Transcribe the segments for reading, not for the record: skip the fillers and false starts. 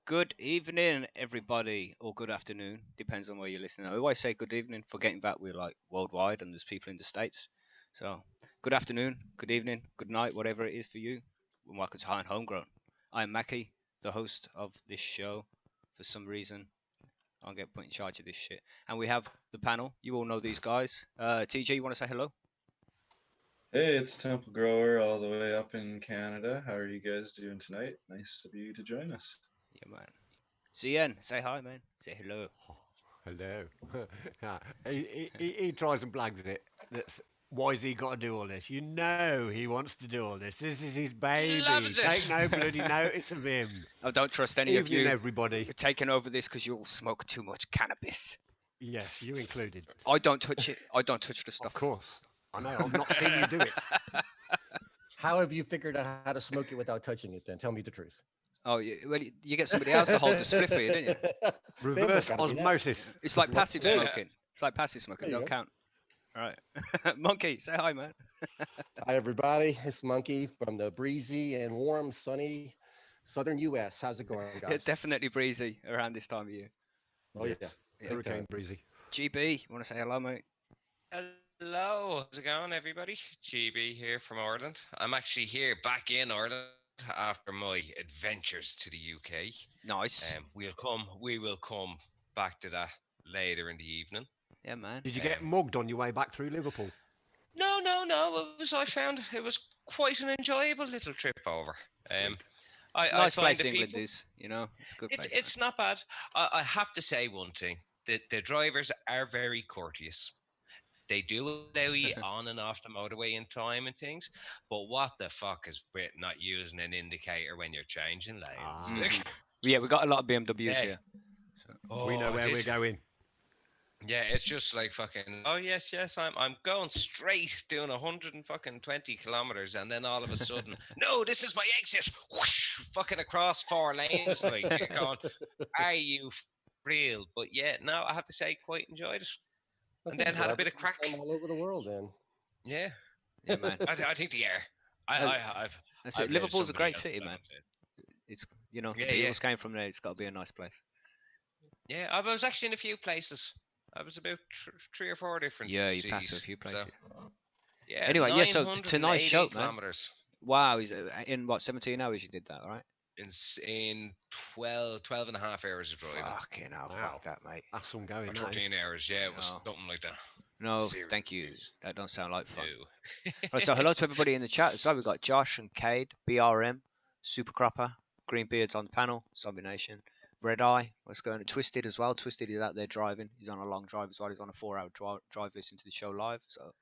Good evening, everybody, or good afternoon, depends on where you're listening. I always say good evening, forgetting that we're like worldwide and there's people in the States. So, good afternoon, good evening, good night, whatever it is for you. And welcome to High and Homegrown. I'm Mackie, the host of this show. For some reason, I'll get put in charge of this shit. And we have the panel. You all know these guys. TJ, you want to say hello? Hey, it's Temple Grower all the way up in Canada. How are you guys doing tonight? Nice of you to join us. Yeah, man. CN, say hi, man. Say hello. Hello. he tries and blags it. That's why has he got to do all this? You know he wants to do all this. This is his baby. loves it. Take no bloody notice of him. I don't trust any of Evening, you everybody. taking over this because you all smoke too much cannabis. Yes, you included. I don't touch it. I don't touch the stuff. Of course. I know. I've not seen you do it. How have you figured out how to smoke it without touching it then? Tell me the truth. Oh, well, you get somebody else to hold the spliff for you, don't you? Reverse osmosis. It's like passive Yeah. smoking. It's like passive smoking. There you Don't go. count. All right. Monkey, say hi, man. Hi, everybody. It's Monkey from the breezy and warm, sunny southern U.S. How's it going, guys? It's definitely breezy around this time of year. Oh, yeah. Yeah. Hurricane breezy. GB, you want to say hello, mate? Hello, how's it going, everybody? GB here from Ireland. I'm actually here back in Ireland after my adventures to the UK. Nice. We will come back to that later in the evening. Yeah, man. Did you get mugged on your way back through Liverpool? No. I found it was quite an enjoyable little trip over. It's I a nice find place the England people- is, you know. It's a good place. It's not bad. I have to say one thing. The drivers are very courteous. They do allow you on and off the motorway in time and things, but what the fuck is with not using an indicator when you're changing lanes? Mhm. Yeah, we got a lot of BMWs Yeah. here. So. We know where we're going. Yeah, it's just like fucking. Oh yes, I'm going straight, doing 120 kilometers, and then all of a sudden, no, this is my exit. Whoosh, fucking across 4 lanes, like you're going. Are you real? But yeah, no, I have to say, quite enjoyed it. I And think then had a bit of drivers are the crack. same all over the world, then. Yeah, Yeah, man. I think the air. I've That's it. I've Liverpool's a somebody great else city, that man. loves it. It's, you know, Yeah, the yeah. Beatles came from there. It's got to be a nice place. Yeah, I was actually in a few places. I was about 3 or 4 different. Yeah, you cities, passed a few places. So, yeah. Anyway, yeah, so tonight's show, man. Kilometers. Wow, in what, 17 hours you did that, right? In 12 and a half hours of driving. Fucking hell, Wow. fuck that, mate. That's some going. Or that is. 13 hours, yeah, it was No. something like that. No, Serious thank you. news. That don't sound like fun. No. Right, so hello to everybody in the chat as well. We've got Josh and Cade, BRM, Super Cropper, Greenbeard's on the panel, Zombie Nation, Red Eye, what's going on? Twisted as well. Twisted is out there driving. He's on a long drive as well. He's on a 4-hour drive listening to the show live. So, up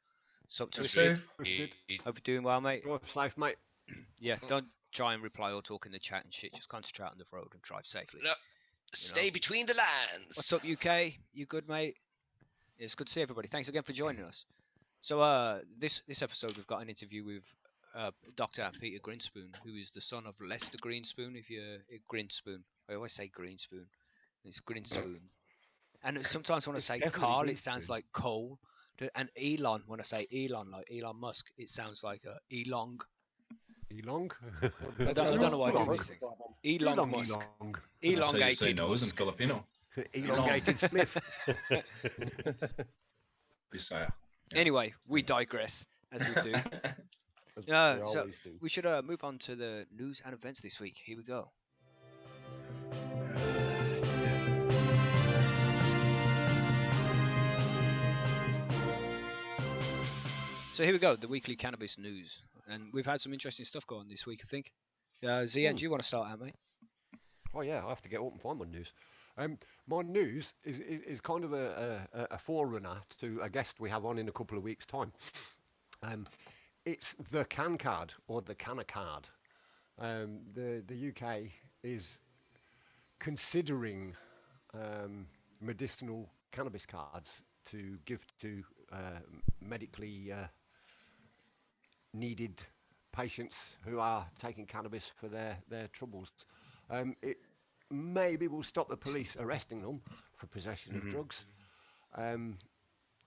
You're Twisted. safe. Twisted. Hope you're doing well, mate. Drive safe, mate. Yeah, don't try and reply or talk in the chat and shit. Just concentrate on the road and drive safely. No, stay between the lines. What's up, UK? You good, mate? It's good to see everybody. Thanks again for joining us. So, this episode we've got an interview with Dr. Peter Grinspoon, who is the son of Lester Grinspoon. If you're Grinspoon, I always say Greenspoon. It's Grinspoon. And sometimes when I It's say definitely Carl, it sounds Grinspoon. like coal. And Elon, when I say Elon, like Elon Musk, it sounds like Elong. Elong? I don't know why I do Elong. these things. Elon Musk. Elong. That's how you say Elongated nose in Musk. Filipino. Elongated spliff. Bisaya. Anyway, we digress, as we do. As Yeah, we so always do. we should move on to the news and events this week. Here we go. So here we go, the weekly cannabis news. And we've had some interesting stuff going this week, I think. Zian, do you want to start out, mate? Oh yeah, I have to get up and find my news. My news is kind of a forerunner to a guest we have on in a couple of weeks' time. It's the can card or the canna card. The UK is considering medicinal cannabis cards to give to medically needed patients who are taking cannabis for their troubles. It maybe will stop the police arresting them for possession of drugs.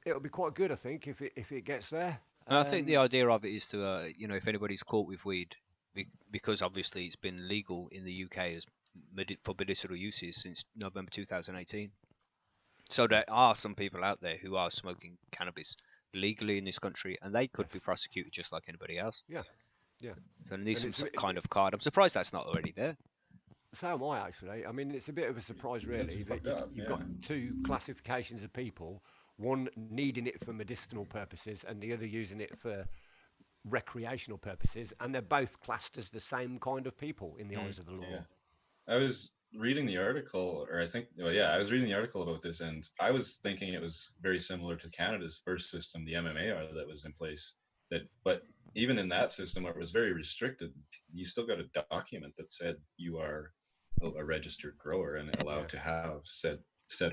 It'll be quite good, I think, if it gets there. And I think the idea of it is to, if anybody's caught with weed, because obviously it's been legal in the UK for medicinal uses since November 2018. So there are some people out there who are smoking cannabis legally in this country, and they could Yes. be prosecuted just like anybody else. Yeah. Yeah. So they need And some it's kind of card. I'm surprised that's not already there. so am I actually. I mean, it's a bit of a surprise, That's really, that fucked up. you've Yeah. got two classifications of people: one needing it for medicinal purposes, and the other using it for recreational purposes, and they're both classed as the same kind of people in the Mm. eyes of the law. Yeah. I was reading the article, or I think, well, yeah, I was reading the article about this, and I was thinking it was very similar to Canada's first system, the MMAR that was in place. But even in that system, where it was very restricted, you still got a document that said you are a registered grower and Yeah. allowed to have said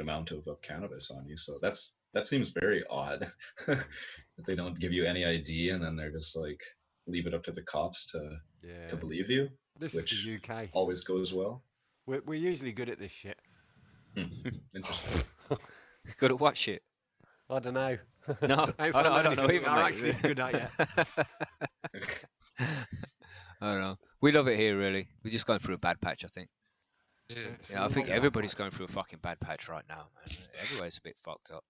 amount of cannabis on you. So that seems very odd that they don't give you any ID, and then they're just like leave it up to the cops to Yeah. believe you, This is the which UK. always goes well. We're usually good at this shit. Interesting. Good at what shit? I don't know. No, I I don't know anything either, I'm mate. actually good at yet. I don't know. We love it here, really. We're just going through a bad patch, I think. Yeah, I think everybody's going through a fucking bad patch right now, man. Everywhere's a bit fucked up.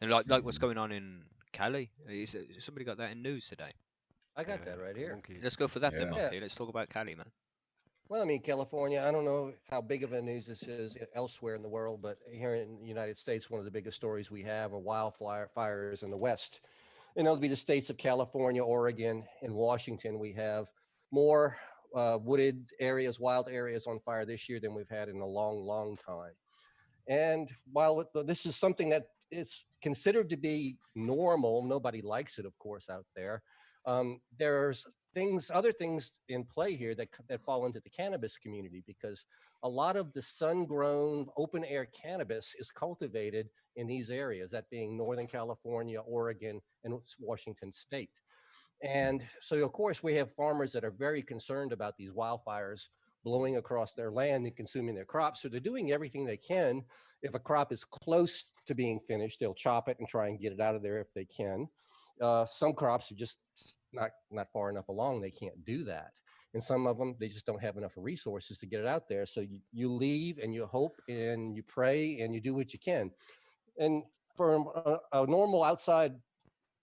And like what's going on in Cali? Somebody got that in news today. I got that right here. Monkey. Let's go for that then, Yeah. Monkey. Let's talk about Cali, man. Well, I mean, California, I don't know how big of a news this is elsewhere in the world, but here in the United States, one of the biggest stories we have are wildfires in the West. And those would be the states of California, Oregon, and Washington. We have more wooded areas, wild areas on fire this year than we've had in a long, long time. And while this is something that it's considered to be normal, nobody likes it, of course, out there. There's other things in play here that fall into the cannabis community, because a lot of the sun-grown open air cannabis is cultivated in these areas, that being Northern California, Oregon, and Washington State. And so, of course, we have farmers that are very concerned about these wildfires blowing across their land and consuming their crops. So they're doing everything they can. If a crop is close to being finished, they'll chop it and try and get it out of there if they can. Some crops are just not far enough along. They can't do that. And some of them, they just don't have enough resources to get it out there. So you leave and you hope and you pray and you do what you can. And for a normal outside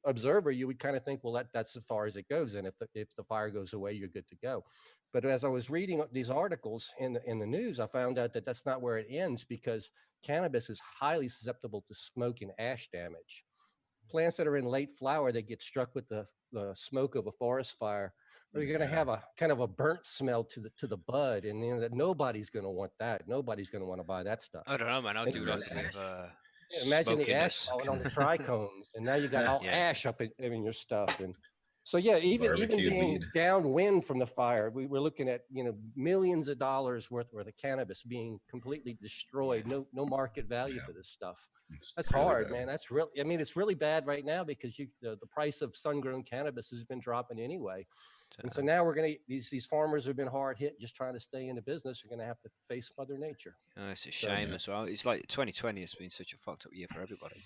observer, you would kind of think, well, that's as far as it goes. And if the fire goes away, you're good to go. But as I was reading these articles in the news, I found out that that's not where it ends, because cannabis is highly susceptible to smoke and ash damage. Plants that are in late flower that get struck with the smoke of a forest fire are going to have a kind of a burnt smell to the bud, and that nobody's going to want that. Nobody's going to want to buy that stuff. I don't know, man. I'll do loads of imagine the ash smokiness. falling on the trichomes, and now you got all Yeah. ash up in your stuff. And so, yeah, even Barbecued being weed. downwind from the fire, we're looking at millions of dollars worth of cannabis being completely destroyed. No market value for this stuff. That's really hard, bad. man. That's really, I mean, it's really bad right now, because the price of sun-grown cannabis has been dropping anyway. And so now these farmers who've been hard hit just trying to stay in the business are going to have to face Mother Nature. It's a shame as well. It's like 2020 has been such a fucked up year for everybody.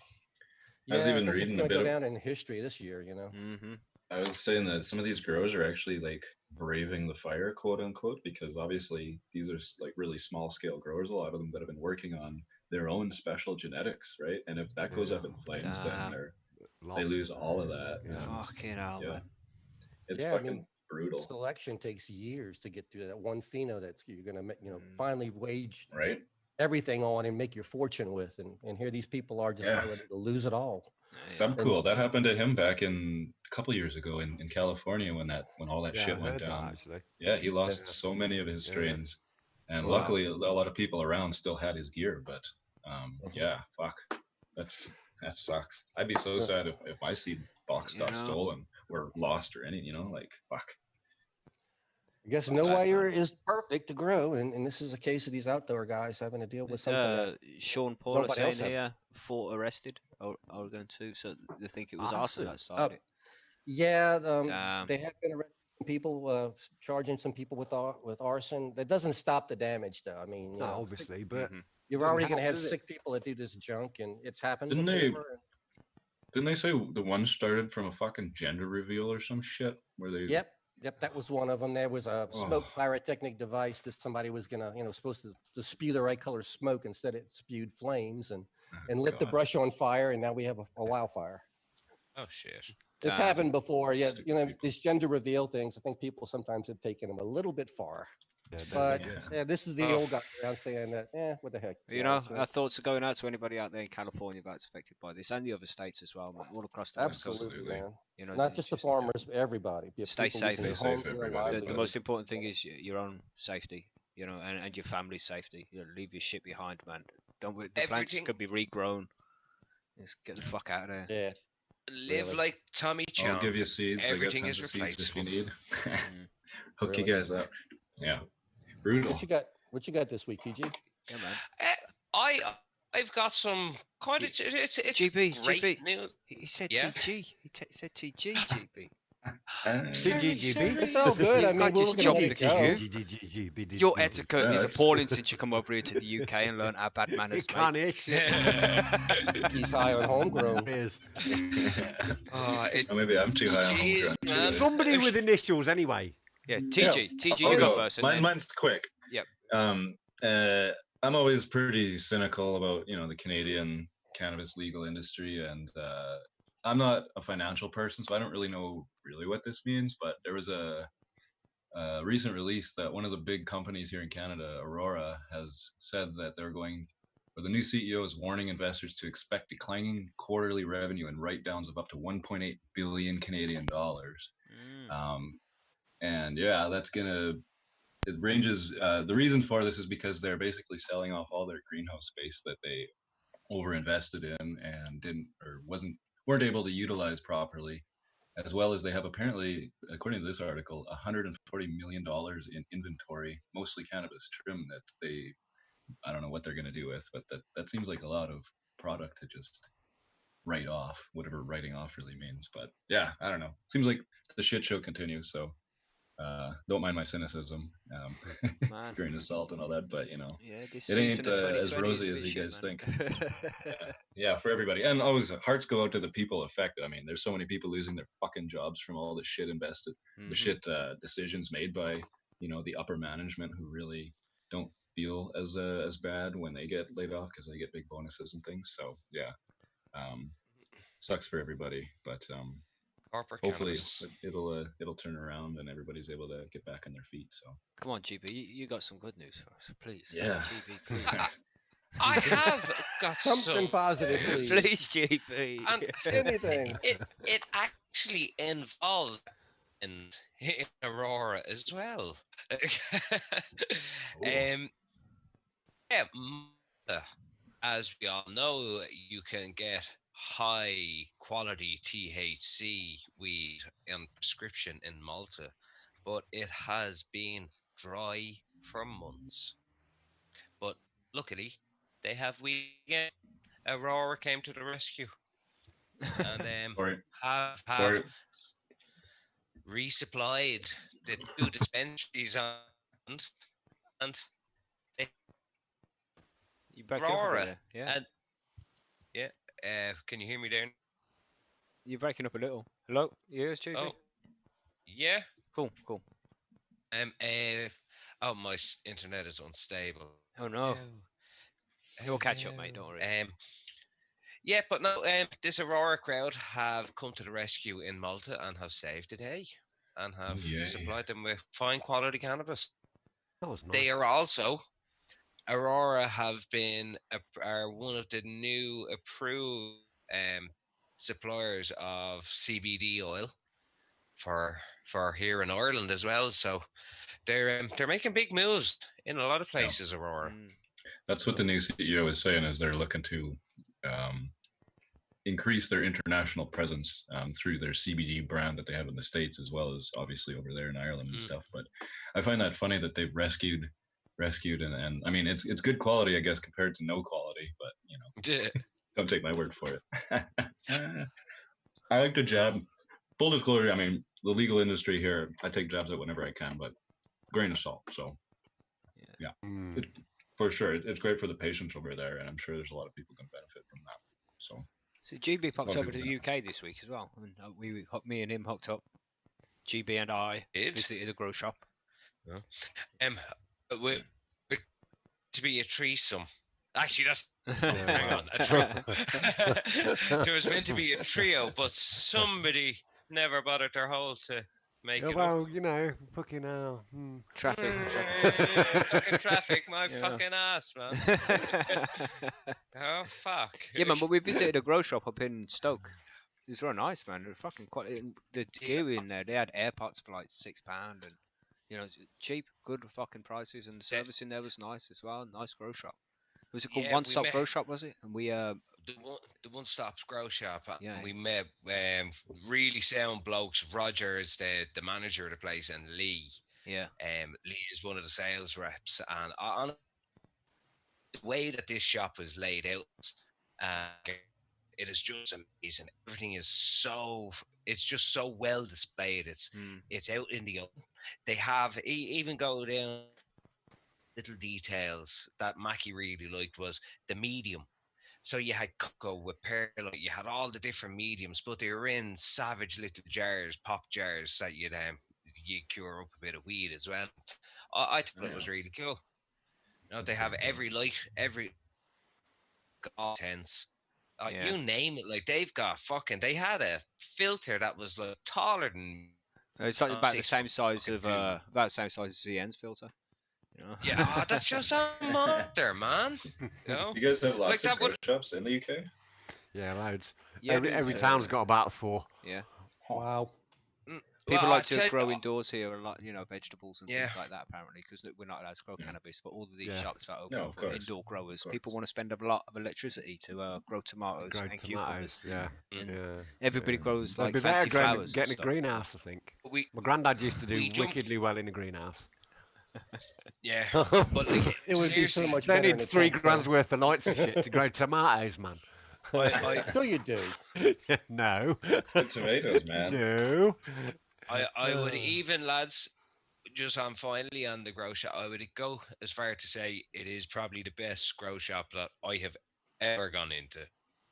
I was even think it's reading a going to bit go of- down in history this year, Mm-hmm. I was saying that some of these growers are actually like braving the fire, quote unquote, because obviously these are like really small scale growers, a lot of them that have been working on their own special genetics, right? And if that goes up in flames, then they lose all of that. Yeah. And, Fucking hell, man. It's Yeah, I fucking mean, brutal, selection takes years to get through that one pheno that's you're going to finally wage right? everything on and make your fortune with. And here these people are just ready to lose it all. Subcool. That happened to him back in a couple years ago in California when all that Yeah, shit I went heard that, down. actually. Yeah, he lost so many of his strains, and luckily a lot of people around still had his gear. But yeah, fuck, that sucks. I'd be so sad if my seed box got stolen or lost or any, like fuck. I guess no wire is perfect to grow, and this is a case of these outdoor guys having to deal with something that Sean Paul nobody saying else have. here, 4 arrested, Oregon too. So they think it was arson that Oh, started it. Yeah, they have been arresting people, charging some people with arson. That doesn't stop the damage, though. I mean, you No, know, obviously, but you're doesn't already going to help, have does it? sick people that do this junk, and it's happened Didn't before. Didn't they say the one started from a fucking gender reveal or some shit where they? Yep. Yep, that was one of them. There was a smoke pyrotechnic device that somebody was gonna, supposed to spew the right color smoke. Instead, it spewed flames and lit the God. brush on fire, and now we have a wildfire. Oh shit. It's Damn. happened before. Yeah, Stupid people. these gender reveal things. I think people sometimes have taken them a little bit far. Yeah, But Yeah. yeah, this is the Oh. old guy around saying that, what the heck? You guys, know, our thoughts are going out to anybody out there in California that's affected by this, and the other states as well, man, all across the West Coast. absolutely, man. You know, Not it's just the just, farmers, but everybody. Stay People safe. losing their Stay safe, homes, their everybody. the livelihood. most important thing is your own safety, you know, and your family's safety. You know, leave your shit behind, man. Don't the plants Everything- could be regrown. Just get the fuck out of there. Yeah. Live Really. like Tommy Chong. I'll give you seeds. Everything I got is tons of seeds if you replaceable. need. Hook you Really. guys up. Yeah. Brutal. What you got this week, TG? Yeah, man. I've got some quite. It's GB, great GB. news. He said Yeah. TG. He said TG, GB. GGB. It's all good. I You mean, can't we're just gonna chop let the it go. Q. Your etiquette Yeah, is it's- appalling since you come over here to the UK and learn our bad manners, mate. Can't hear shit. He's high on homegrown. Beers. Oh, Or maybe I'm too high on Jeez, homegrown man. today. Somebody with initials, anyway. Yeah, TG. TG, I'll you go go. first. And then, Mine's quick. Yep. I'm always pretty cynical about the Canadian cannabis legal industry, and I'm not a financial person, so I don't really know what this means. But there was a recent release that one of the big companies here in Canada, Aurora, has said that they're going, or the new CEO is warning investors to expect declining quarterly revenue and write-downs of up to 1.8 billion Canadian dollars. And yeah, that's gonna. It ranges. The reason for this is because they're basically selling off all their greenhouse space that they overinvested in and weren't able to utilize properly, as well as they have apparently, according to this article, $140 million in inventory, mostly cannabis trim that I don't know what they're going to do with, but that seems like a lot of product to just write off, whatever writing off really means. But yeah, I don't know. Seems like the shit show continues, so don't mind my cynicism, Man. grain of salt and all that, but yeah, this it season ain't of as 2020 is rosy a as bit you shit, guys man. think. Yeah, for everybody, and always hearts go out to the people affected. I mean, there's so many people losing their fucking jobs from all the shit invested, the shit decisions made by the upper management who really don't feel as bad when they get laid off because they get big bonuses and things. So yeah, sucks for everybody, but corporate hopefully cannabis. it'll turn around and everybody's able to get back on their feet. So Come on, GB, you got some good news for us, please. Yeah. GB, please. I have got Something some. positive, please. Please, GB. And Anything. it actually involves in Aurora as well. Yeah, as we all know, you can get high quality THC weed on prescription in Malta, but it has been dry for months. But luckily, they have weed again. Aurora came to the rescue and have Sorry. resupplied the 2 dispensaries and You breaking up a Aurora, bit there. Yeah. and can you hear me down? You're breaking up a little. Hello? You hear us, GB? Oh, yeah. Cool. My internet is unstable. Oh, no. We'll catch up, mate. Don't worry. Yeah, but no. This Aurora crowd have come to the rescue in Malta and have saved the day and have Yay. supplied them with fine quality cannabis. That was nice. They are also Aurora have been are one of the new approved suppliers of CBD oil for here in Ireland as well. So they're making big moves in a lot of places. Aurora. That's what the new CEO is saying, is they're looking to increase their international presence through their CBD brand that they have in the States, as well as obviously over there in Ireland and stuff. But I find that funny that they've rescued and I mean it's good quality, I guess, compared to no quality, but don't take my word for it. I like to jab. Full disclosure, I mean, the legal industry here, I take jabs at whenever I can, but grain of salt. So yeah. For sure, it's great for the patients over there, and I'm sure there's a lot of people can benefit from that. So GB popped lot of over to people the UK this week as well, and me and him hooked up. GB and I Did? visited a grow shop. We're to be a threesome. Actually, that's Yeah, hang wow. on. There was meant to be a trio, but somebody never bothered their hole to make Yeah, it up. well, you know, fucking hell. Traffic. Fucking traffic, my Yeah. fucking ass, man. Oh fuck. Yeah, man, but we visited a grow shop up in Stoke. It was real nice, man. They're fucking quite. The gear in there, they had AirPods for like £6, and cheap, good fucking prices, and the service in there was nice as well. Nice grow shop. Was it called Yeah, One we Stop met- Grow Shop? Was it? And we the one stop grow shop. Yeah. And we met really sound blokes. Roger is the manager of the place, and Lee. yeah. Lee is one of the sales reps, and on the way that this shop is laid out, it is just amazing. Everything is it's just so well displayed. It's out in the open. They have even go down little details that Mackie really liked was the medium. So you had cocoa with perlite, you had all the different mediums, but they were in savage little jars, pop jars that you cure up a bit of weed as well. I thought it was really cool. They have every light, every tense. You name it, like they had a filter that was like taller than. It's like about the same size of about the same size as CN's filter. Yeah, that's just a monster, man. You guys have lots of grow shops in the UK? Yeah, loads. Yeah, every town's got about 4. Yeah. Wow. People like to grow indoors here, a lot, vegetables and things like that. Apparently, because we're not allowed to grow cannabis, but all of these shops that open for indoor growers, people want to spend a lot of electricity to grow tomatoes and cucumbers. Everybody grows like fancy flowers. Getting a greenhouse, I think. My granddad used to do wickedly well in a greenhouse. Yeah, but it would be so much better. They need 3 grand's worth of lights and shit to grow tomatoes, man. No, you do. No. Good tomatoes, man. No. I would even, lads, just on finally on the grow shop, I would go as far to say it is probably the best grow shop that I have ever gone into.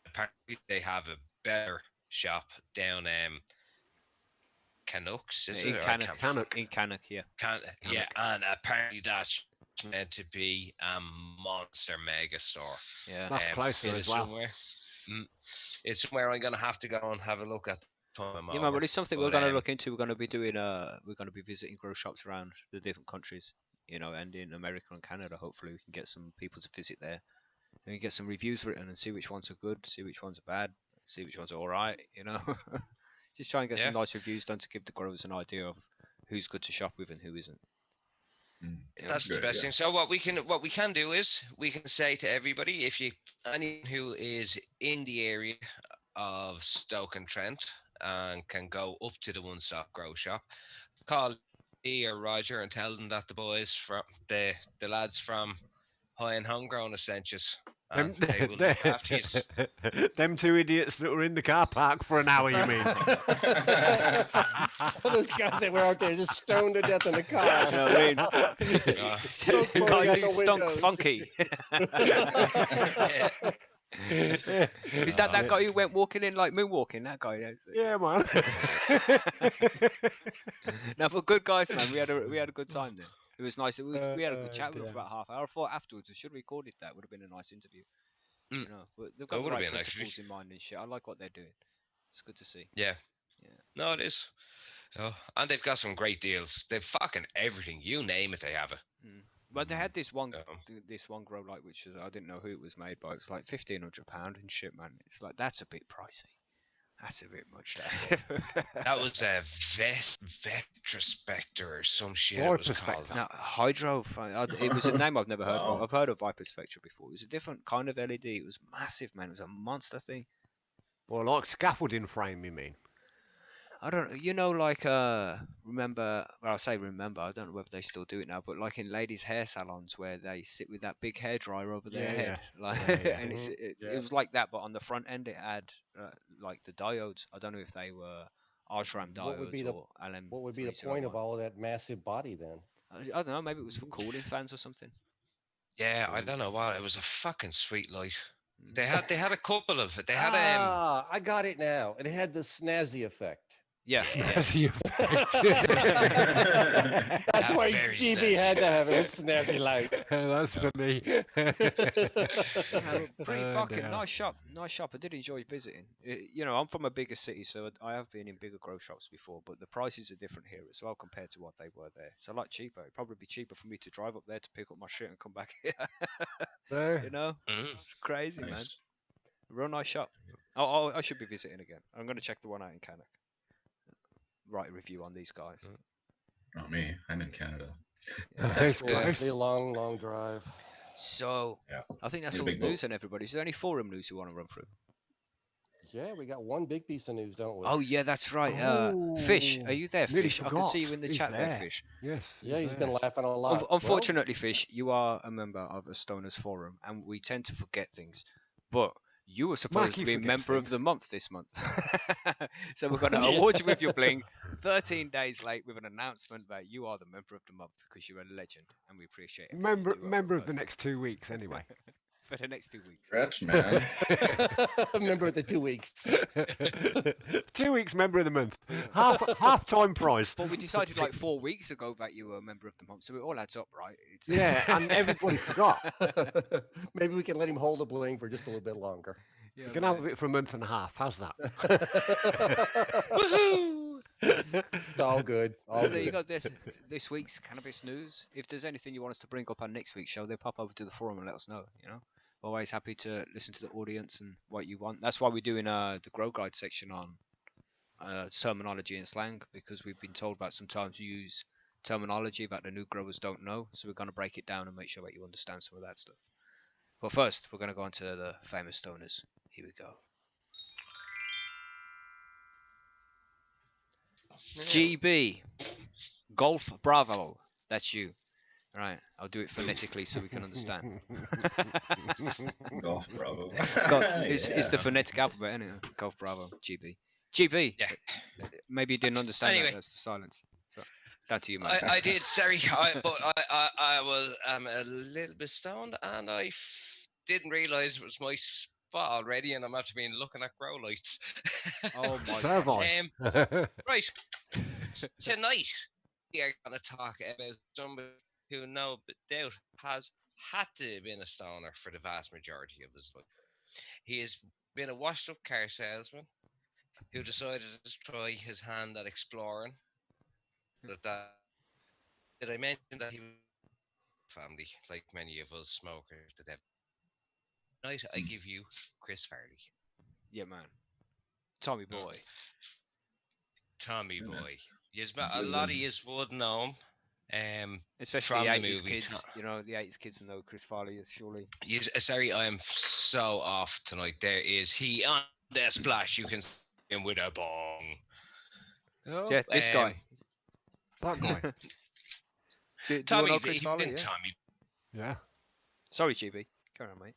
Apparently, they have a better shop down Canucks, is in it? Cannock. In Cannock, yeah. Yeah, and apparently that's meant to be a monster mega store. Yeah, that's closer as well. It's somewhere I'm gonna have to go and have a look at. Yeah, man, but it's something we're going to look into. We're going to be doing. We're going to be visiting grow shops around the different countries, and in America and Canada. Hopefully, we can get some people to visit there, and we can get some reviews written and see which ones are good, see which ones are bad, see which ones are all right. Just try and get some nice reviews done to give the growers an idea of who's good to shop with and who isn't. That's the best thing. So what we can do is we can say to everybody, if anyone who is in the area of Stoke-on-Trent and can go up to the One Stop Grow Shop, call me or Roger and tell them that the boys from the lads from High and Homegrown have sent you. They will look after you. Them 2 idiots that were in the car park for an hour, you mean? Those guys that were out there just stoned to death in the car. You know what I mean? Guys who stunk funky. Is that guy who went walking in like moonwalking? That guy, yeah, man. No, but good guys, man. We had a good time there. It was nice. We had a good chat with them for about half hour. I thought afterwards we should have recorded that. Would have been a nice interview. But they've got the right principles in mind and shit. I like what they're doing. It's good to see. Yeah. No, it is. And they've got some great deals. They've fucking everything. You name it, they have it. But they had this one grow light, which is, I didn't know who it was made by. It's like £1,500 and shit, man. It's like, that's a bit pricey. That's a bit much. That was a Vetrospector or some shit it was called. No, Hydro. It was a name I've never heard of. I've heard of Viperspectra before. It was a different kind of LED. It was massive, man. It was a monster thing. Well, like scaffolding frame, you mean? I don't remember, well, I say remember, I don't know whether they still do it now, but like in ladies' hair salons where they sit with that big hairdryer over their head. And it was like that, but on the front end it had like the diodes. I don't know if they were Ashram diodes or LM. What would be the point of all of that massive body then? I don't know, maybe it was for cooling fans or something. Yeah, I don't know what. It was a fucking sweet light. They had a couple of it. They had I got it now. It had the snazzy effect. Yeah. Snazzy effect. That's why Very GB had to have a snazzy light. That's for me. Yeah, pretty fucking dear. nice shop. Nice shop. I did enjoy visiting. You know, I'm from a bigger city, so I have been in bigger grow shops before, but the prices are different here as well compared to what they were there. It's a lot cheaper. It'd probably be cheaper for me to drive up there to pick up my shit and come back here. No. You know, Mm. it's crazy, man. Nice. Real nice shop. I should be visiting again. I'm going to check the one out in Cannock. Write a review on these guys. Not me. I'm in Canada. It's Yeah, close. be a long, long drive. So, Yeah. I think that's Need a all the big boat. news and everybody. Is there any forum news you want to run through? Yeah, we got one big piece of news, don't we? Oh, yeah, that's right. Fish, are you there, Nearly Fish? I can see you forgot. in the He's chat there, there. Fish. Yes. Yeah, he's there. been laughing a lot. Unfortunately, Fish, you are a member of a Stoners Forum, and we tend to forget things. But you were supposed to Mikey be forgets member of things. the month this month. So we're going to award you with your bling 13 days late with an announcement that you are the member of the month because you're a legend, and we appreciate it. Member of the next 2 weeks, anyway. For the next 2 weeks. Stretch, man. Remember the 2 weeks. 2 weeks, member of the month. Half time prize. But we decided like 4 weeks ago that you were a member of the month, so it all adds up, right? It's... Yeah, and everybody forgot. Maybe we can let him hold the bling for just a little bit longer. Yeah, You can man. have it for a month and a half. How's that? Woohoo! It's all good. All So there you good. go. This week's cannabis news. If there's anything you want us to bring up on next week's show, then pop over to the forum and let us know. You know, always happy to listen to the audience and what you want. That's why we're doing the grow guide section on terminology and slang, because we've been told that sometimes you use terminology that the new growers don't know. So we're going to break it down and make sure that you understand some of that stuff. But first, we're going to go on to the famous stoners. Here we go. GB, Golf Bravo. That's you. All right, I'll do it phonetically so we can understand. Golf Bravo. It's the phonetic alphabet, isn't it? Golf Bravo, GB. GB. Yeah. Maybe you didn't understand Anyway. that. That's the silence. So it's down to you, man. I did, sorry, but I was a little bit stoned, and I didn't realise it was my spot already, and I'm after being looking at grow lights. Oh my So have I. Right, tonight we are going to talk about somebody who, no doubt, has had to have been a stoner for the vast majority of his life. He has been a washed-up car salesman who decided to try his hand at exploring. Did I mention that he was family, like many of us smokers? Tonight, I give you Chris Farley. Yeah, man. Tommy boy. Tommy Yeah. boy. He's A lived lot of in- you would know him. Especially From the the 80s movie. kids. You know, the 80s kids know Chris Farley is surely. Sorry, I am so off tonight. There is he on the splash. You can see him with a bong. Oh, Yeah, this guy. That guy. Do you Tommy, know Chris he's Farley? been Yeah? Tommy. Yeah. Sorry, GB. Carry on, mate.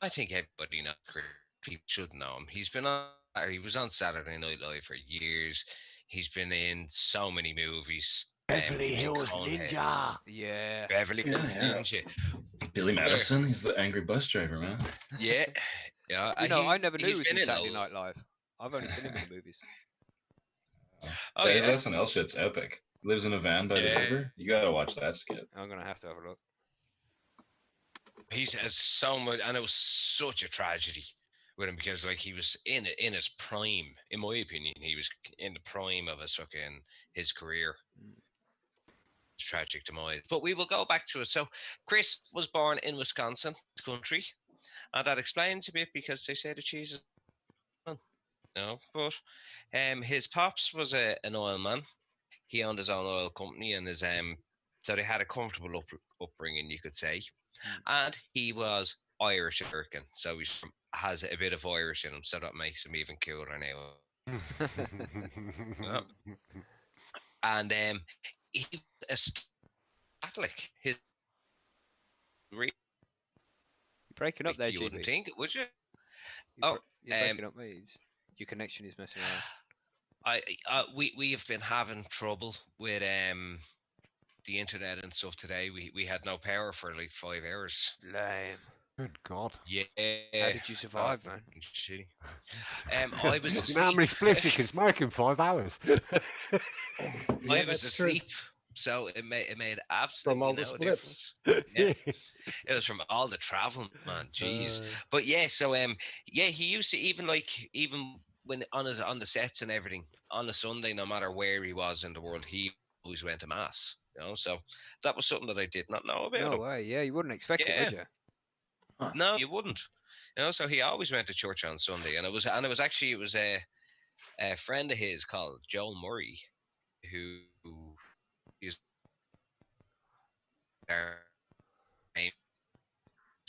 I think everybody knows Chris. People should know him. He was on Saturday Night Live for years. He's been in so many movies. Beverly he was in Hills Coneheads. Ninja. Yeah. Beverly Hills Yeah. Ninja. Billy Madison. He's the angry bus driver, man. Yeah. Yeah. You know, I never knew he's he was in been Saturday a- Night Live. I've only seen him in the movies. Oh, His yeah. SNL shit's epic. Lives in a van by the Yeah. river. You gotta watch that skit. I'm going to have a look. He has so much, and it was such a tragedy with him because, like, he was in his prime. In my opinion, he was in the prime of his career. It's tragic demise, but we will go back to it. So, Chris was born in Wisconsin, country, and that explains a bit because they say the cheese is no, but his pops was an oil man. He owned his own oil company, and so they had a comfortable upbringing, you could say. And he was Irish American, so he has a bit of Irish in him, so that makes him even cooler now. And he was a Catholic. You're breaking up there, you wouldn't GB. think it, would you? You're breaking up, mate. Your connection is messing around. We have been having trouble with the internet and stuff today. We had no power for like 5 hours. Lame. Good God. Yeah. How did you survive, man? Shitty. I was You know how many asleep. spliffs you can smoke in 5 hours? I Yeah, was that's true. asleep, so it made From absolutely all the no splits. difference. Yeah, it was from all the travel, man. Jeez. But yeah, so yeah, he used to even when on the sets and everything on a Sunday, no matter where he was in the world, he always went to mass. So that was something that I did not know about No him. way. Yeah, you wouldn't expect it, Yeah. would you? Huh. No, you wouldn't. So he always went to church on Sunday, and it was a friend of his called Joel Murray, who is there.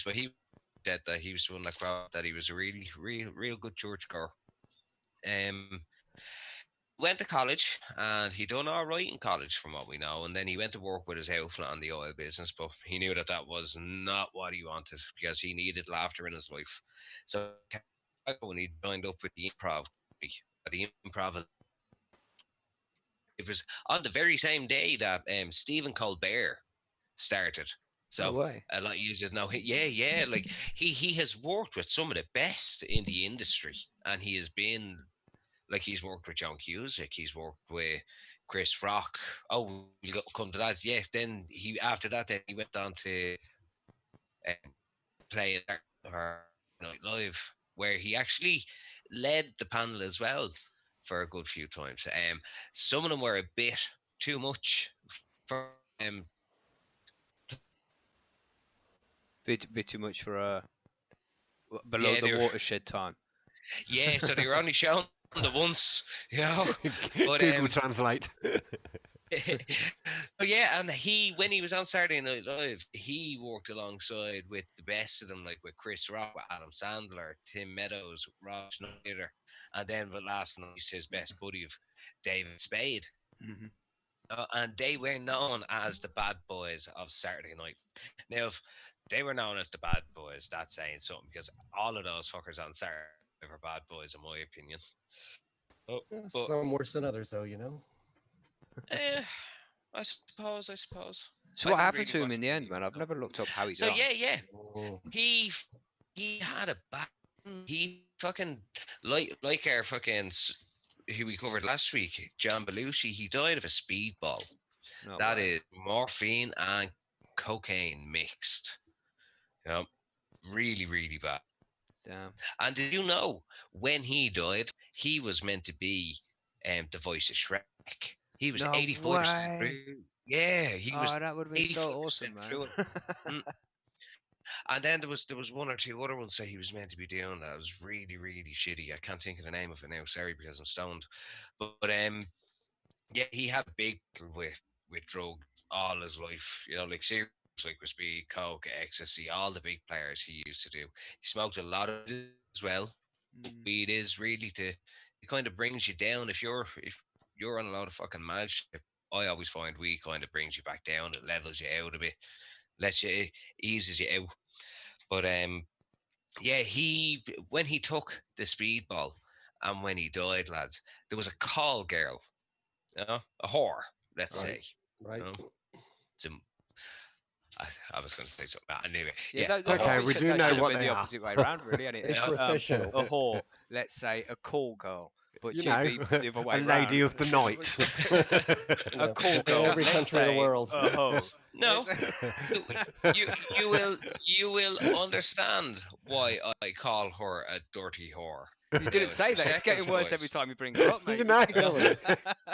But he said that he was one that crowd that he was a really, real good churchgoer. Went to college and he done all right in college from what we know, and then he went to work with his outfit on the oil business, but he knew that was not what he wanted because he needed laughter in his life. So when he joined up with the improv, it was on the very same day that Stephen Colbert started. No So way. a lot of you just know, yeah, like he has worked with some of the best in the industry, and he has been like he's worked with John Cusack, he's worked with Chris Rock. Oh, we'll come to that. Yeah, then after that, then he went on to play or Night Live, where he actually led the panel as well for a good few times. Some of them were a bit too much for Bit too much for below Yeah, the watershed time. yeah, so they were only shown the once, But Google Translate. but yeah, and when he was on Saturday Night Live, he worked alongside with the best of them, like with Chris Rock, with Adam Sandler, Tim Meadows, Rob Schneider, and then the last night he's his best buddy of David Spade. Mm-hmm. And they were known as the bad boys of Saturday Night. Now, if they were known as the bad boys, that's saying something, because all of those fuckers on Saturday were bad boys, in my opinion. But Some worse than others, though, you know. I suppose. So I what didn't happened really to him watch in the the end, video, man? I've so. never looked up how he So died. yeah, Oh. he had a bad. He fucking like our fucking who we covered last week, John Belushi. He died of a speedball. No That way. is morphine and cocaine mixed. Really, really bad. Damn. And did you know when he died, he was meant to be the voice of Shrek? He was No 85% way. through. Yeah, he was Oh, that would have been so 85% awesome, through man. it. And then there was one or two other ones that he was meant to be doing that was really, really shitty. I can't think of the name of it now. Sorry, because I'm stoned. But yeah, he had a big with drug all his life. Like serious, like with speed, coke, ecstasy, all the big players he used to do. He smoked a lot of it as well. Weed is really it kind of brings you down if you're on a lot of fucking mad shit. I always find weed kind of brings you back down. It levels you out a bit, eases you out. But yeah, when he took the speedball and when he died, lads, there was a call girl, a whore, let's Right. say. Right. I was going to say something. Anyway, Yeah, yeah. that Okay, probably we do that know should have what been they the are. opposite way around, really. And A professional. a whore, let's say a call girl, but You GB know, the other a way lady round. of the night. A Yeah. call In girl, every let's country in the say world. a hoe. No, Let's- you will understand why I call her a dirty whore. You didn't say that. It's getting worse every time you bring her up, mate. You know, Really?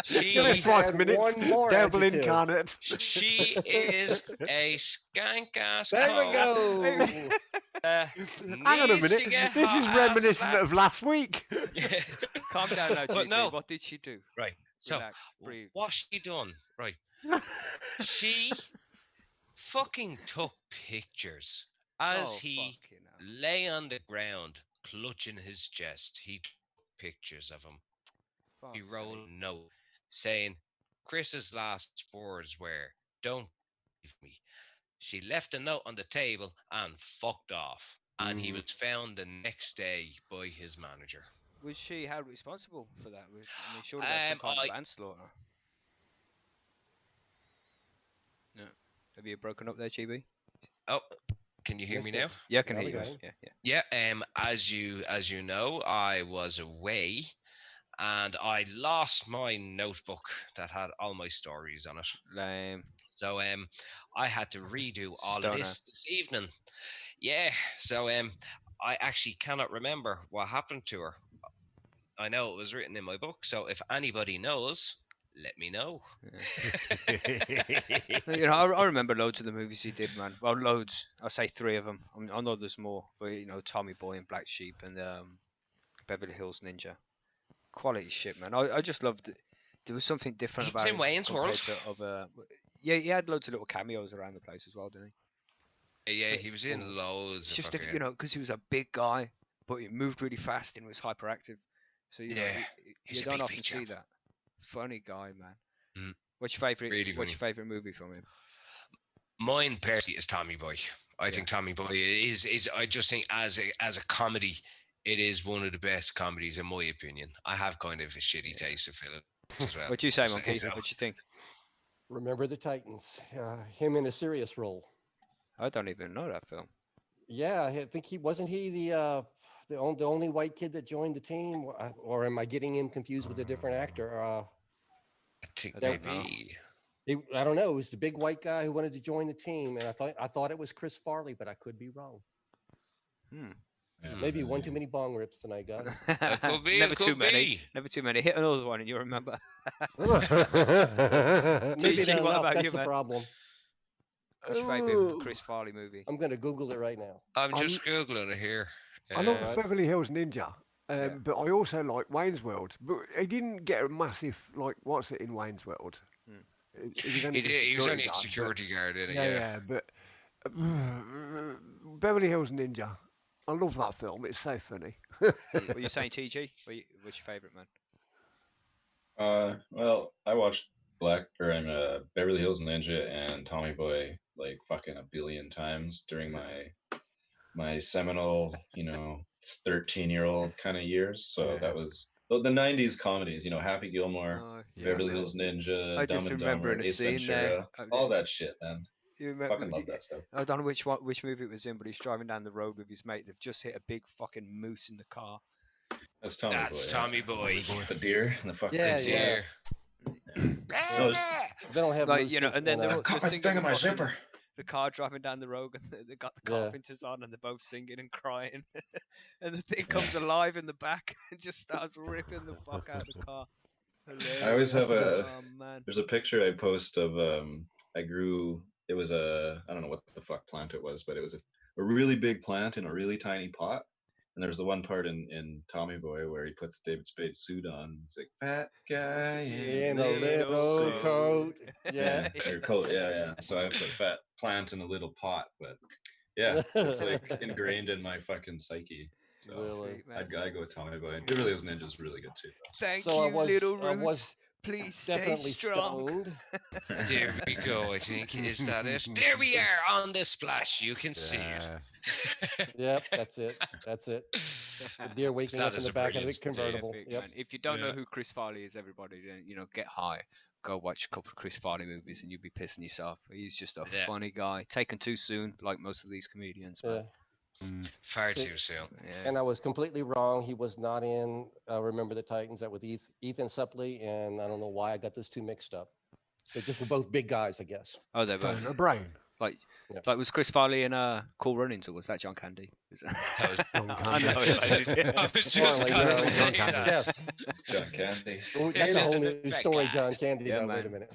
give it She 5 Add minutes. one more Devil adjective. incarnate. she is a skank ass. There we go. Hang on a Needs to minute. get This is hot ass reminiscent slapped. of last week. Calm down now, But GB. no. What did she do? Right. So Relax, breathe. what she done? Right. She fucking took pictures as Oh, he fucking hell. lay on the ground clutching his chest. He took pictures of him. He Fuck's wrote sake. a note saying Chris's last words were, "Don't leave me." She left a note on the table and fucked off. And he was found the next day by his manager. Was she held responsible for that? I mean, surely that's some kind of manslaughter. No. Have you broken up there, GB? Oh, can Can you hear me Missed it. now? Yeah, I can Now hear we you. got him. Yeah. Yeah. As you know, I was away, and I lost my notebook that had all my stories on it. Lame. So I had to redo all of Stoner. this evening. Yeah. So I actually cannot remember what happened to her. I know it was written in my book. So if anybody knows, let me know. You know, I remember loads of the movies he did, man. Well, loads. I'll say 3 of them. I know there's more, but you know, Tommy Boy and Black Sheep and Beverly Hills Ninja. Quality shit, man. I just loved it. There was something different He was about in him Wayne's compared World. to other. Yeah, he had loads of little cameos around the place as well, didn't he? Yeah, he was in loads It's of just fucking. you know, because he was a big guy, but he moved really fast and was hyperactive. So you know, Yeah, he's you a don't big often see chap. that. Funny guy, man. Mm. What's your favorite? Really What's your funny. favorite movie from him? Mine personally is Tommy Boy. I think Tommy Boy is. I just think as a comedy, it is one of the best comedies in my opinion. I have kind of a shitty taste of films as well. What do you say, So- Monkey? so- What do you think? Remember the Titans. Him in a serious role. I don't even know that film. Yeah, I think he wasn't he the only white kid that joined the team, or am I getting him confused with a different actor? I think I don't know. maybe. I don't know. It was the big white guy who wanted to join the team, and I thought it was Chris Farley, but I could be wrong. Hmm. Maybe one too many bong rips tonight, guys. It could be. Never It too could many. be. Never too many. Hit another one and you'll remember. Maybe TG, not what enough. about That's you, the man? problem. What's your favourite Chris Farley movie? I'm going to Google it right now. I'm just googling it here. I love Right. Beverly Hills Ninja, Yeah. but I also like Wayne's World. But he didn't get a massive what's it in Wayne's World? Hmm. He was only He was only a guard, but- security guard in it. Yeah, but Beverly Hills Ninja. I love that film. It's so funny. What are you saying, TG? What's your favourite, man? Well, I watched Beverly Hills Ninja and Tommy Boy like fucking a billion times during my seminal, 13-year-old kind of years. So Yeah. that was the '90s comedies, Happy Gilmore, Oh, Beverly Hills Ninja, I Dumb just and remember Dumber, in a Ace scene there. Ventura, all that shit, man. You remember, Fucking love that stuff. I don't know which movie it was in, but he's driving down the road with his mate. They've just hit a big fucking moose in the car. That's Tommy That's Boy. Tommy Boy. The deer and the fucking Yeah, Dear. No, it's- They don't have Like, moose you know, and then in, they're, Caught they're my singing thing in my fucking- zipper. the car driving down the road, and they got the Yeah. carpenters on, and they're both singing and crying, and the thing comes alive in the back and just starts ripping the fuck out of the car. I always have Hilarious. a- Oh man. There's a picture I post of I grew. It was I don't know what the fuck plant it was, but it was a really big plant in a really tiny pot. And there's the one part in Tommy Boy where he puts David Spade's suit on. He's like, fat guy in a little coat. Yeah. or coat. Yeah. So I put fat plant in a little pot, but yeah, it's like ingrained in my fucking psyche. So Really? Sweet, man. I'd go with Tommy Boy. Beverly Hills Ninja's really good too. Thank So I you, was- little I roots. was Please stay Definitely strong. stoned. There we go. I think is that it. There we are on the splash. You can see it. Yep, that's it. That's it. The deer waking That up in is the a back of the brilliant convertible. Epic, Yep. man. If you don't know Yeah. who Chris Farley is, everybody, then get high. Go watch a couple of Chris Farley movies, and you'll be pissing yourself. He's just a Yeah. funny guy. Taken too soon, like most of these comedians. Yeah. Man. Far See- too soon. Yeah. And I was completely wrong. He was not in Remember the Titans. That with Ethan Suplee, and I don't know why I got those two mixed up. They just were both big guys, I guess. Oh, they were. Don't know, brain. Like, Yeah. like was Chris Farley in Cool Runnings, or was that John Candy? That was John I know Candy. it. I was just Farley, gonna yeah. say John that. Yeah, It's John Candy. well, It's that's a just whole a new big story, guy. John Candy. Yeah, Now, wait a man. minute.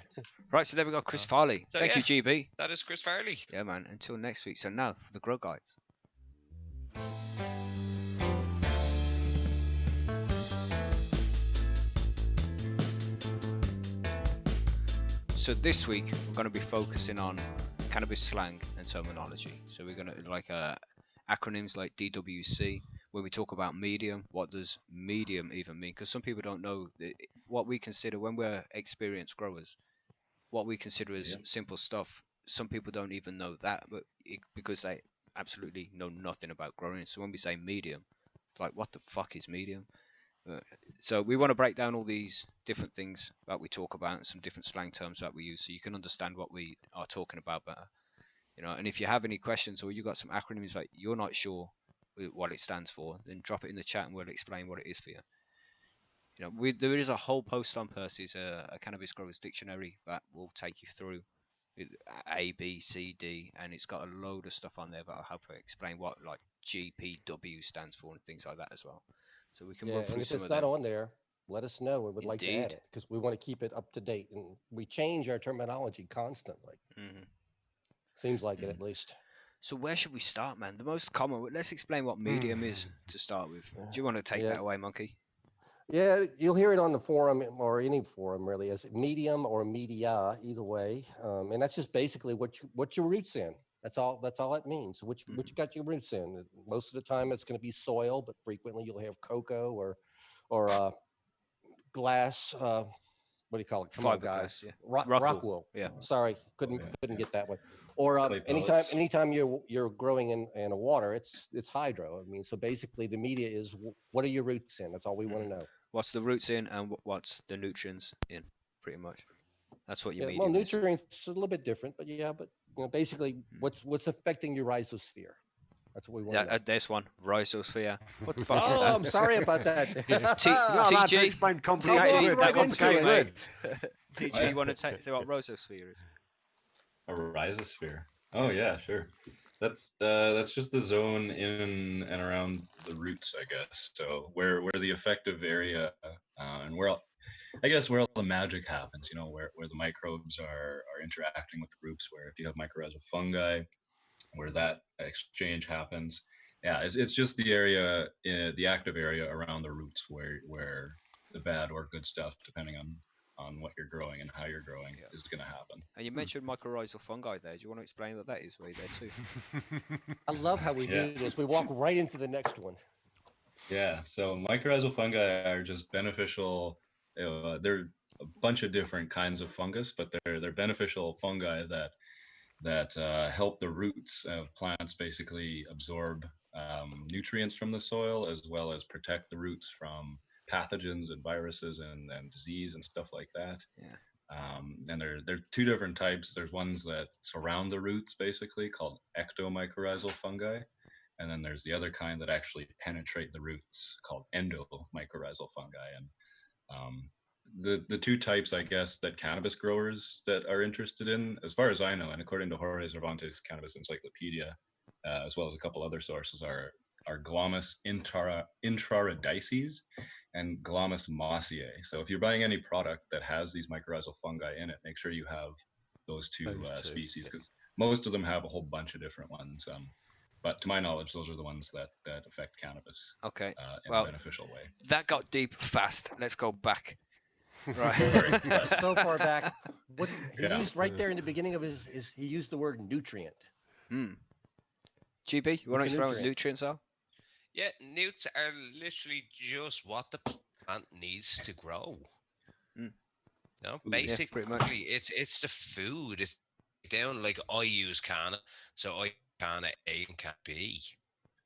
Right, so there we go, Chris Farley. So, Thank you, GB. That is Chris Farley. Yeah, man. Until next week. So now for the Grow Guides. So this week we're going to be focusing on cannabis slang and terminology. So we're going to acronyms like DWC. When we talk about medium, what does medium even mean? Because some people don't know what we consider when we're experienced growers. What we consider as simple stuff. Some people don't even know that, but because they absolutely know nothing about growing. So when we say medium, it's like, what the fuck is medium? So we want to break down all these different things that we talk about, and some different slang terms that we use, so you can understand what we are talking about better. You know, and if you have any questions or you got some acronyms that you're not sure what it stands for, then drop it in the chat and we'll explain what it is for you. You know, there is a whole post on Percy's a cannabis growers dictionary that will take you through A, B, C, D, and it's got a load of stuff on there that'll help explain what like GPW stands for and things like that as well. So we can Yeah, run through and if some it's of not them. on there, let us know. We would like to add Indeed. it because we want to keep it up to date, and we change our terminology constantly. Hmm. Seems like it, at least. So where should we start, man? The most common. Let's explain what medium is to start with. Do you want to take Yeah. that away, Monkey? Yeah, you'll hear it on the forum or any forum really as medium or media, either way, and that's just basically what your roots in. That's all. That's all it means. What you got your roots in. Most of the time, it's going to be soil, but frequently you'll have cocoa or glass. What do you call it? Come on, Fiberglass, guys. yeah. Rock Rock wool, wool. yeah. Sorry, couldn't get that one. Or Clay pellets. anytime you're growing in a water, it's hydro. I mean, so basically the media is what are your roots in? That's all we want to know. What's the roots in and what's the nutrients in, pretty much. That's what your Yeah, well, medium is. nutrients are a little bit different, but yeah, but basically what's affecting your rhizosphere. That's what we want to know. Yeah, there's one. Rhizosphere. What the fuck is Oh, that? I'm sorry about that. You're not allowed to TG. explain I'll complicated, move right into complicated it. words. TG, you want to say what rhizosphere is? A rhizosphere. Oh yeah, sure. That's just the zone in and around the roots, I guess. So where the effective area and where I guess where all the magic happens, you know, where the microbes are interacting with the roots. Where if you have mycorrhizal fungi, where that exchange happens. Yeah, it's just the area, the active area around the roots where the bad or good stuff, depending on what you're growing and how you're growing, is going to happen. And you mentioned mycorrhizal fungi there. Do you want to explain what that is? Were you there too? I love how we do this. We walk right into the next one. Yeah, so mycorrhizal fungi are just beneficial. They're a bunch of different kinds of fungus, but they're beneficial fungi that help the roots of plants basically absorb nutrients from the soil, as well as protect the roots from pathogens and viruses and disease and stuff like that. Yeah. And there are two different types. There's ones that surround the roots, basically, called ectomycorrhizal fungi. And then there's the other kind that actually penetrate the roots, called endomycorrhizal fungi. And the two types, I guess, that cannabis growers that are interested in, as far as I know, and according to Jorge Cervantes' Cannabis Encyclopedia, as well as a couple other sources, are Glomus intraradices and Glomus mossiae. So if you're buying any product that has these mycorrhizal fungi in it, make sure you have those two species, because most of them have a whole bunch of different ones. But to my knowledge, those are the ones that affect cannabis Okay. in a beneficial way. That got deep fast. Let's go back. Right. So far back, what he used right there in the beginning of his he used the word nutrient. GB, you want to explain what nutrient? nutrients are? Yeah, newts are literally just what the plant needs to grow. No, basically, pretty much. it's the food. It's down like I use canna, so I canna A and canna B.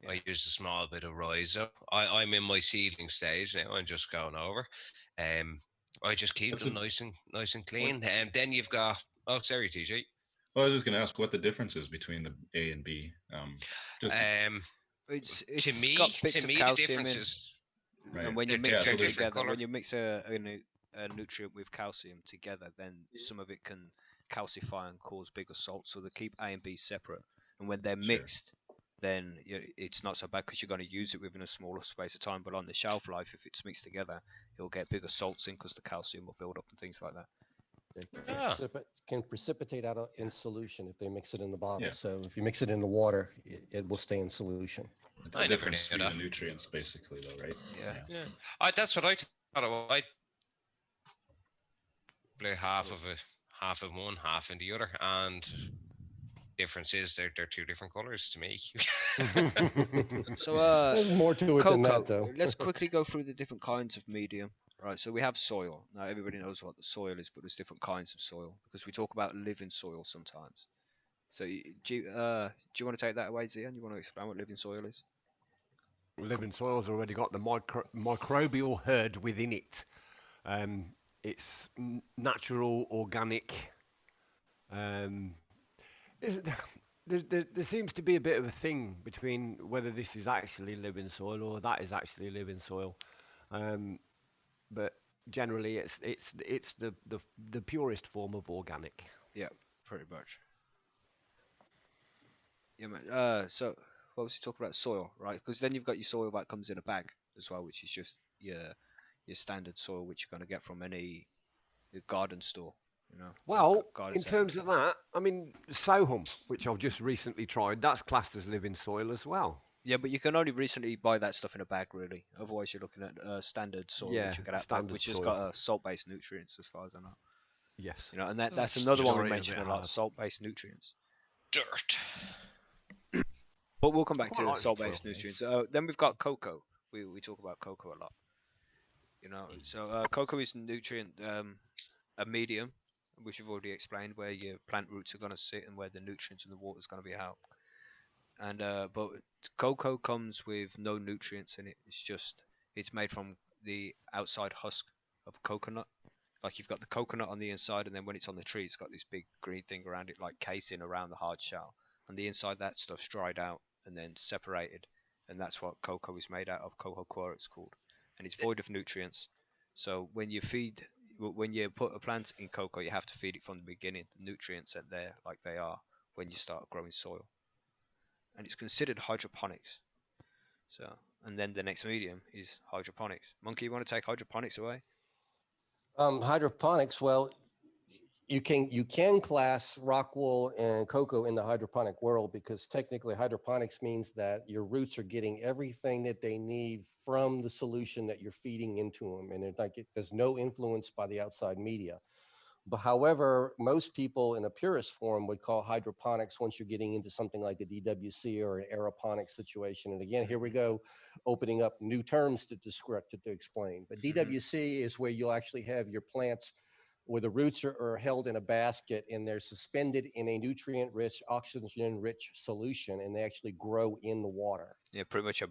I use a small bit of rhizo. I'm in my seedling stage now. I'm just going over. I just keep them nice and clean. And then you've got sorry, TJ. Well, I was just going to ask what the difference is between the A and B. It's to me, got bits of the calcium difference in. is And when you they're mix it different together, colour. when you mix a nutrient with calcium together, then some of it can calcify and cause bigger salts. So they keep A and B separate. And when they're mixed, then it's not so bad because you're going to use it within a smaller space of time. But on the shelf life, if it's mixed together, it'll get bigger salts in because the calcium will build up and things like that. They can precipitate out in solution if they mix it in the bottle. So if you mix it in the water, it will stay in solution. I never knew The that. nutrients, basically, though, right? Yeah. That's what I thought. I play half of one, half in the other, and difference is they're two different colors to me. So there's more to it than that, though. Let's quickly go through the different kinds of medium. Right, so we have soil. Now everybody knows what the soil is, but there's different kinds of soil because we talk about living soil sometimes. So do you want to take that away, Zian? You want to explain what living soil is? Living soil's already got the microbial herd within it. It's natural, organic. there seems to be a bit of a thing between whether this is actually living soil or that is actually living soil. Um, but generally, it's the purest form of organic. Yeah, pretty much. Yeah, man. So what was he talking about? Soil, right? Because then you've got your soil that comes in a bag as well, which is just your standard soil, which you're gonna get from any garden store, you know, Well, garden in centre. terms of that, I mean, Sohum, which I've just recently tried, that's classed as living soil as well. Yeah, but you can only recently buy that stuff in a bag, really. Otherwise, you're looking at standard soil, Yeah, which you get out bag, standard which has soil. got salt-based nutrients, as far as I know. Yes. You know, and that's That's another one we Majority of mention it a lot: has. salt-based nutrients. dirt. But we'll come I back quite to like the soil. salt-based nutrients. Then we've got cocoa. We talk about cocoa a lot. You know, so cocoa is nutrient a medium, which we've already explained, where your plant roots are going to sit and where the nutrients in the water is going to be out. And but cocoa comes with no nutrients in it. It's made from the outside husk of coconut. Like you've got the coconut on the inside, and then when it's on the tree, it's got this big green thing around it, like casing around the hard shell. And the inside, that stuff's dried out and then separated, and that's what cocoa is made out of. Cocoa coir, it's called, and it's void of nutrients. So when you put a plant in cocoa, you have to feed it from the beginning. The nutrients are there like they are when you start growing soil, and it's considered hydroponics. So, and then the next medium is hydroponics. Monkey, you want to take hydroponics away? Hydroponics, well, you can class rock wool and cocoa in the hydroponic world because technically hydroponics means that your roots are getting everything that they need from the solution that you're feeding into them, and there's no influence by the outside media. But however, most people in a purist form would call hydroponics once you're getting into something like the DWC or an aeroponics situation. And again, here we go, opening up new terms to describe to explain. But DWC is where you'll actually have your plants where the roots are held in a basket and they're suspended in a nutrient-rich, oxygen-rich solution, and they actually grow in the water. Yeah, pretty much a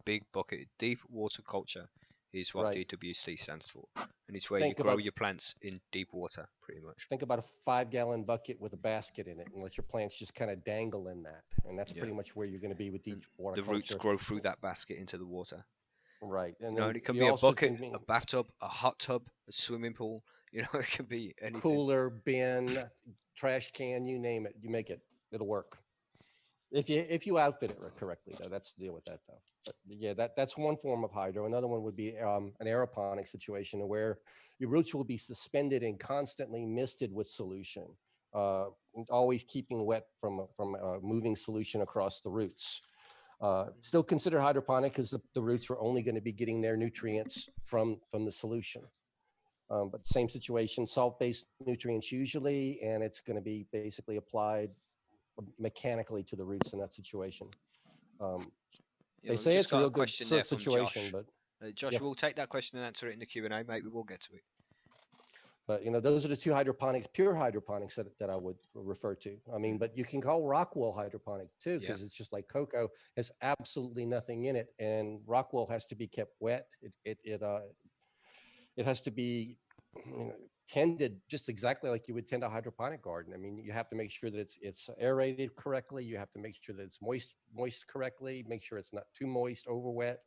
big bucket. Deep water culture is what Right. DWC stands for, and it's where you Think grow about your plants in deep water, pretty much. think about a 5-gallon bucket with a basket in it and let your plants just kind of dangle in that. And that's Yeah, pretty much where you're going to be with deep and water the roots culture. grow through that basket into the water. Right. And You know, then and it can you be a also bucket, can be a bathtub, a hot tub, a swimming pool. You know, it can be anything. cooler, bin, trash can, you name it, you make it, it'll work. If you outfit it correctly, though, that's the deal with that, though. But yeah, that's one form of hydro. Another one would be an aeroponic situation where your roots will be suspended and constantly misted with solution, always keeping wet from a moving solution across the roots. Still considered hydroponic because the roots are only going to be getting their nutrients from the solution. But same situation, salt-based nutrients usually, and it's going to be basically applied mechanically to the roots in that situation. Yeah, They we've say just it's a got a real good question there from situation, Josh. but Josh, yeah, we'll take that question and answer it in the Q&A, mate. We will get to it. but those are the two hydroponics, pure hydroponics that I would refer to. I mean, but you can call rock wool hydroponic too, Yeah. because it's just like cocoa, has absolutely nothing in it, and rock wool has to be kept wet. It has to be tended just exactly like you would tend a hydroponic garden. I mean, you have to make sure that it's aerated correctly. You have to make sure that it's moist correctly. Make sure it's not too moist, over wet.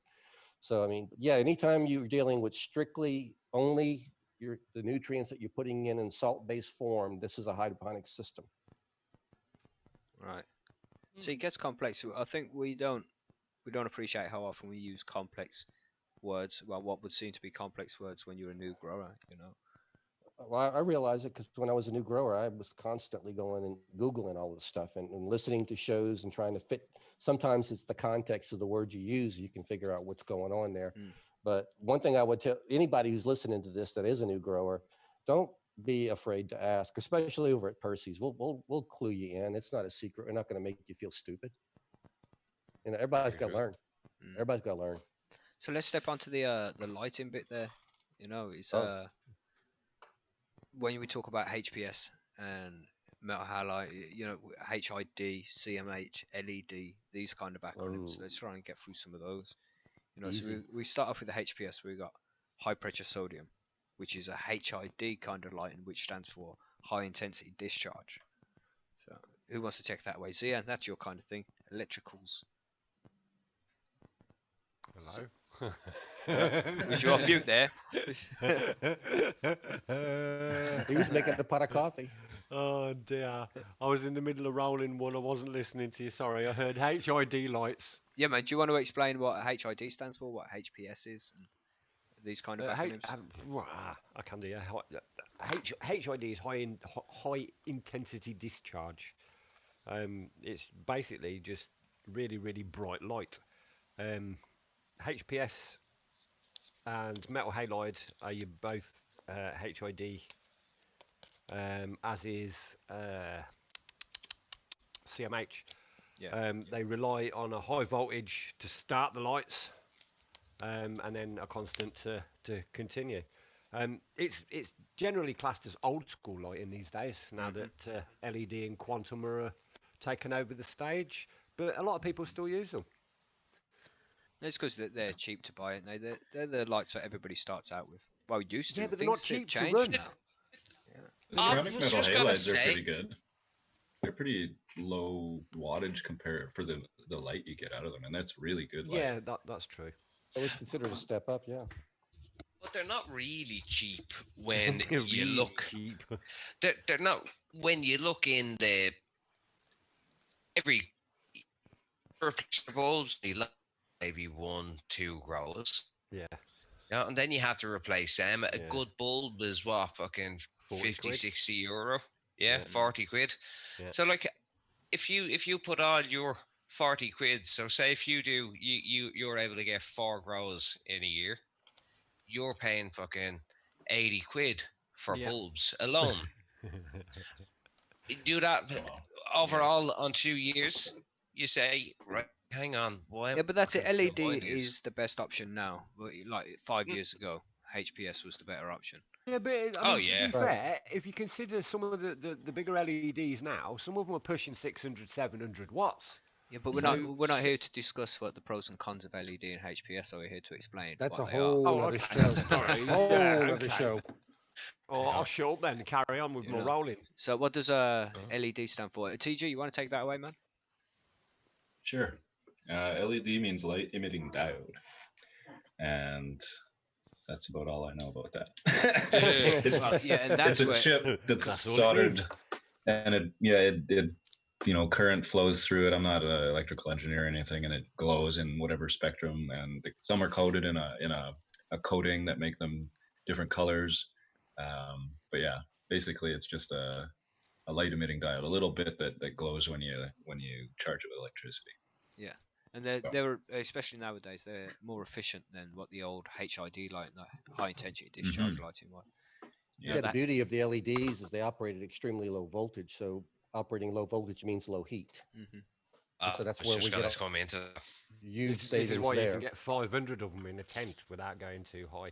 So I mean, yeah, anytime you're dealing with strictly only the nutrients that you're putting in salt-based form, this is a hydroponic system. Right. So it gets complex. I think we don't appreciate how often we use complex words. Well, what would seem to be complex words when you're a new grower, you know. Well, I realize it because when I was a new grower, I was constantly going and Googling all this stuff and listening to shows and trying to fit. Sometimes it's the context of the word you use. You can figure out what's going on there. But one thing I would tell anybody who's listening to this that is a new grower, don't be afraid to ask, especially over at Percy's. We'll clue you in. It's not a secret. We're not going to make you feel stupid. Everybody's got to learn. Everybody's got to learn. So let's step onto the lighting bit there. You know, it's when we talk about HPS and metal halide, you know, HID, CMH, LED, these kind of acronyms. Let's try and get through some of those. You know, Easy. so we start off with the HPS. We got high pressure sodium, which is a HID kind of lighting, which stands for high intensity discharge. So who wants to take that away? So yeah, that's your kind of thing. Electricals. Hello. Was you on mute there? He was making a pot of coffee. Oh dear. I was in the middle of rolling one. I wasn't listening to you. Sorry. I heard HID lights. Yeah, man. Do you want to explain what HID stands for? What HPS is? And these kind of acronyms? I can do, yeah. HID is high intensity discharge. It's basically just really, really bright light. HPS and metal halide are you both HID, as is CMH. Yeah. They rely on a high voltage to start the lights, and then a constant to continue. It's generally classed as old school lighting these days, now that LED and quantum are taken over the stage, but a lot of people still use them. It's because they're cheap to buy, aren't they? They're the lights that everybody starts out with. Well, we used to. Yeah, but they're not Things have cheap to changed run. now. The I ceramic was metal just gonna halides are say- pretty good. They're pretty low wattage compared for the light you get out of them, and that's really good light. Yeah, that's true. It was considered a step up, yeah. But they're not really cheap when They're you really look. cheap. They're not when you look in the every bulbs. You look maybe 1-2 grows. Yeah. Yeah, and then you have to replace them. A Yeah. good bulb is what, fucking 40 50, quid. 60 euro. Yeah, Yeah. 40 quid. Yeah. So like if you put all your 40 quid, so say if you do you're able to get 4 grows in a year, you're paying fucking 80 quid for Yeah. bulbs alone. You do that Wow. overall on 2 years, you say, right, hang on, why? Yeah, but that's it. fucking still LED buying these? is the best option now. But like 5 years ago, HPS was the better option. Yeah, but I Oh, mean, yeah. to be Right. fair, if you consider some of the bigger LEDs now, some of them are pushing 600, 700 watts. Yeah, but we're not here to discuss what the pros and cons of LED and HPS are. We're here to explain. That's what a they are. whole Oh, other okay. show. Sorry. Whole Yeah, other okay. show. Oh, I'll shut up then and carry on with You my know. rolling. So what does LED stand for? TG, you want to take that away, man? Sure. LED means light emitting diode, and that's about all I know about that. it's, Well, yeah, and that's it's a where chip that's That's all it soldered, means. and it current flows through it. I'm not an electrical engineer or anything, and it glows in whatever spectrum. And some are coated in a coating that make them different colors. But yeah, basically it's just a light emitting diode, a little bit that glows when you charge it with electricity. Yeah, and they're especially nowadays they're more efficient than what the old HID light, the high intensity discharge lighting was. Yeah, the beauty of the LEDs is they operate at extremely low voltage. So operating low voltage means low heat. So that's I was where just we gonna get come into huge This is savings why you there. can get 500 of them in a tent without going too high.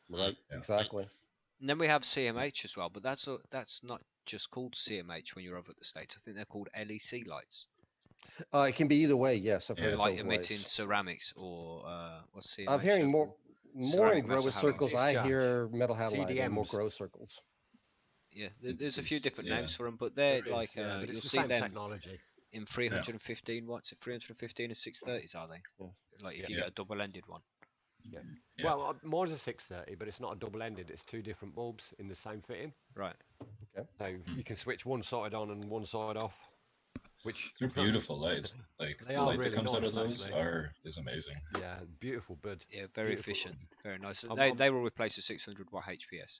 Right, Yeah. exactly. And then we have CMH as well, but that's not just called CMH when you're over at the States. I think they're called LEC lights, It can be either way. Yes, I've heard Yeah. it light both emitting ways. ceramics or what's CMH? I'm hearing stand more for? in Ceramic grower metal circles. I discharge. hear metal halide and more CDMs. grow circles. Yeah, there's a few It's- different yeah. names for them, but they're There is, like yeah, but you'll it's the see same them technology. in 315 watts. 315 and 630s are they? Yeah. Like if you Yeah. get a double-ended one. Yeah. Yeah. Well, mine's a 630, but it's not a double-ended. It's 2 different bulbs in the same fitting. Right. So you can switch one side on and one side off. Which They're beautiful lights. Like They the are light really that comes out of nice, those actually. is amazing. Yeah, beautiful bud. Yeah, very Beautiful efficient, very nice. So I'm- they will replace the 600 watt HPS.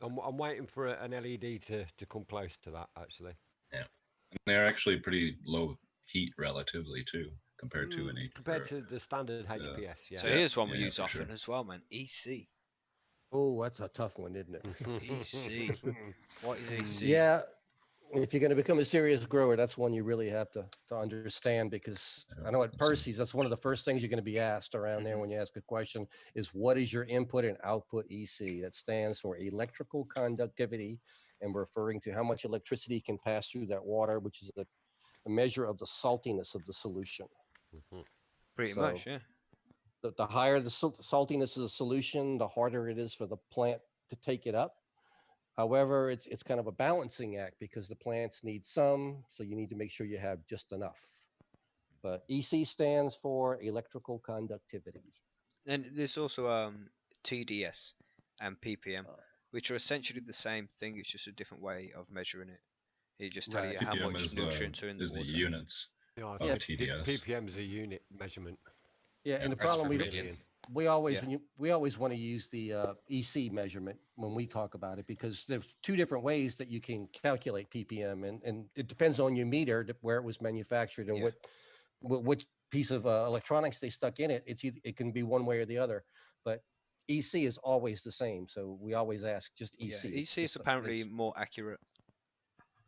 I'm waiting for an LED to come close to that actually. And they're actually pretty low heat relatively too, compared to an Compared to the standard HPS, yeah. So here's one we yeah, use for often sure. as well, man. EC. Oh, that's a tough one, isn't it? EC. What is EC? Yeah, if you're going to become a serious grower, that's one you really have to understand, because I know at Percy's, that's one of the first things you're going to be asked around there when you ask a question is, what is your input and output EC? That stands for electrical conductivity, and we're referring to how much electricity can pass through that water, which is a measure of the saltiness of the solution. Pretty So- much, yeah. The higher the saltiness of the solution, the harder it is for the plant to take it up. However, it's kind of a balancing act because the plants need some, so you need to make sure you have just enough. But EC stands for electrical conductivity. And there's also TDS and ppm, which are essentially the same thing. It's just a different way of measuring it. It just tell Right. you how ppm much nutrients are in the is the water. units Yeah, I of think TDS. ppm is a unit measurement. Yeah, and the Parts problem per we million. we always Yeah. we always want to use the EC measurement when we talk about it because there's two different ways that you can calculate ppm, and it depends on your meter where it was manufactured and Yeah. what piece of electronics they stuck in it. It can be one way or the other, but EC is always the same. So we always ask just EC. Yeah, It's EC is just apparently more accurate.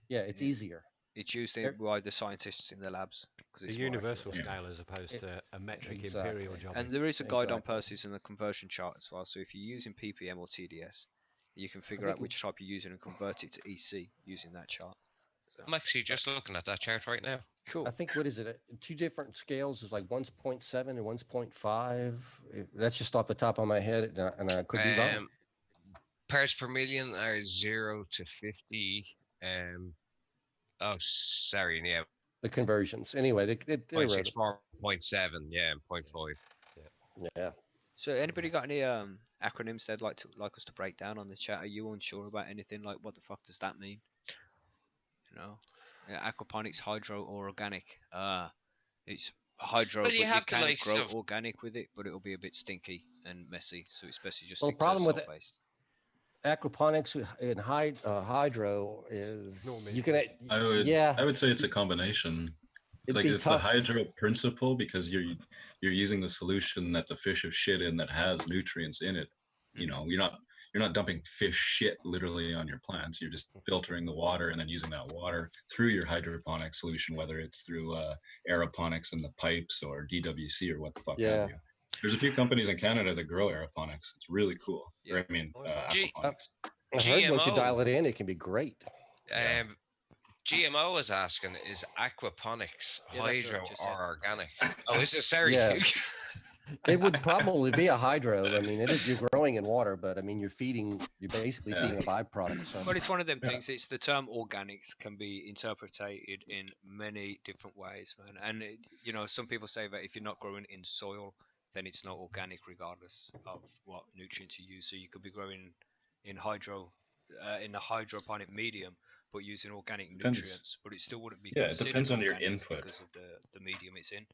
it's Yeah. easier. It's used There- by the scientists in the labs because The it's more universal accurate. scale as opposed to a metric Exactly. imperial job. And there is a guide on Exactly. Percy's and the conversion chart as well. So if you're using ppm or TDS, you can figure think out which type you're using and convert it to EC using that chart. So, I'm actually just looking at that chart right now. cool. I think what is it? Two different scales is like 1.7 and 1.5. That's just off the top of my head, and I could be wrong. Parts per million are 0 to 50. Oh, sorry, yeah, The conversions. Anyway, they wrote 0.6, it. 4.7, yeah, and 0.5. Yeah. So anybody got any acronyms they'd like us to break down on the chat? Are you unsure about anything? Like, what the fuck does that mean? You know, aquaponics, hydro or organic? It's hydro, Well, but you you have the can likes grow of- organic with it, but it'll be a bit stinky and messy. So it's best to just Well, the stick to problem with salt based. aquaponics and hydro is Normally you it's can. I would say it's a combination. It'd Like be it's tough. the hydro principle because you're using the solution that the fish have shit in that has nutrients in it. You know, you're not dumping fish shit literally on your plants. You're just filtering the water and then using that water through your hydroponic solution, whether it's through aeroponics in the pipes or DWC or what the fuck Yeah. have you. There's a few companies in Canada that grow aeroponics. It's really cool. Yeah. Or, I mean, G- aquaponics. I heard once you GMO. dial it in, it can be great. Yeah. GMO is asking, is aquaponics Yeah, that's what I hydro just said. or organic? Oh, is it? Sorry. Yeah. It would probably be a hydro. I mean, you're growing in water, but I mean, you're basically Yeah. feeding a byproduct. So But it's one of them Yeah. things. It's the term organics can be interpreted in many different ways, man. And you know, some people say that if you're not growing in soil, then it's not organic, regardless of what nutrients you use. So you could be growing in in a hydroponic medium, but using organic Depends. nutrients, but it still wouldn't be Yeah, it considered depends on your organic input. because of the medium it's in.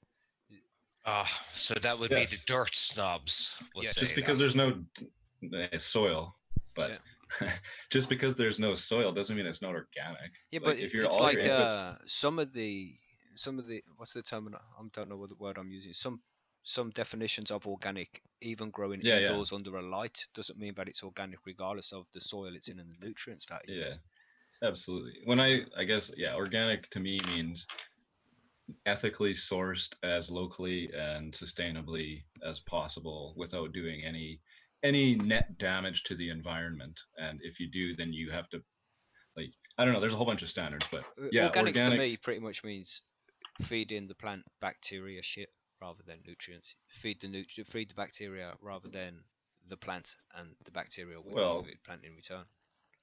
So that would be the Yes. dirt snobs. Would Yes. say Just because there's no soil, but just because there's no soil doesn't mean it's not organic. Yeah, Like, but if you're it's all like your inputs, some of the what's the term? I don't know what the word I'm using. Some definitions of organic, even growing Yeah, yeah. indoors under a light, doesn't mean that it's organic regardless of the soil it's in and the nutrients that it yeah, used. absolutely. When I guess, yeah, organic to me means ethically sourced as locally and sustainably as possible without doing any net damage to the environment. And if you do, then you have to, like, I don't know, there's a whole bunch of standards, but yeah, Organics to organic. me pretty much means feeding the plant bacteria shit rather than nutrients. Feed the bacteria rather than the plant, and the bacteria will Well, feed the plant in return.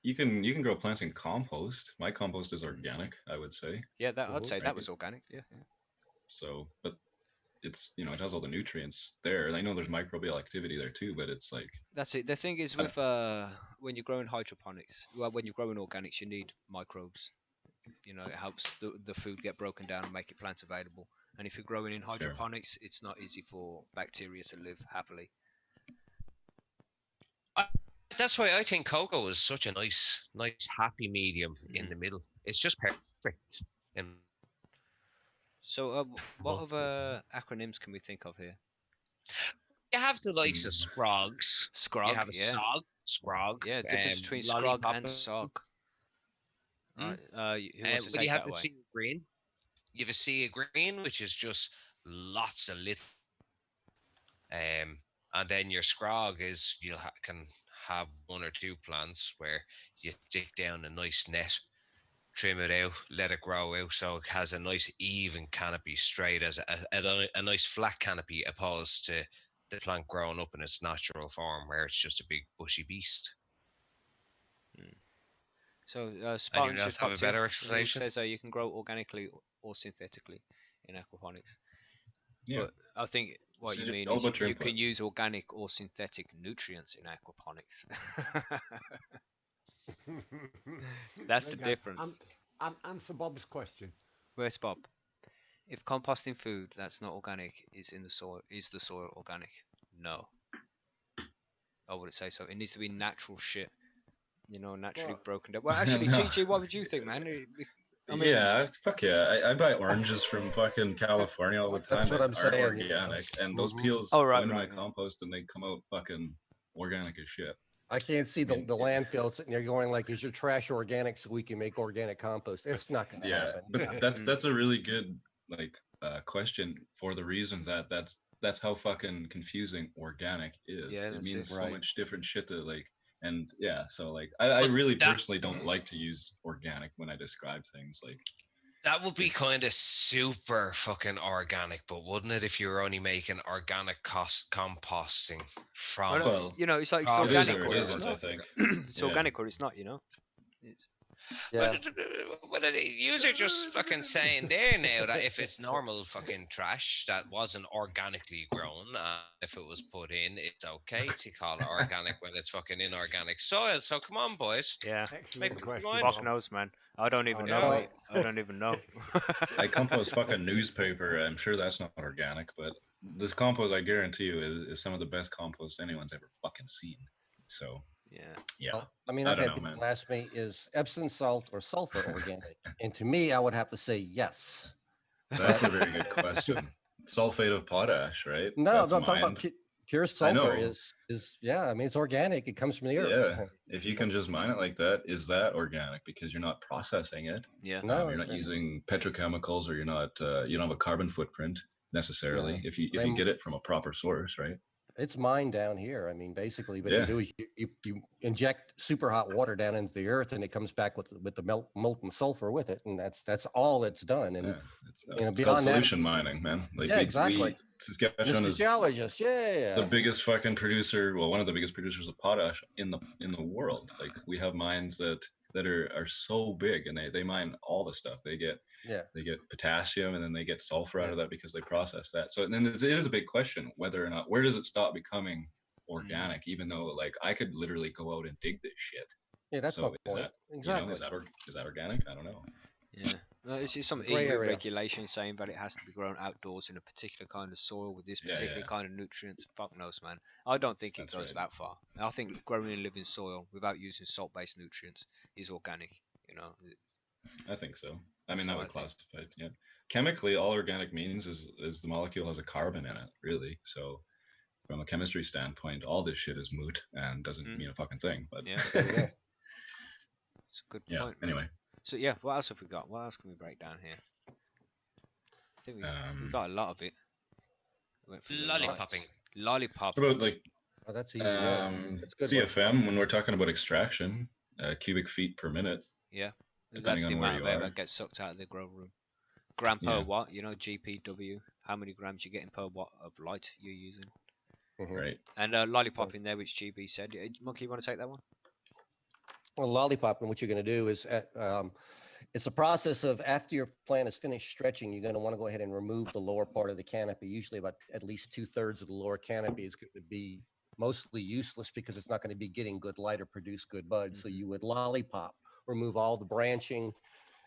you can grow plants in compost. My compost is organic, I would say. Yeah, I'd say Right. that was organic. Yeah. So, but it's, it has all the nutrients there. And I know there's microbial activity there too, but it's like, That's it. The thing is I with when you're growing hydroponics, well, when you're growing organics, you need microbes. You know, it helps the food get broken down and make your plants available. And if you're growing in hydroponics, it's not easy for bacteria to live happily. That's why I think cocoa is such a nice, happy medium in the middle. It's just perfect. And So, what other acronyms can we think of here? you have the likes of scrogs. Scrog, You have a yeah. scrog. Yeah, difference between scrog lollipop and sog. Right, who wants to but take you have that the away? sea of green. You have a sea of green, which is just lots of little. And then your scrog is can have one or two plants where you stick down a nice net, trim it out, let it grow out, so it has a nice even canopy straight as a nice flat canopy, opposed to the plant growing up in its natural form where it's just a big bushy beast. So Anyone Spartan's else just have a popped in. better It explanation? says you can grow organically or synthetically in aquaponics. Yeah, But I think what It's you just mean all is about your you can input. use organic or synthetic nutrients in aquaponics. That's There the you go. difference. Answer Bob's question. Where's Bob? If composting food that's not organic is in the soil, is the soil organic? No, I wouldn't say so. It needs to be natural shit, naturally Well, broken down. Well, actually, No. TG, what would you think, man? I mean, Yeah, fuck yeah. I buy oranges from fucking California all the time That's what that I'm aren't saying. organic, and those Mhm. peels oh go right, into my right, yeah. compost and they come out fucking organic as shit. I can't see I mean, the landfill sitting there going like, "Is your trash organic so we can make organic compost?" It's not going to yeah, happen. but that's a really good like question for the reason that that's how fucking confusing organic is. Yeah, It that's means it. so Right. much different shit to like, and yeah, so like I But really that personally don't like to use organic when I describe things like. that would be kind of super fucking organic, but wouldn't it if you were only making organic composting from Well, It's like it's from it is organic or fucking it or it's isn't, I not. think. It's Yeah. organic or it's not. It's, Yeah. But yous are just fucking saying there now that if it's normal fucking trash that wasn't organically grown, if it was put in, it's okay to call it organic when it's fucking inorganic soil. So come on, boys, yeah. make excellent up your question, mind. Fuck Bob. knows, man. I don't even Oh, know, no. mate. I don't even know. I compost fucking newspaper. I'm sure that's not organic, but this compost, I guarantee you, is some of the best compost anyone's ever fucking seen. So, yeah. yeah, Well, I mean, I I've don't had know, people man. ask me, "Is Epsom salt or sulfur organic?" And to me, I would have to say yes. That's But a very good question. Sulfate of potash, right? no, That's no, I'm talking about mined. pure I sulfur. know. Is yeah. I mean, it's organic. It comes from the earth. Yeah. If you can just mine it like that, is that organic? Because you're not processing it. Yeah. You're No, not using petrochemicals, or you're not. You don't have a carbon footprint no. necessarily. If you I'm get it from a proper source, right? It's mine down here. I mean, basically, what you Yeah. do is you inject super hot water down into the earth, and it comes back with the molten sulfur with it, and that's all it's done. And Yeah. It's called beyond that, solution mining, man. Like yeah, we exactly. Saskatchewan Mr. is Geologist, the yeah, biggest fucking producer, well, one of the biggest producers of potash in the world. Like we have mines that are so big, and they mine all the stuff. yeah, They get potassium, and then they get sulfur out yeah, of that because they process that. So then it is a big question whether or not, where does it stop becoming organic, even though like I could literally go out and dig this shit. yeah. That's my So is point. that, Exactly. is that organic? I don't know. Yeah. No, it's just some The gray EU area. regulation saying that it has to be grown outdoors in a particular kind of soil with this Yeah, particular yeah, kind of nutrients. Fuck knows, man. I don't think it that's goes right. that far. I think growing in living soil without using salt-based nutrients is organic. I think so. I mean, So that I would think. classify it. Yeah. Chemically, all organic means is the molecule has a carbon in it, really. So from a chemistry standpoint, all this shit is moot and doesn't Mm, mean a fucking thing. But yeah, There you go. it's a good yeah. point, man. Anyway, So yeah, what else have we got? What else can we break down here? I think we got a lot of it. We went through the Lollipopping. Lollipop. what about like Oh, that's easy. Yeah, that's a good one. CFM when we're talking about extraction, cubic feet per minute, Yeah, depending that's the on where amount you of air are. that gets sucked out of the grow room. Gram per Yeah. watt, GPW, how many grams you're getting per watt of light you're using. Mhm. Right. And lollipop in there, which GB said. Monkey, you want to take that one? Well, lollipop, and what you're going to do is, it's a process of after your plant is finished stretching, you're going to want to go ahead and remove the lower part of the canopy. Usually, about at least 2/3 of the lower canopy is going to be mostly useless because it's not going to be getting good light or produce good buds. So you would lollipop, remove all the branching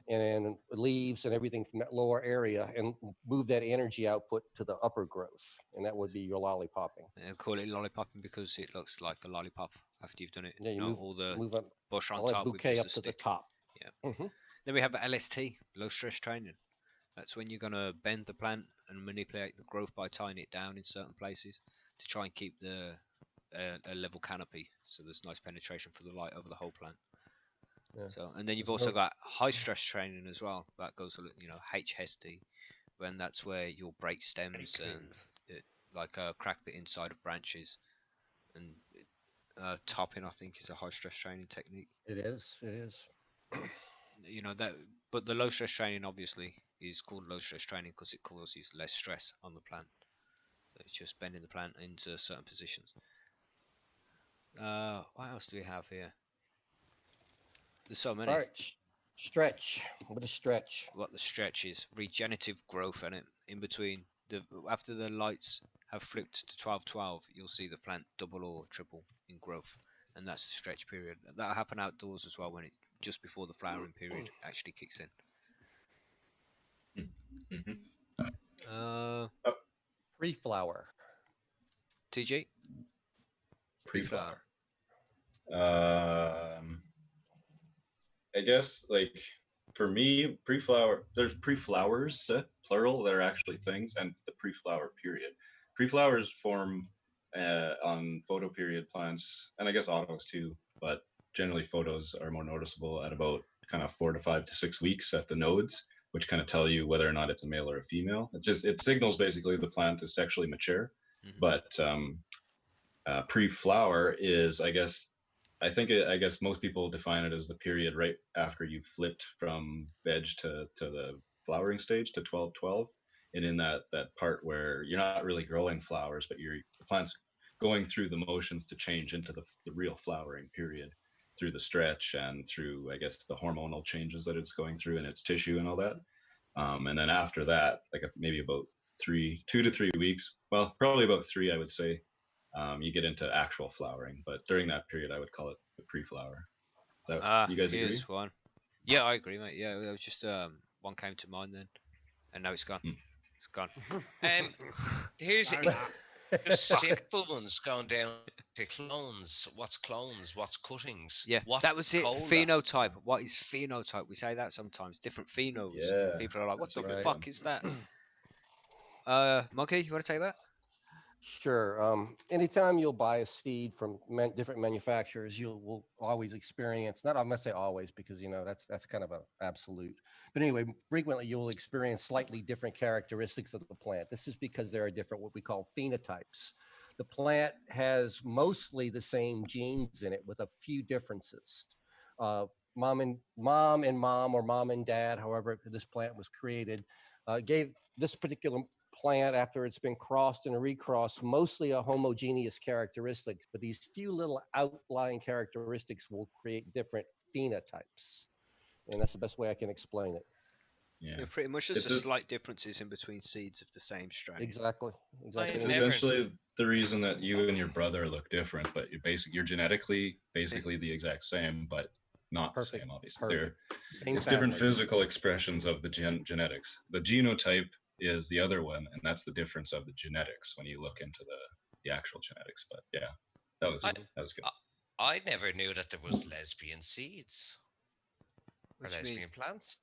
and leaves and everything from that lower area, and move that energy output to the upper growth, and that would be your lollipopping. Call it lollipopping because it looks like a lollipop after you've done it. Yeah, you move All the move up bush on all that top with bouquet just up a to the stick. top. Yeah. Mhm. Then we have LST, low stress training. That's when you're going to bend the plant and manipulate the growth by tying it down in certain places to try and keep the a level canopy, so there's nice penetration for the light over the whole plant. Yeah. So, and then you've There's also no- got high stress training as well. That goes, HSD, when that's where you'll break stems and crack the inside of branches, and topping, I think, is a high stress training technique. It is. It is. That, but the low stress training obviously is called low stress training because it causes less stress on the plant. It's just bending the plant into certain positions. What else do we have here? There's so many. All right, stretch. What is stretch? What the stretch is, regenerative growth, and it in between after the lights have flipped to 12:12, you'll see the plant double or triple in growth, and that's the stretch period. That'll happen outdoors as well when it just before the flowering period actually kicks in. Mhm. Uh, Pre-flower. TG Pre-flower. I guess like for me, pre-flower. There's pre-flowers, plural, that are actually things, and the pre-flower period. Pre-flowers form on photoperiod plants, and I guess autos too. But generally, photos are more noticeable at about kind of 4 to 5 to 6 weeks at the nodes, which kind of tell you whether or not it's a male or a female. It signals basically the plant is sexually mature. Mhm. But pre-flower is, I guess most people define it as the period right after you flipped from veg to the flowering stage to 12-12, and in that part where you're not really growing flowers, but the plant's going through the motions to change into the real flowering period through the stretch and through, I guess, the hormonal changes that it's going through in its tissue and all that. And then after that, like maybe about 2 to 3 weeks, well, probably about 3, I would say, you get into actual flowering. But during that period, I would call it the pre-flower. So you guys agree? Here's one. Yeah, I agree, mate. Yeah, it was just one came to mind then, and now it's gone. It's gone. Here's just simple ones going down to clones. What's clones? What's cuttings? Yeah, What that was it. cola? Phenotype. What is phenotype? We say that sometimes. Different phenos. Yeah, People are like, "What that's the a good fuck one. is that?" Monkey, you want to take that? Sure. Anytime you'll buy a seed from different manufacturers, you will always experience, not I'm gonna say always because that's kind of an absolute, but anyway, frequently you'll experience slightly different characteristics of the plant. This is because there are different what we call phenotypes. The plant has mostly the same genes in it with a few differences. Mom and mom, or mom and dad, however this plant was created, gave this particular plant, after it's been crossed and recrossed, mostly a homogeneous characteristic, but these few little outlying characteristics will create different phenotypes. And that's the best way I can explain it. Yeah, Pretty much just It's the a- slight differences in between seeds of the same strain. Exactly. it's Never- essentially the reason that you and your brother look different, but you're genetically basically the exact same, but not the same. Obviously, Same it's different family. physical expressions of the genetics. The genotype is the other one, and that's the difference of the genetics when you look into the actual genetics. But yeah, that was good. I never knew that there was lesbian seeds or What do you lesbian mean? plants.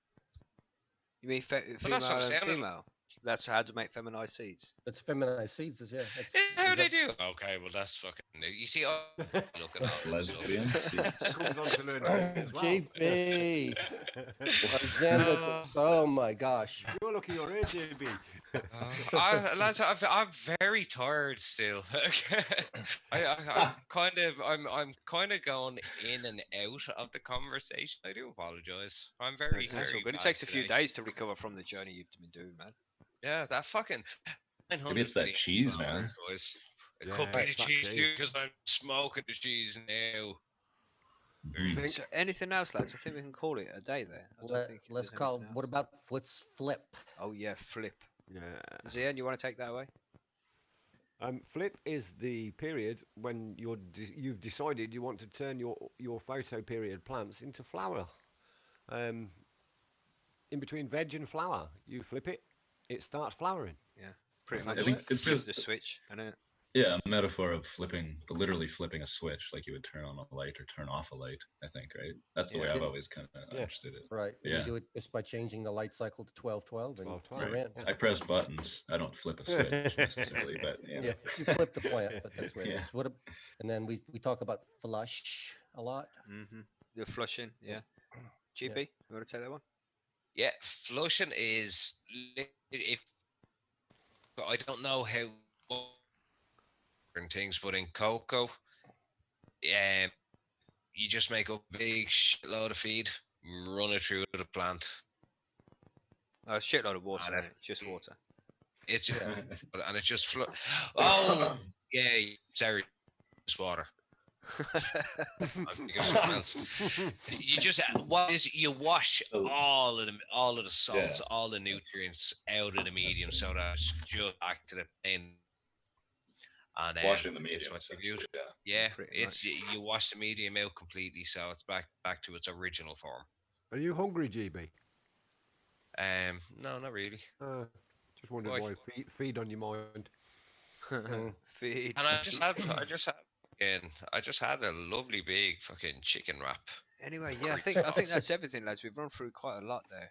You mean Well, that's what female I'm and saying. female? That's how to make feminized seeds. It's feminized seeds, yeah. Is how they do? Okay, well that's fucking new. You see, I'm looking at Lesbian seeds. Comes on to learn things as well. JB. Again with this. Oh my gosh. You're looking your age, JB. Lads, I'm very tired still. I'm kind of going in and out of the conversation. I do apologize. I'm very, That's all very good. It bad takes a few today. days to recover from the journey you've been doing, man. Yeah, that fucking. Maybe it's that cheese, man. Boys. It Yeah, could be the it's that cheese cheese. because I'm smoking the cheese now. Mhm. So anything else, lads? I think we can call it a day there. I don't think Let's there's call. anything What else. about let's flip? Oh yeah, flip. Yeah. Zian, you want to take that away? Flip is the period when you've decided you want to turn your photo period plants into flower. In between veg and flower, you flip it, it starts flowering. Yeah, pretty Sounds much. good. It's Flip just the switch, and yeah, a metaphor of literally flipping a switch, like you would turn on a light or turn off a light. I think, right? That's the way Yeah. I've always kind of Yeah. understood it. Right. And Yeah. you do it just by changing the light cycle to 12-12, and 12-12. you're in. Yeah. I press buttons. I don't flip a switch necessarily, but yeah. Yeah, you flip the plant, but that's what it Yeah. is. And then we talk about flush a lot. the flushing. Yeah. GP, you want to take that one? Yeah, flushing is if I don't know how different things, but in cocoa, you just make a big shitload of feed, run it through the plant. A shitload of water, that's- innit? Just water. It's just and it's just Oh yeah, sorry, just water. You just you wash Oh. all of the salts, Yeah. all the nutrients out of the medium, so that it's just back to the plain. And Washing the it's medium, what you essentially. use. Yeah. Yeah, Pretty it's much. you wash the medium out completely, so it's back to its original form. Are you hungry, GB? No, not really. Just wondered Why? why feed on your mind. Feed. And I just had a lovely big fucking chicken wrap. Anyway, yeah, I think that's everything, lads. We've run through quite a lot there.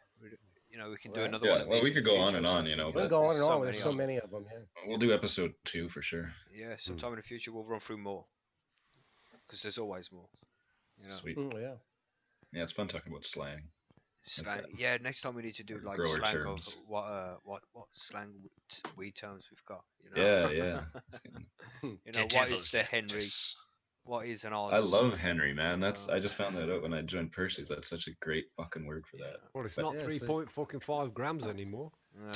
You know, we can do Right. another one Yeah. of Well, these we in could the go future on or and on, something, you know, We'll but go on there's and so on. many There's so of them. many of them. Yeah. we'll do episode 2 for sure. Yeah, sometime in the future we'll run through more because there's always more. You know, Sweet. Yeah. Yeah, it's fun talking about slang. slang. that. Yeah, next time we need to do like Grower slang terms. of what slang weed terms we've got. You know? Yeah, yeah. You know, what is the Henry? What is an Oz? I love Henry, man. That's Oh. I just found that out when I joined Percy's. That's such a great fucking word for that. Well, it's But- not Yeah, 3.5 grams anymore. No.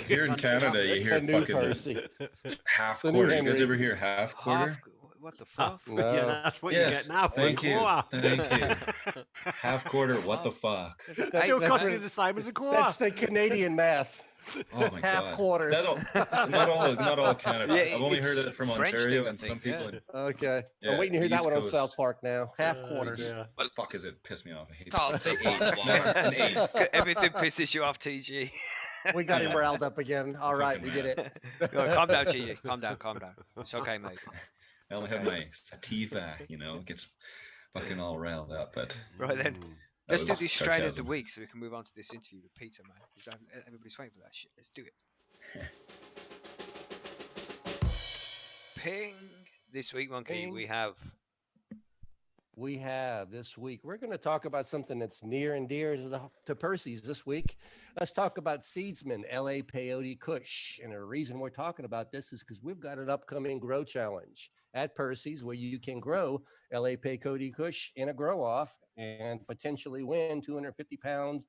Here in Canada, you hear The new fucking Percy. half The new quarter. You guys Henry. ever hear half quarter? Half. What the fuck? No. Yeah, that's what you Yes, get now for thank a you. quarter. Thank you. Half quarter. What the fuck? Is it That- eight Still that's costs right. you the same as a quarter. That's the Canadian math. Oh my Half god. quarters. Not all Canada. Yeah, I've only it's heard it from French Ontario thing, I and some think, people. yeah. Okay. Yeah, I'm waiting to hear the that one on East South Coast. Park now. Half quarters. Yeah. What the fuck is it? Piss me off. I hate Called that. the eight water. An eight. Everything pisses you off, TG. We got him Yeah. riled up again. All right, Fucking we did mad. it. Calm down, TG. Calm down. Calm down. It's okay, mate. I only have my sativa, it gets fucking all riled up. But Right then. Mm. that Let's do was this strain of the sarcasm. week so we can move on to this interview with Peter, man. 'Cause everybody's waiting for that shit. Let's do it. Ping. This week, Monkey, Ping. we have. We have this week, we're going to talk about something that's near and dear to Percy's this week. Let's talk about Seedsman, LA Peyote Kush. And the reason we're talking about this is because we've got an upcoming grow challenge at Percy's where you can grow LA Peyote Kush in a grow off and potentially win 250-pound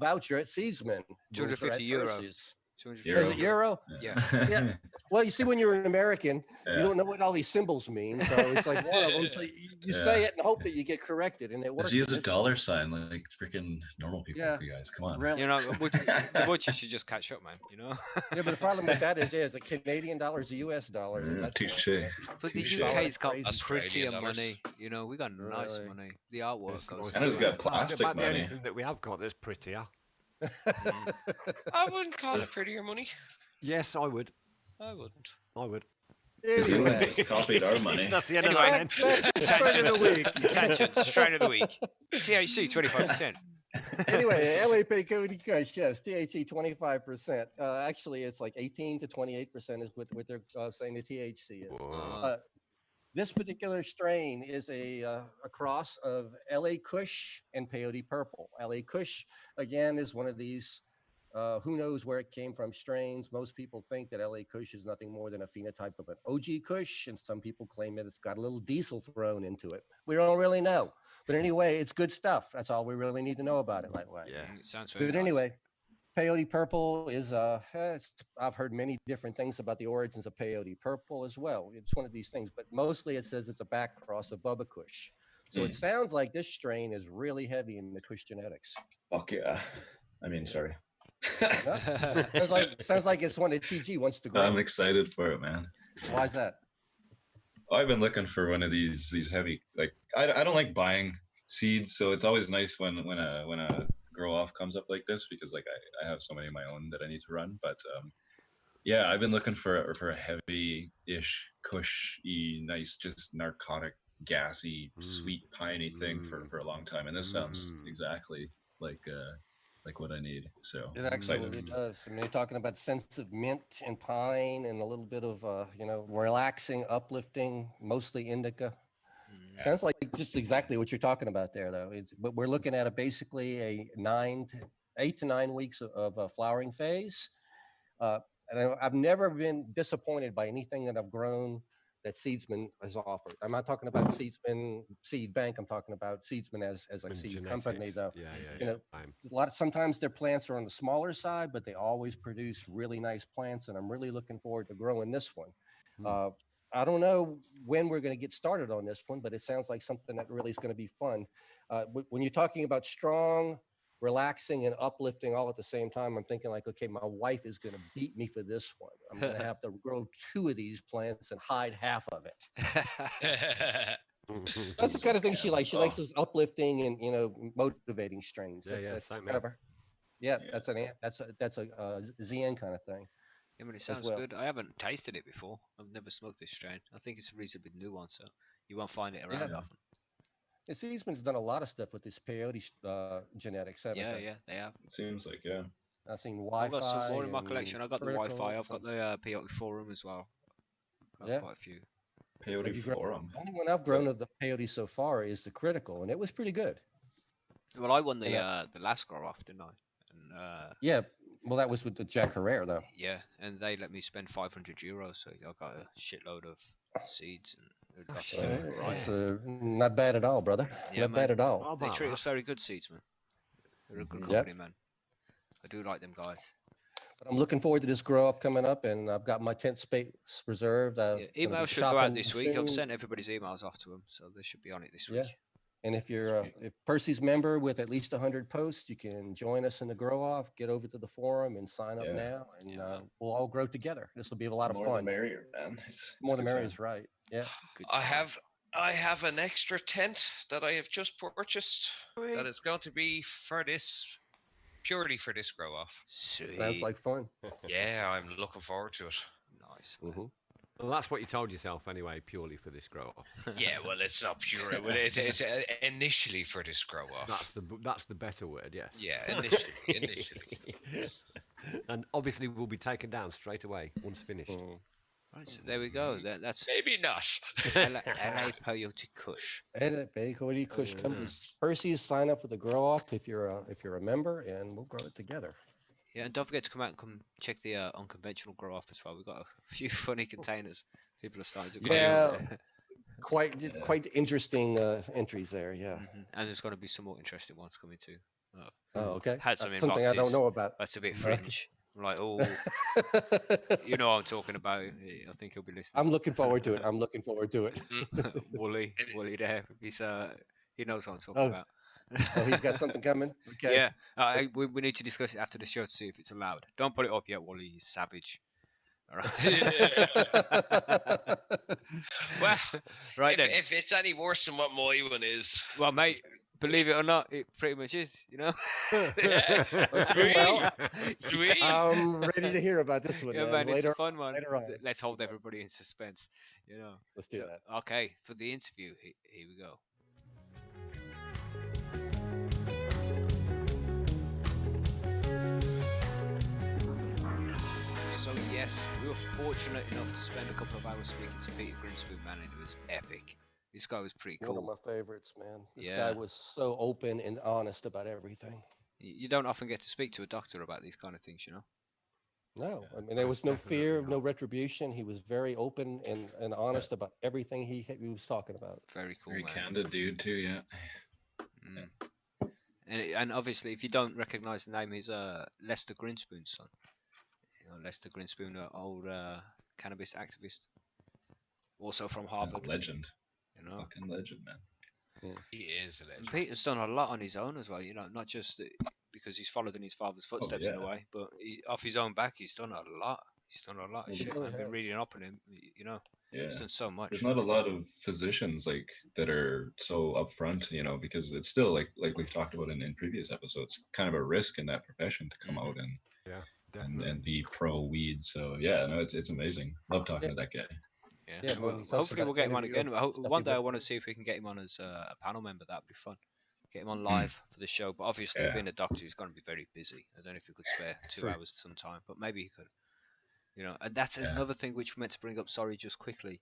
voucher at Seedsman. Those are at €250. Percy's. 250. Is it euro? Yeah. Yeah. Well, you see, when you're an American, Yeah. you don't know what all these symbols mean. So it's like one of them. So you say it and hope that you get corrected, and it works. Just use a This- dollar sign like freaking normal people, Yeah. you guys. Come on. Really? You know, the butcher should just catch up, man. You know? Yeah, but the problem with that is a Canadian dollars, a US dollars. at that point. Touche. But the Touche. UK's got Crazy. prettier Australian dollars. money. You know, we got nice Really? money. The artwork goes. Canada's got That's plastic about the only money. thing that we have got that's prettier. I wouldn't call it prettier money. Yes, I would. I wouldn't. I would. Because you Anyway, just copied our money. That's the end Anyway. of that. then. that's the strain of the week. Tangents. Strain of the week. THC 25%. Anyway, LA Peyote Kush, yes, THC 25%. Actually, it's like 18 to 28% is what they're saying the THC is. Whoa. This particular strain is a cross of LA Kush and Peyote Purple. LA Kush, again, is one of these, who knows where it came from strains. Most people think that LA Kush is nothing more than a phenotype of an OG Kush, and some people claim that it's got a little diesel thrown into it. We don't really know. But anyway, it's good stuff. That's all we really need to know about it. Yeah. It sounds very But nice. anyway, Peyote Purple is, I've heard many different things about the origins of Peyote Purple as well. It's one of these things, but mostly it says it's a back cross of Bubba Kush. So it sounds like this strain is really heavy in the Kush genetics. Fuck yeah. I mean, sorry. Sounds like it's one that TG wants to grow. I'm excited for it, man. Why is that? I've been looking for one of these heavy. Like I don't like buying seeds, so it's always nice when a grow off comes up like this because like I have so many of my own that I need to run. But yeah, I've been looking for a heavy-ish, cushy, nice, just narcotic, gassy, sweet, piney thing for a long time, and this sounds exactly like what I need. So It I'm excited. absolutely does. I mean, you're talking about sense of mint and pine and a little bit of, relaxing, uplifting, mostly indica. Sounds like just exactly what you're talking about there, though. But we're looking at basically a 8 to 9 weeks of a flowering phase. And I've never been disappointed by anything that I've grown that Seedsman has offered. I'm not talking about Seedsman Seed Bank. I'm talking about Seedsman as a seed company, though. Yeah. Sometimes their plants are on the smaller side, but they always produce really nice plants, and I'm really looking forward to growing this one. I don't know when we're going to get started on this one, but it sounds like something that really is going to be fun. When you're talking about strong, relaxing, and uplifting all at the same time, I'm thinking like, okay, my wife is going to beat me for this one. I'm going to have to grow 2 of these plants and hide half of it. That's the kind of thing she likes. She likes those uplifting and motivating strains. Yeah, That's same kind of here. that's a ZN kind of thing. Yeah, but it as sounds well. good. I haven't tasted it before. I've never smoked this strain. I think it's a reasonably new one, so you won't find it around Yeah. often. And Seedsman's done a lot of stuff with this peyote genetics, haven't Yeah, they? yeah, they have. It seems like, yeah. I've seen I've got some Wi-Fi more in my and collection. I've got the critical, Wi-Fi. I've some- got the Peyote Forum as well. Got Yeah. quite a few. Peyote Have you grown- Forum. The only one I've grown of the peyote so far is the critical, and it was pretty good. Well, I won the And last grow off, didn't I? And Yeah, well, that was with the Jack Herrera, though. yeah, and they let me spend €500, so I got a shitload of seeds and lots of different It's varieties. not bad at all, brother. Yeah, Not bad man. at all. How They about treat that? us very good, Seedsman. They're a good Mhm. Yep. company, man. I do like them guys. But I'm looking forward to this grow off coming up, and I've got my tent space reserved. Yeah, emails should go out this week. I've sent everybody's emails off to them, so they should be on it this week. Yeah. And if you're if Percy's member with at least 100 posts, you can join us in the grow off. Get over to the forum and sign up Yeah. now, and Yeah. we'll all grow together. This will be a lot of More fun. the merrier, man. It's More a the good merrier time. is right. Yeah. Good I times. have an extra tent that I have just purchased that Sweet. is going to be purely for this grow off. Sweet. Sounds like fun. Yeah, I'm looking forward to it. Nice. Man. hmm Well, that's what you told yourself anyway, purely for this grow off. Yeah, well, it's not pure. Well, it's initially for this grow off. That's the better word, yes. Yeah, initially. And obviously will be taken down straight away once finished. Right, so there we go. That's Maybe not. LA Peyote Kush. Peyote Kush companies. Percy's sign up for the grow off if you're a member, and we'll grow it together. Yeah, and don't forget to come out and come check the unconventional grow off as well. We've got a few funny containers. People are starting to Yeah. Quite interesting entries there. Yeah. And there's going to be some more interesting ones coming too. Oh, okay. Had some Something I don't inboxes. know about. That's a bit fringe. I'm like, oh, you know what I'm talking about. I think he'll be listening. I'm looking forward to it. I'm looking forward to it. Wooly there. He's he knows what I'm talking about. Oh, he's got something coming. Okay. Yeah, we need to discuss it after the show to see if it's allowed. Don't put it up yet, Wooly. He's savage. All right. Well, right then. if it's any worse than what my one is, Well, mate, believe it or not, it pretty much is. You know. Well, Sweet. I'm ready to hear about this one. Yeah, man, it's Later, a fun one. later on. Let's hold everybody in suspense. You know. Let's do that. Okay, for the interview, here we go. So yes, we were fortunate enough to spend a couple of hours speaking to Peter Grinspoon, man, and it was epic. This guy was pretty One of cool. my favorites, man. This Yeah. guy was so open and honest about everything. You don't often get to speak to a doctor about these kind of things, you know. No, I mean, there was no fear, no retribution. He was very open and honest about everything he was talking about. Very cool, Very man. candid dude too, yeah. Mm. And obviously, if you don't recognise the name, he's Lester Grinspoon's son. You know, Lester Grinspoon, an old cannabis activist, also from Harvard. Legend. You know, Fucking legend, man. He is a and legend. Peter's done a lot on his own as well. You know, not just because he's followed in his father's footsteps in a yeah. way, but off his own back, he's done a lot. He's done a lot of He shit. really I've been has. reading up on him. You know, Yeah. he's done so much. There's not a lot of physicians like that are so upfront, you know, because it's still like we've talked about in previous episodes, kind of a risk in that profession to come out and be pro weed. So yeah, no, it's amazing. Love talking to that guy. Yeah, Yeah, and when he talks hopefully about we'll get him on interview again. stuff he One day I went want to through. see if we can get him on as a panel member. That'd be fun. Get him on live for the show. But obviously, Yeah. being a doctor, he's going to be very busy. I don't know if he could spare 2 True. hours sometime, but maybe he could. You know, and that's Yeah. another thing which we meant to bring up. Sorry, just quickly.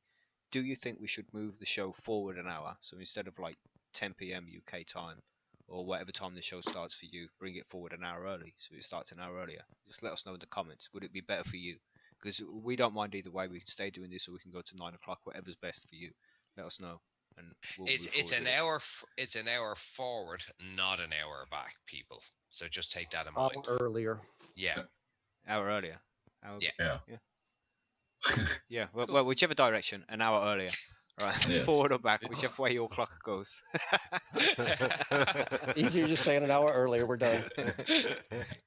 Do you think we should move the show forward an hour? So instead of like 10 p.m. UK time or whatever time the show starts for you, bring it forward an hour early. So it starts an hour earlier. Just let us know in the comments. Would it be better for you? Because we don't mind either way. We can stay doing this, or we can go to 9 o'clock. Whatever's best for you. Let us know, and we'll It's move forward an with it. hour. It's an hour forward, not an hour back, people. So just take that in Hour mind. earlier. Yeah. Hour earlier. Hour, Yeah. Yeah. Yeah. Yeah, well, Cool. well, whichever direction, an hour earlier. Right, Yes. forward or back, whichever way your clock goes. Easier just saying an hour earlier. We're done.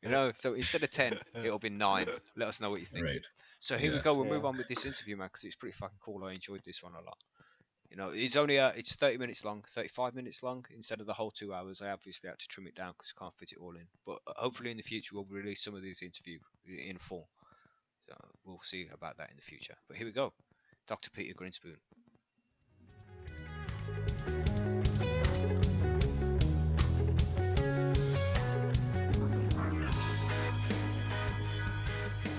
You know, so instead of 10, it'll be 9. Let us know what you think. Right. So here we go. Yes. We'll move Yeah. on with this interview, man, because it's pretty fucking cool. I enjoyed this one a lot. You know, it's only it's 30 minutes long, 35 minutes long instead of the whole 2 hours. I obviously had to trim it down because I can't fit it all in. But hopefully in the future we'll release some of these interviews in full. So we'll see about that in the future. But here we go, Dr. Peter Grinspoon.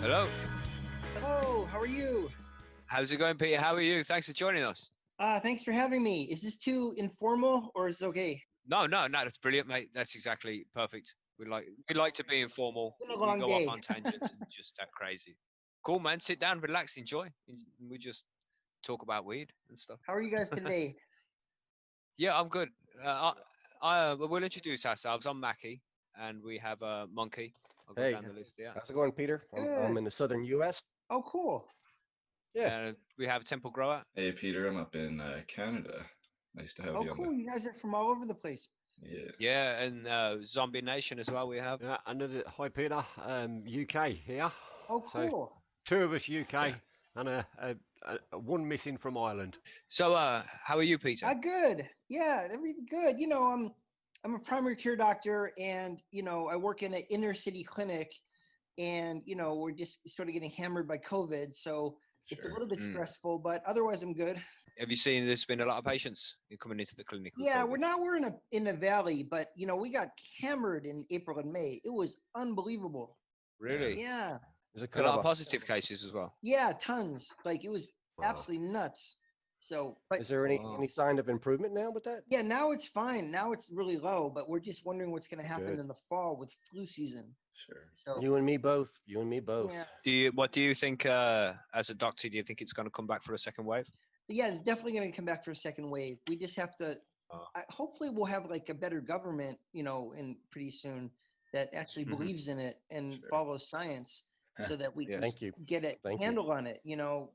Hello. Hello, how are you? How's it going, Peter? How are you? Thanks for joining us. Thanks for having me. Is this too informal or is it okay? No, that's brilliant, mate. That's exactly perfect. We like to be informal. It's been a We long go day. off on tangents and just that crazy. Cool, man. Sit down, relax, enjoy. We just talk about weed and stuff. How are you guys today? Yeah, I'm good. We'll introduce ourselves. I'm Mackie, and we have Monkey. I'll go Hey. down the list. Yeah. How's it going, Peter? I'm Good. in the southern U.S. Oh, cool. Yeah. We have Temple Grower. Hey, Peter, I'm up in Canada. Nice to have Oh, you on cool. You guys are from all over the place. Yeah. Yeah, and Zombie Nation as well. We have. Yeah, another hi Peter, UK here. Oh, So cool. 2 of us UK and one missing from Ireland. So, how are you, Peter? Good. Yeah, everything good. You know, I'm a primary care doctor, and you know, I work in an inner city clinic, and you know, we're just sort of getting hammered by COVID, so it's a Sure. little bit Mm. stressful, but otherwise, I'm good. Have you seen there's been a lot of patients coming into the clinic? with Yeah, COVID? we're in a valley, but you know, we got hammered in April and May. It was unbelievable. Really? Yeah. There's a A kind lot of of positive cases as well. Yeah, tons. Like it was Wow. absolutely nuts. So, but Is there Wow. any sign of improvement now with that? yeah, now it's fine. Now it's really low, but we're just wondering what's going to happen Good. in the fall with flu season. Sure. So, You and me both. You and me both. yeah, What do you think, as a doctor, do you think it's going to come back for a second wave? yeah, it's definitely going to come back for a second wave. We just have to. Oh. Hopefully, we'll have like a better government, you know, in pretty soon that actually Mhm. believes in it and Sure. follows science, so that we Yes. can Thank you. get a Thank you. handle on it. You know,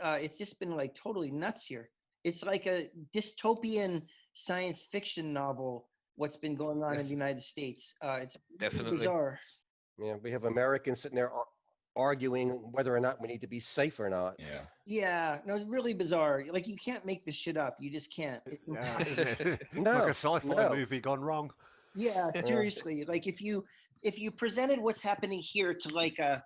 it's just been like totally nuts here. It's like a dystopian science fiction novel. What's been going on in the United States? It's really Definitely. bizarre. Yeah, we have Americans sitting there arguing whether or not we need to be safe or not. Yeah. Yeah, no, it's really bizarre. Like you can't make this shit up. You just can't. It's impossible. No, Like a sci-fi no. movie gone wrong. Yeah, seriously. Like if you presented what's happening here to like a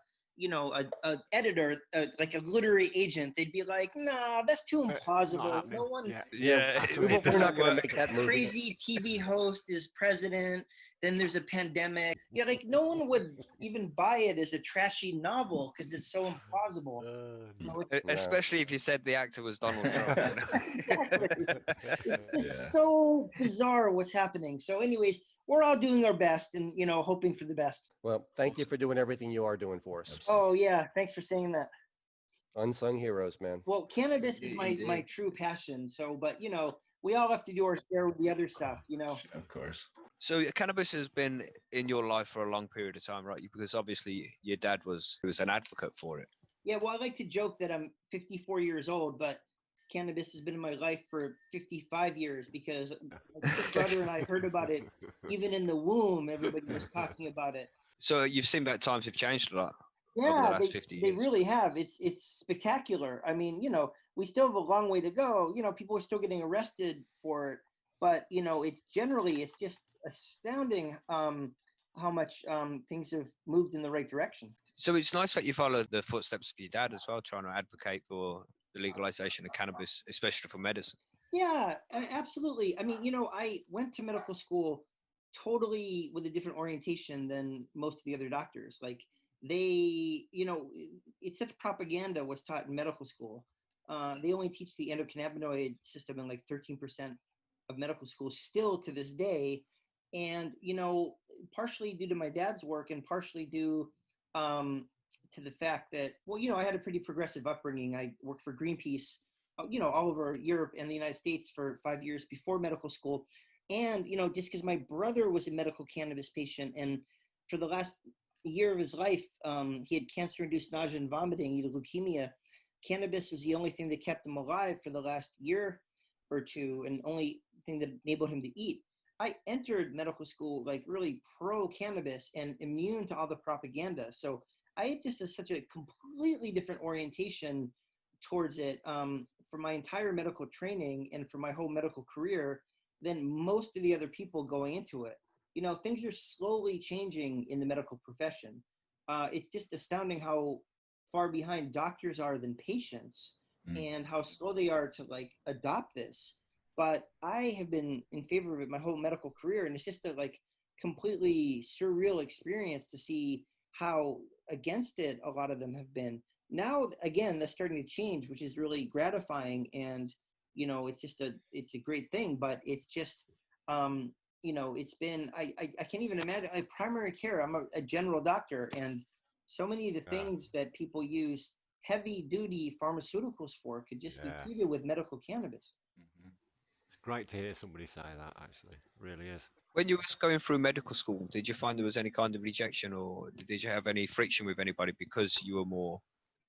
editor, like a literary agent, they'd be like, "Nah, that's too Not implausible. happening. No one." Yeah. Yeah, absolutely. it We're doesn't not going to work. make that movie. Crazy TV host is president. Then there's a pandemic. Yeah, like no one would even buy it as a trashy novel because it's so implausible. So it's, Especially if you said the actor was Donald Trump. You know? Exactly. it's just Yeah. so bizarre what's happening. So, anyways, we're all doing our best and you know hoping for the best. Well, thank you for doing everything you are doing for us. Absolutely. Oh yeah, thanks for saying that. Unsung heroes, man. Well, cannabis is my Indeed. true passion. So, but you know, we all have to do our share with the other stuff. You know. Of course. So cannabis has been in your life for a long period of time, right? Because obviously your dad was an advocate for it. Yeah. Well, I like to joke that I'm 54 years old, but cannabis has been in my life for 55 years because my brother and I heard about it even in the womb. Everybody was talking about it. So you've seen that times have changed a lot. Over the Yeah, last 50 they years. really have. It's spectacular. I mean, you know, we still have a long way to go. You know, people are still getting arrested for it, but you know, it's just astounding how much things have moved in the right direction. So it's nice that you follow the footsteps of your dad as well, trying to advocate for the legalization of cannabis, especially for medicine. Yeah, absolutely. I mean, you know, I went to medical school totally with a different orientation than most of the other doctors. Like they, you know, it's such propaganda was taught in medical school. They only teach the endocannabinoid system in like 13% of medical schools still to this day. And, you know, partially due to my dad's work and partially due to the fact that, well, you know, I had a pretty progressive upbringing. I worked for Greenpeace, you know, all over Europe and the United States for 5 years before medical school. And, you know, just because my brother was a medical cannabis patient and for the last year of his life, he had cancer-induced nausea and vomiting, he had leukemia. cannabis was the only thing that kept him alive for the last year or two, and only thing that enabled him to eat. I entered medical school like really pro cannabis and immune to all the propaganda. So I had just such a completely different orientation towards it for my entire medical training and for my whole medical career than most of the other people going into it. You know, things are slowly changing in the medical profession. It's just astounding how far behind doctors are than patients, and how slow they are to like adopt this. But I have been in favor of it my whole medical career, and it's just a like completely surreal experience to see how against it a lot of them have been. Now again, that's starting to change, which is really gratifying, and you know, it's a great thing. But it's just you know, it's been I can't even imagine. Primary care, I'm a general doctor, and so many of the things that people use heavy duty pharmaceuticals for could just be treated with medical cannabis. It's great to hear somebody say that, actually. It really is. When you was going through medical school, did you find there was any kind of rejection, or did you have any friction with anybody because you were more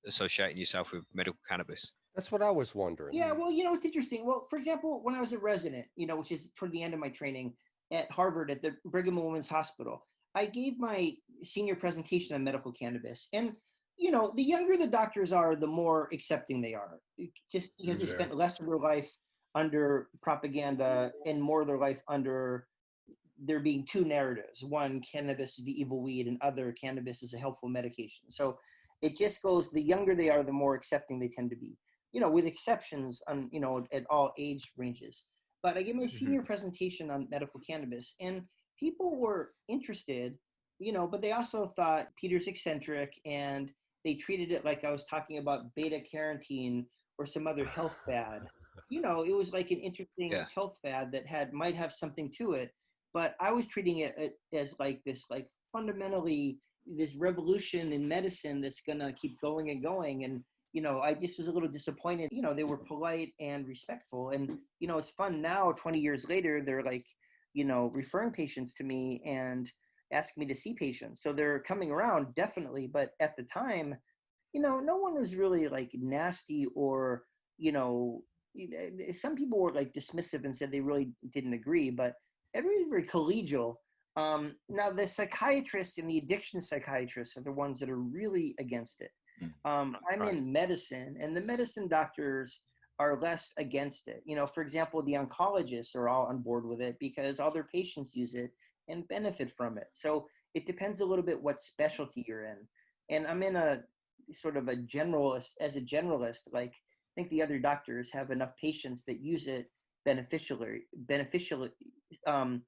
associating yourself with medical cannabis? That's what I was wondering. Yeah, well, you know, it's interesting. Well, for example, when I was a resident, you know, which is toward the end of my training at Harvard at the Brigham and Women's Hospital, I gave my senior presentation on medical cannabis. And, you know, the younger the doctors are, the more accepting they are, just because they spent less of their life under propaganda and more of their life under there being two narratives. One, cannabis is the evil weed, and other, cannabis is a helpful medication. So it just goes, the younger they are, the more accepting they tend to be, you know, with exceptions on, you know, at all age ranges. But I gave my senior presentation on medical cannabis, and people were interested, you know, but they also thought Peter's eccentric, and they treated it like I was talking about beta carotene or some other health fad. You know, it was like an interesting health fad that might have something to it, but I was treating it as like this, like fundamentally this revolution in medicine that's gonna keep going and going. And you know, I just was a little disappointed. You know, they were polite and respectful, and you know, it's fun now. 20 years later, they're like, you know, referring patients to me and asking me to see patients. So they're coming around definitely, but at the time, you know, no one was really like nasty or, you know, some people were like dismissive and said they really didn't agree, but everybody's very collegial. Now the psychiatrists and the addiction psychiatrists are the ones that are really against it. I'm in medicine, and the medicine doctors are less against it. You know, for example, the oncologists are all on board with it because all their patients use it and benefit from it. So it depends a little bit what specialty you're in. And I'm in a sort of a generalist, as a generalist, like I think the other doctors have enough patients that use it beneficially, so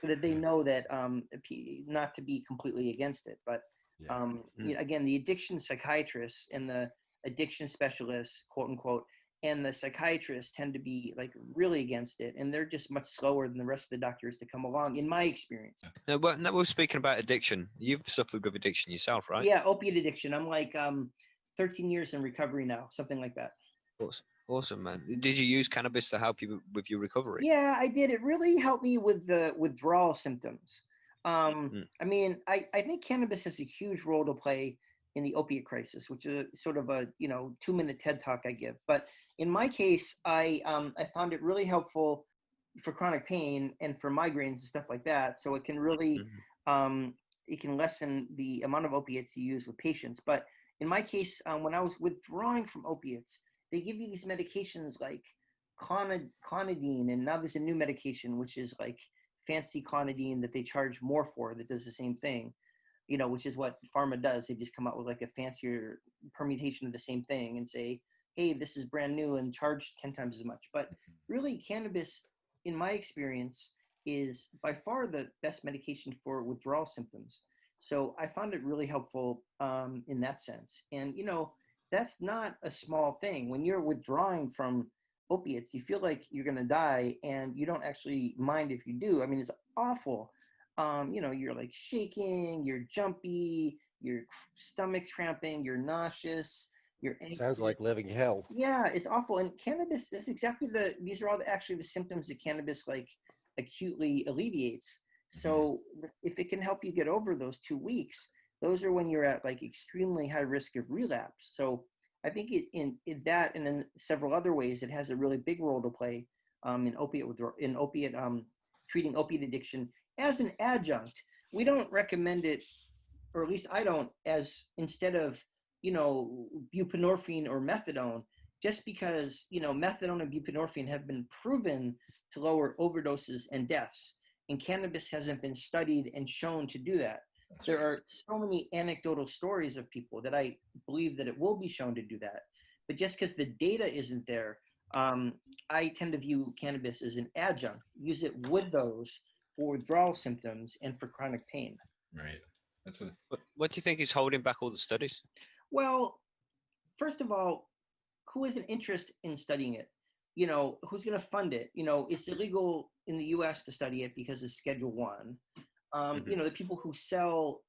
that they know that not to be completely against it. But you know, again, the addiction psychiatrists and the addiction specialists, quote unquote, and the psychiatrists tend to be like really against it, and they're just much slower than the rest of the doctors to come along, in my experience. Now, we're speaking about addiction. You've suffered with addiction yourself, right? Yeah, opiate addiction. I'm like 13 years in recovery now, something like that. Awesome, man. Did you use cannabis to help you with your recovery? Yeah, I did. It really helped me with the withdrawal symptoms. I mean, I think cannabis has a huge role to play in the opiate crisis, which is sort of a, you know, 2-minute TED talk I give. But in my case, I found it really helpful for chronic pain and for migraines and stuff like that. So it can really, it can lessen the amount of opiates you use with patients. But in my case, when I was withdrawing from opiates, they give you these medications like clonidine, and now there's a new medication which is like fancy clonidine that they charge more for, that does the same thing, you know, which is what pharma does. They just come out with like a fancier permutation of the same thing and say, hey, this is brand new, and charge 10 times as much. But really, cannabis, in my experience, is by far the best medication for withdrawal symptoms. So I found it really helpful in that sense. And, you know, that's not a small thing. When you're withdrawing from opiates, you feel like you're going to die, and you don't actually mind if you do. I mean, it's awful. You know, you're like shaking, you're jumpy, your stomach's cramping, you're nauseous, you're anxious. Sounds like living hell. Yeah, it's awful. And cannabis is exactly these are all actually the symptoms that cannabis like acutely alleviates. So if it can help you get over those 2 weeks, those are when you're at like extremely high risk of relapse. So I think in that and in several other ways, it has a really big role to play in treating opiate addiction as an adjunct. We don't recommend it, or at least I don't, as instead of, buprenorphine or methadone, just because, methadone and buprenorphine have been proven to lower overdoses and deaths. And cannabis hasn't been studied and shown to do that. There are so many anecdotal stories of people that I believe that it will be shown to do that. But just because the data isn't there, I tend to view cannabis as an adjunct. Use it with those for withdrawal symptoms and for chronic pain. Right. What do you think is holding back all the studies? Well, first of all, who has an interest in studying it? Who's going to fund it? It's illegal in the U.S. to study it because it's Schedule 1. The people who sell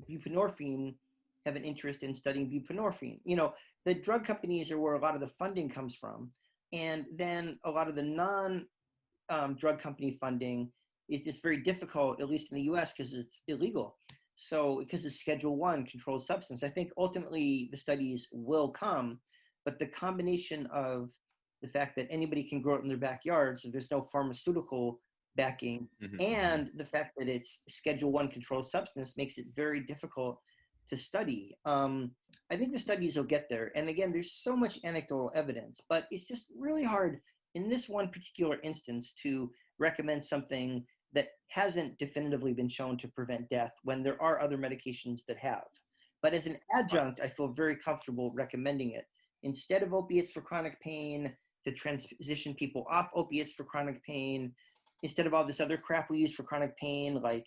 buprenorphine have an interest in studying buprenorphine. The drug companies are where a lot of the funding comes from. And then a lot of the non-drug company funding is just very difficult, at least in the US, because it's illegal. So because it's Schedule 1 controlled substance, I think ultimately the studies will come, but the combination of the fact that anybody can grow it in their backyard, so there's no pharmaceutical backing, and the fact that it's Schedule 1 controlled substance makes it very difficult to study. I think the studies will get there. And again, there's so much anecdotal evidence, but it's just really hard in this one particular instance to recommend something that hasn't definitively been shown to prevent death when there are other medications that have. But as an adjunct, I feel very comfortable recommending it. Instead of opiates for chronic pain, to transition people off opiates for chronic pain, instead of all this other crap we use for chronic pain, like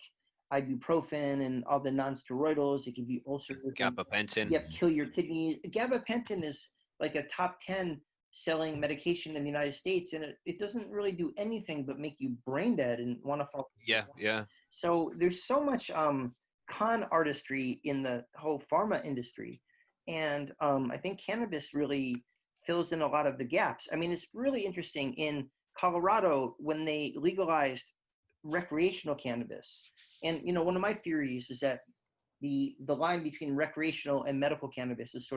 ibuprofen and all the non-steroidals that give you ulcers. Gabapentin. Yep, kill your kidneys. Gabapentin is like a top 10 selling medication in the United States, and it doesn't really do anything but make you brain dead and want to fall asleep. Yeah. So there's so much con artistry in the whole pharma industry. And I think cannabis really fills in a lot of the gaps. I mean, it's really interesting. In Colorado, when they legalized recreational cannabis, and one of my theories is that the line between recreational and medical cannabis is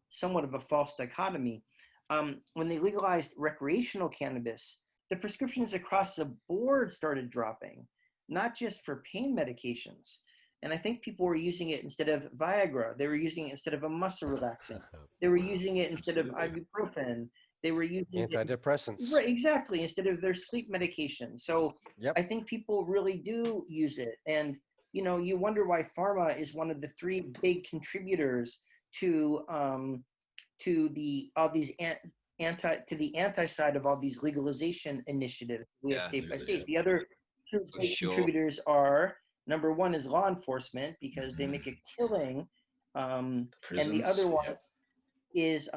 somewhat of a false dichotomy. When they legalized recreational cannabis, the prescriptions across the board started dropping, not just for pain medications. And I think people were using it instead of Viagra. They were using it instead of a muscle relaxant. They were using it instead of ibuprofen. They were using antidepressants. Right, exactly, instead of their sleep medication. So I think people really do use it. And, you wonder why pharma is one of the 3 big contributors to the anti side of all these legalization initiatives we have state by state. The other 2 big contributors are, number 1 is law enforcement, because they make a killing, and the other one is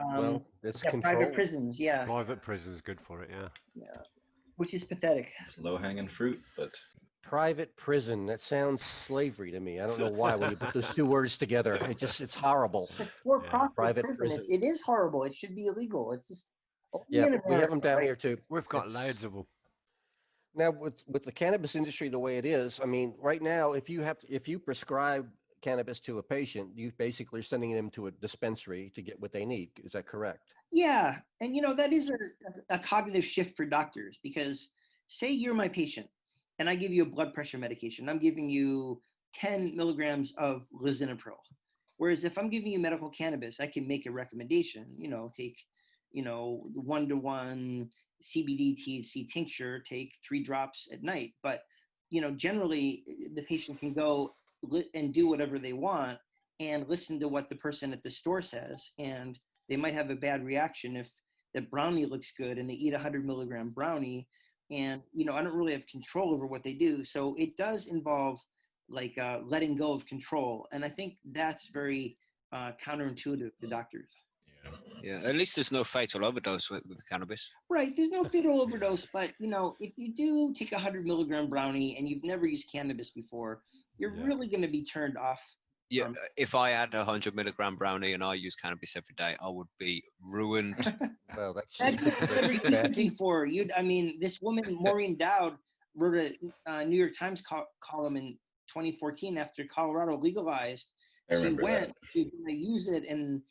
private prisons. Private prisons, good for it. Yeah, which is pathetic. It's low-hanging fruit, but private prison, that sounds slavery to me. I don't know why when you put those 2 words together. It's horrible. It's for-profit private prison. It is horrible. It should be illegal. It's just we have them down here too. We've got loads of them. Now with the cannabis industry the way it is, I mean, right now, if you prescribe cannabis to a patient, you basically are sending them to a dispensary to get what they need. Is that correct? Yeah, and that is a cognitive shift for doctors, because say you're my patient and I give you a blood pressure medication. I'm giving you 10 milligrams of lisinopril. Whereas if I'm giving you medical cannabis, I can make a recommendation, take, 1-to-1 CBD THC tincture, take 3 drops at night. But, generally the patient can go and do whatever they want and listen to what the person at the store says. And they might have a bad reaction if the brownie looks good and they eat 100 milligram brownie. And, I don't really have control over what they do. So it does involve like letting go of control. And I think that's very counterintuitive to doctors. Yeah, at least there's no fatal overdose with cannabis. Right, there's no fatal overdose, but if you do take 100 milligram brownie and you've never used cannabis before, you're really going to be turned off. Yeah, if I had 100 milligram brownie and I use cannabis every day, I would be ruined. Well, that's never used it before. This woman, Maureen Dowd, wrote a New York Times column in 2014 after Colorado legalized. She was going to use it, and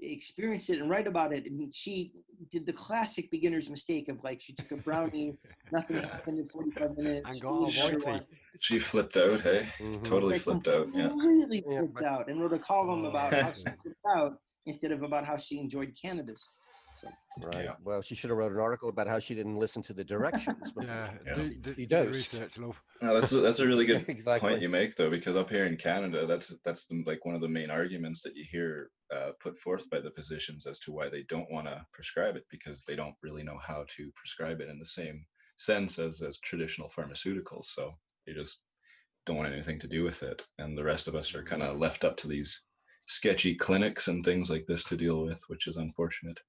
experience it and write about it. And she did the classic beginner's mistake of like, she took a brownie, nothing happened in 45 minutes. And She got a ate another white tea. one. She flipped out, hey? Totally Like flipped out. Yeah. completely Yeah, flipped but- out and wrote a column about how she Oh. flipped out instead of about how she enjoyed cannabis. So Right. Yeah. Well, she should have wrote an article about how she didn't listen to the directions before. Yeah, Yeah. do He your dosed. research, love. No, that's a really good Exactly. point you make, though, because up here in Canada, that's the, like one of the main arguments that you hear put forth by the physicians as to why they don't want to prescribe it, because they don't really know how to prescribe it in the same sense as traditional pharmaceuticals. So they just don't want anything to do with it, and the rest of us are kind of left up to these sketchy clinics and things like this to deal with, which is unfortunate.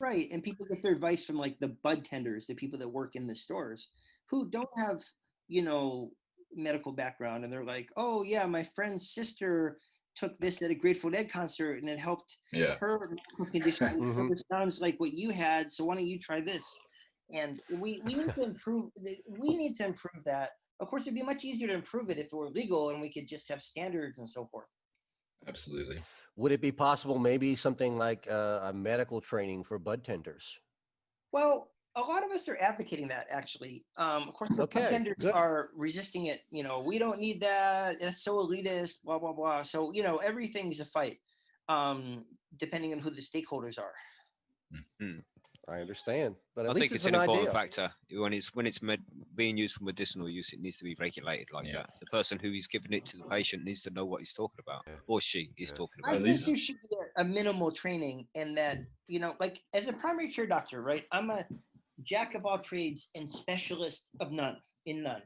right, and people get their advice from like the bud tenders, the people that work in the stores who don't have, you know, medical background, and they're like, oh yeah, my friend's sister took this at a Grateful Dead concert and it helped Yeah. her medical condition. It Mhm. sort of sounds like what you had, so why don't you try this? And we need to improve. We need to improve that. Of course, it'd be much easier to improve it if it were legal and we could just have standards and so forth. Absolutely. Would it be possible, maybe something like a medical training for bud tenders? Well, a lot of us are advocating that, actually. Of course, the Okay, contenders good. are resisting it. You know, we don't need that. It's so elitist, blah, blah, blah. So, you know, everything's a fight, depending on who the stakeholders are. I understand, but at I least think it's it's an important idea. factor when it's being used for medicinal use. It needs to be regulated like Yeah. that. The person who is giving it to the patient needs to know what he's talking about, Yeah. or she is Yeah. talking I about. At think least- there should be a minimal training, and that, you know, like as a primary care doctor, right? I'm a jack of all trades and specialist of none, in none.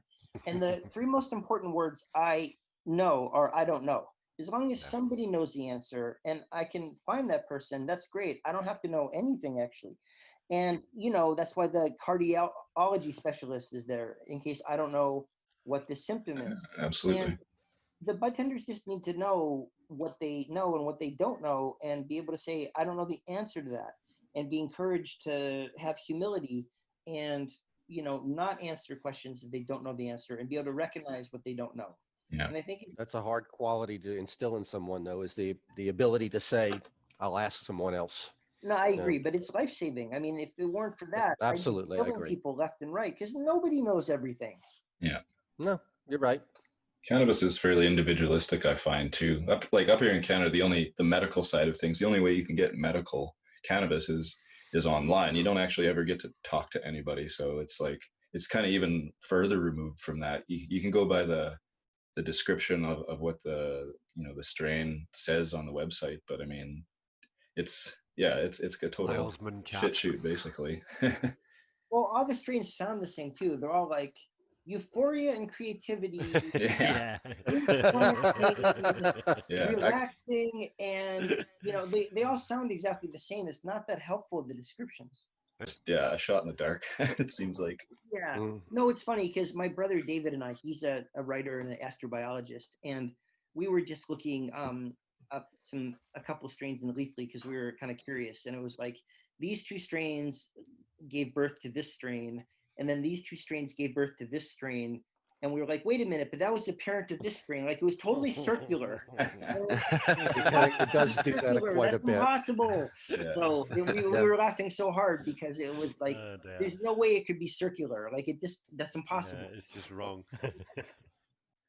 And the three most important words I know are I don't know. As long as Yeah. somebody knows the answer and I can find that person, that's great. I don't have to know anything, actually. And, you know, that's why the cardiology specialist is there in case I don't know what the symptom is. Absolutely. And the bud tenders just need to know what they know and what they don't know, and be able to say, I don't know the answer to that, and be encouraged to have humility and, you know, not answer questions if they don't know the answer, and be able to recognize what they don't know. Yeah. And I think That's a hard quality to instill in someone, though, is the ability to say, "I'll ask someone else." no, I Yeah. agree, but it's life saving. I mean, if it weren't for that, Absolutely, I I'd be killing agree. people left and right because nobody knows everything. No, you're right. Cannabis is fairly individualistic, I find, too. Up here in Canada, the medical side of things, the only way you can get medical cannabis is online. You don't actually ever get to talk to anybody, so it's like it's kind of even further removed from that. You can go by the description of what the strain says on the website, but I mean, it's a total Salesman shit chap. shoot, basically. Well, all the strains sound the same too. They're all like euphoria and creativity. Yeah. Yeah. Relaxing, and you know they all sound exactly the same. It's not that helpful, the descriptions. A shot in the dark. It seems like. Yeah. Mm. No, it's funny because my brother David and I, he's a writer and an astrobiologist, and we were just looking up a couple strains in Leafly because we were kind of curious, and it was like these two strains gave birth to this strain, and then these two strains gave birth to this strain, and we were like, wait a minute, but that was the parent of this strain. Like it was totally circular. It does do that Circular, quite a that's bit. impossible. Yeah. So we were laughing so hard because it was like there's no way it could be circular. Like that's impossible. Yeah, it's just wrong.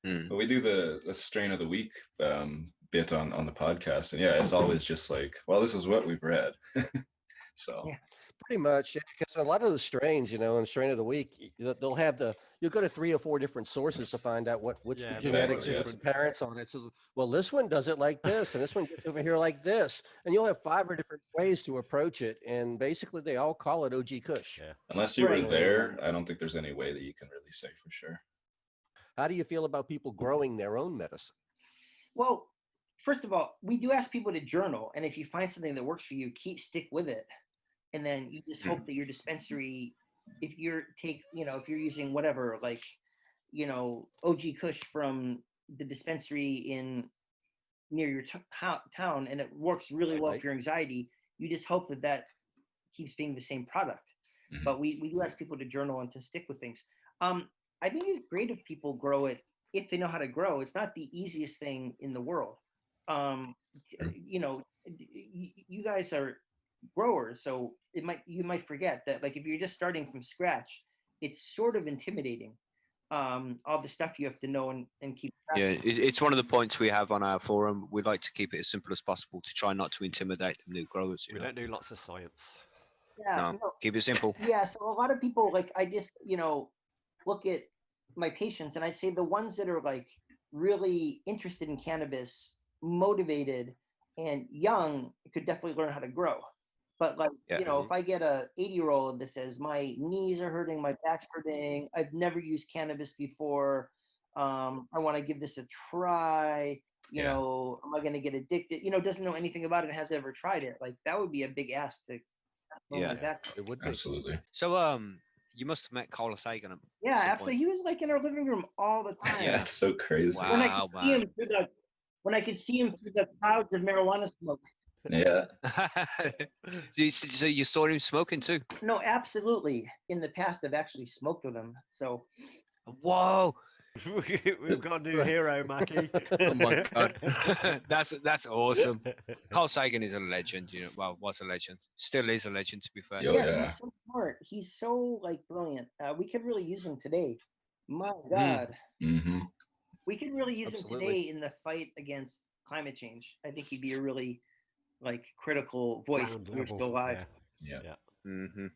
But we do the strain of the week bit on the podcast, and yeah, it's always just like, well, this is what we've read. So Yeah. Pretty much, because a lot of the strains, in strain of the week, they'll have you'll go to 3 or 4 different sources to find out which Yeah, the genetics exactly, of different parents on it. So, well, this one does it like this, and this one gets over here like this, and you'll have 5 or different ways to approach it, and basically they all call it OG Kush. Yeah. unless you were Right. there, I don't think there's any way that you can really say for sure. How do you feel about people growing their own medicine? Well, first of all, we do ask people to journal, and if you find something that works for you, stick with it, and then you just hope that your dispensary, if you're using whatever, like, OG Kush from the dispensary near your town, and it works really well Right. for your anxiety, you just hope that keeps being the same product. Mhm. But we do ask people to journal and to stick with things. I think it's great if people grow it if they know how to grow. It's not the easiest thing in the world. You know, you guys are growers, so you might forget that, like, if you're just starting from scratch, it's sort of intimidating. All the stuff you have to know and keep track Yeah, of. it's one of the points we have on our forum. We like to keep it as simple as possible to try not to intimidate the new growers. We don't do lots of science. Yeah, No, keep it simple. yeah. So a lot of people, like, I just, look at my patients and I say the ones that are like really interested in cannabis, motivated and young could definitely learn how to grow. But like, Yeah. if I get a 80-year-old that says my knees are hurting, my back's hurting, I've never used cannabis before, I want to give this a try, am I going to get addicted? Doesn't know anything about it, has ever tried it. Like, that would be a big ask to Yeah. like that. It would be. Absolutely. So, you must have met Carl Sagan at Yeah, some absolutely. He was like in our living room all the time. Yeah, it's so crazy. Wow. When I could see him through when I could see him through the clouds of marijuana smoke. Yeah. So you saw him smoking too? No, absolutely. In the past, I've actually smoked with him. So, Whoa! We've got a new hero, Mackie. Oh my god, that's awesome. Carl Sagan is a legend. Well, was a legend, still is a legend. To be fair. Oh, yeah. he's so smart. He's so like brilliant. We could really use him today. My God, Mm-hmm. we could really use him Absolutely. today in the fight against climate change. I think he'd be a really like critical voice Ground if we were level, still alive. Yeah. Mm-hmm.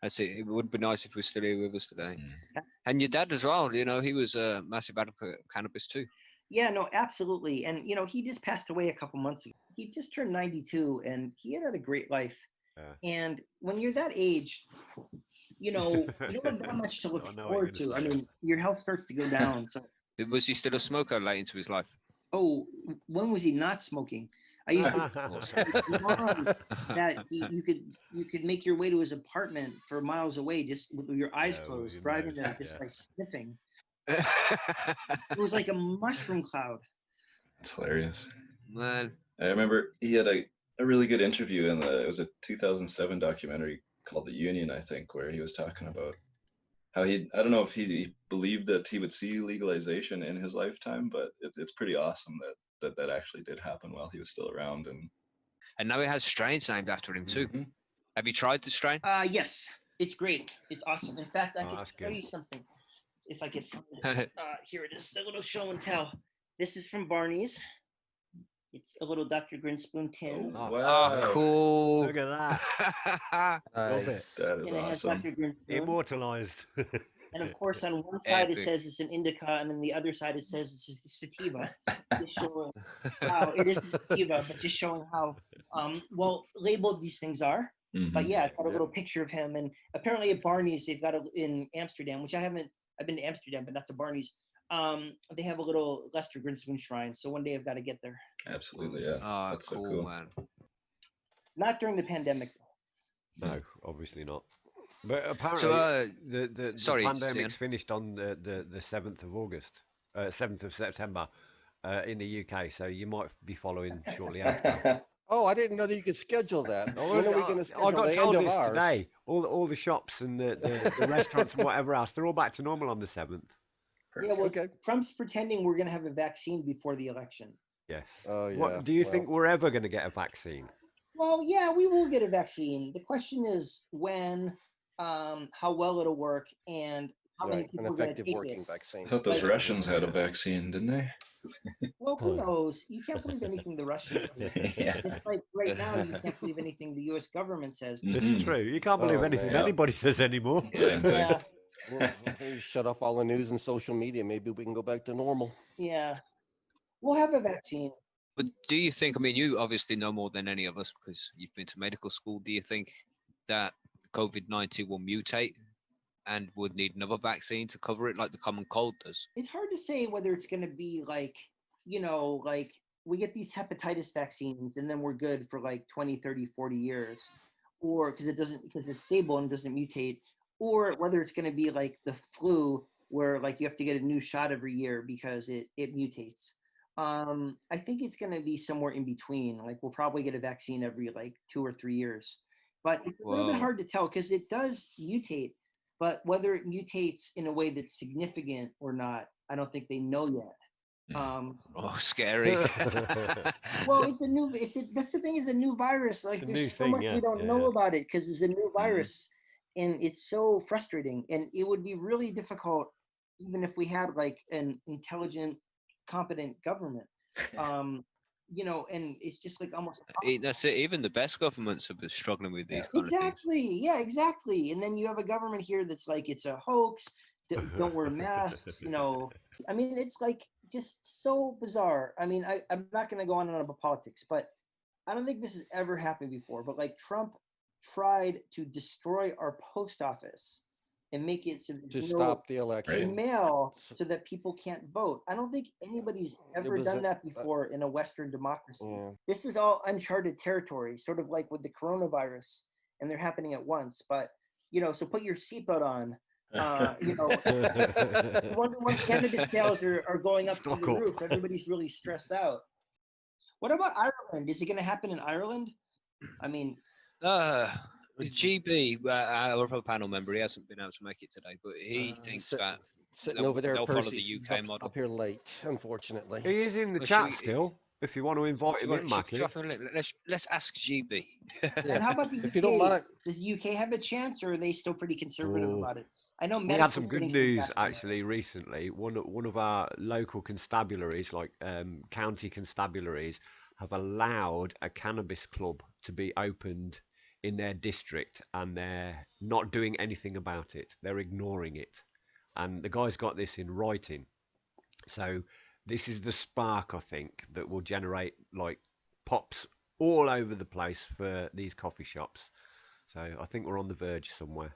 That's it. It would be nice if he was still here with us today. Mm. And your dad as well. He was a massive advocate of cannabis too. Yeah, no, absolutely. And he just passed away a couple months ago. He just turned 92 and he had a great life. Yeah. And when you're that age, you don't have that much to look I know what you're forward gonna to. I say. mean, your health starts to go down. So, Was he still a smoker late into his life? when was he not smoking? I used to that you could make your way to his apartment for miles away just with your eyes Yeah, with closed, your driving nose, there just yeah. by sniffing. It was like a mushroom cloud. It's hilarious. Man, I remember he had a really good interview it was a 2007 documentary called The Union, I think, where he was talking about how I don't know if he believed that he would see legalization in his lifetime, but it's pretty awesome that actually did happen while he was still around. and now it has strains named after him too. Mhm. Have you tried the strain? Yes, it's great. It's awesome. In fact, I Oh, could that's show good. you something if I could find it. Here it is, a little show and tell. This is from Barney's. It's a little Dr. Grinspoon tin. Oh, Oh, cool. Look at that. Love it. Nice. That is And it has awesome. Dr. Grinspoon. Immortalized. And of course, on one side it Epic. says it's an indica, and on the other side it says it's a sativa. Just showing how it is a sativa, but just showing how well labeled these things are. Mhm. But yeah, it's got a Yeah. little picture of him, and apparently at Barney's they've got in Amsterdam, which I haven't. I've been to Amsterdam, but not to Barney's. They have a little Lester Grinspoon shrine, so one day I've got to get there. Absolutely, yeah. Oh, That's so cool, cool. man. Not during the pandemic. No, obviously not. But apparently, So, the sorry, pandemic's Stian. finished on the 7th of August, 7th of September in the UK. So you might be following shortly after. Oh, I didn't know that you could schedule that. When are we going to I schedule got the told end of this ours? today. All the shops and the restaurants and whatever else, they're all back to normal on the 7th. Yeah, well, Okay. Trump's pretending we're going to have a vaccine before the election. Yes. Oh, yeah. What do you Well. think we're ever going to get a vaccine? Well, yeah, we will get a vaccine. The question is when, how well it'll work, and how many Right, people an are going to effective take working it. vaccine. I thought those Like- Russians had a vaccine, didn't they? Well, who knows? You can't believe anything the Russians say. Yeah. It's like right now, you can't believe anything the U.S. government says. Mhm. It's true. You can't believe Oh, anything man. anybody says anymore. Same thing. Yeah, Well, you shut off all the news and social media. Maybe we can go back to normal. yeah. We'll have a vaccine. But do you think, I mean, you obviously know more than any of us because you've been to medical school. Do you think that COVID-19 will mutate and would need another vaccine to cover it like the common cold does? It's hard to say whether it's going to be like, like we get these hepatitis vaccines and then we're good for like 20, 30, 40 years, or because it's stable and doesn't mutate, or whether it's going to be like the flu where like you have to get a new shot every year because it mutates. I think it's going to be somewhere in between. Like we'll probably get a vaccine every like 2 or 3 years, but it's a little bit Whoa. hard to tell because it does mutate. But whether it mutates in a way that's significant or not, I don't think they know yet. Oh, scary. Well, it's a new. That's the thing. Is a new virus. Like It's a there's new so thing, much yeah, we don't yeah, know yeah. about it because it's a new virus, and it's so frustrating. And it would be really difficult, even if we had like an intelligent, competent government. You know, and it's just like almost That's it. Even the best governments have been struggling with these kind of things. exactly. Yeah, exactly. And then you have a government here that's like it's a hoax. Don't wear masks. You know, I mean, it's like just so bizarre. I mean, I'm not going to go on and on about politics, but I don't think this has ever happened before. But like Trump tried to destroy our post office and make it so To there's stop the no election. mail so that people can't vote. I don't think anybody's ever was done a- that before in a Western democracy. Yeah. This is all uncharted territory, sort of like with the coronavirus, and they're happening at once. But you know, so put your seatbelt on. You know, I wonder when cannabis sales are going up through Stock the up. roof. Everybody's really stressed out. What about Ireland? Is it going to happen in Ireland? I mean, GB, our other panel member, he hasn't been able to make it today, but he thinks that Sitting over there, they'll follow Percy's the UK model. up here late, unfortunately. He is in the Well, chat she- still. If you want to invite him in, Mackie. Let's ask GB. and how about the UK? If you don't mind, Does the UK have a chance, or are they still pretty conservative Oh. about it? I know We had medical's some good getting some news traction. actually recently. One of our local constabularies, like county constabularies, have allowed a cannabis club to be opened in their district, and they're not doing anything about it. They're ignoring it, and the guy's got this in writing. So this is the spark, I think, that will generate like pops all over the place for these coffee shops. So I think we're on the verge somewhere.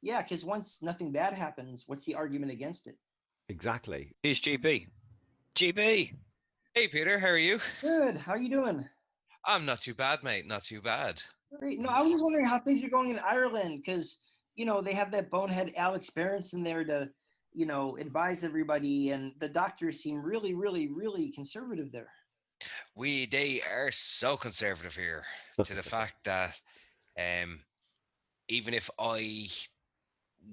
Yeah, because once nothing bad happens, what's the argument against it? Exactly. Here's GB. GB. Hey, Peter, how are you? Good. How are you doing? I'm not too bad, mate. Not too bad. Great. No, I was just wondering how things are going in Ireland because you know they have that bonehead Alex Berenson there to, you know, advise everybody, and the doctors seem really, really, really conservative there. They are so conservative here to the fact that even if I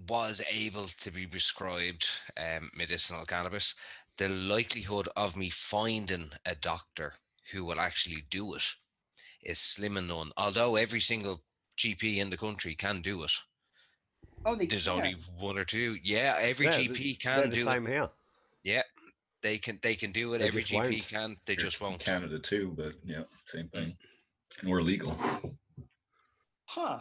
was able to be prescribed medicinal cannabis, the likelihood of me finding a doctor who will actually do it is slim and none. Although every single GP in the country can do it. Oh, they There's can. only one or two. Yeah, every Yeah, GP they're can the do same it. here. Yeah, they can do it. They Every just GP won't. can. They just In won't. Canada too, but yeah, same thing. And we're legal. Huh.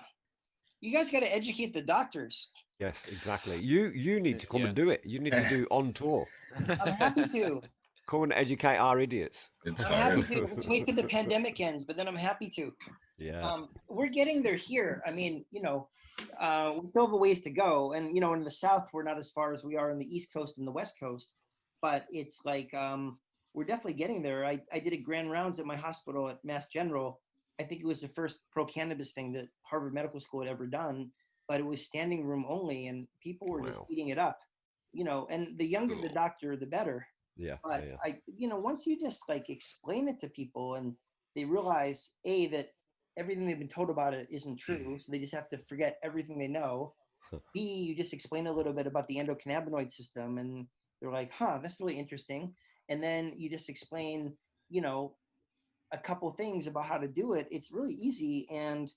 You guys got to educate the doctors. Yes, exactly. You need to come Yeah. and do it. You need to do on tour. I'm happy to. Come and educate our idiots. It's I'm happy hard. to. Let's wait till the pandemic ends, but then I'm happy to. Yeah. We're getting there here. I mean, you know, we still have a ways to go. And, you know, in the South, we're not as far as we are in the East Coast and the West Coast, but it's like, we're definitely getting there. I did a grand rounds at my hospital at Mass General. I think it was the first pro cannabis thing that Harvard Medical School had ever done, but it was standing room only and people were just Wow. eating it up, you know, and the younger the Cool. doctor, the better. Yeah. But Yeah. you know, once you just like explain it to people and they realize that everything they've been told about it isn't true, so they just have to forget everything they know. B, you just explain a little bit about the endocannabinoid system, and they're like, "Huh, that's really interesting." And then you just explain, you know, a couple things about how to do it. It's really easy, and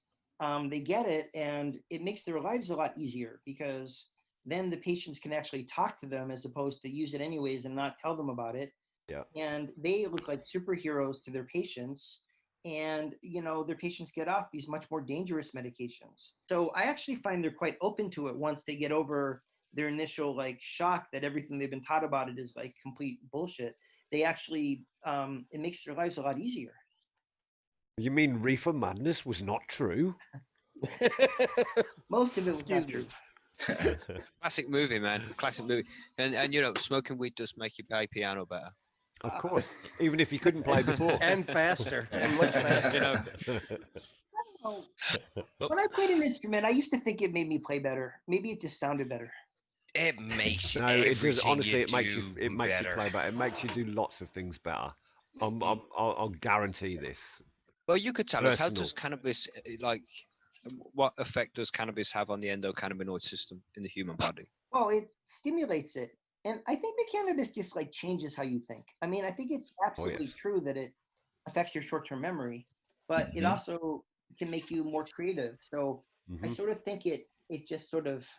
they get it, and it makes their lives a lot easier because then the patients can actually talk to them as opposed to use it anyways and not tell them about it. Yeah. And they look like superheroes to their patients, and you know their patients get off these much more dangerous medications. So I actually find they're quite open to it once they get over their initial like shock that everything they've been taught about it is like complete bullshit. They actually it makes their lives a lot easier. You mean Reefer Madness was not true? Most of it was Excuse not true. me. Classic movie, man. Classic movie. And you know, smoking weed does make you play piano better. Of course. Even if you couldn't play before. And faster, and much faster. You know, Oh, when I played an instrument, I used to think it made me play better. Maybe it just sounded better. It makes No, it everything does. Honestly, you it makes you. do It makes better. you play better. It makes you do lots of things better. I'll guarantee this. well, you could tell us, how Personal. does cannabis, like, what effect does cannabis have on the endocannabinoid system in the human body? Well, it stimulates it. And I think the cannabis just like changes how you think. I mean, I think it's absolutely yes. true that it affects your short-term memory, but it Mhm. also can make you more creative. So I Mhm. sort of think it just sort of,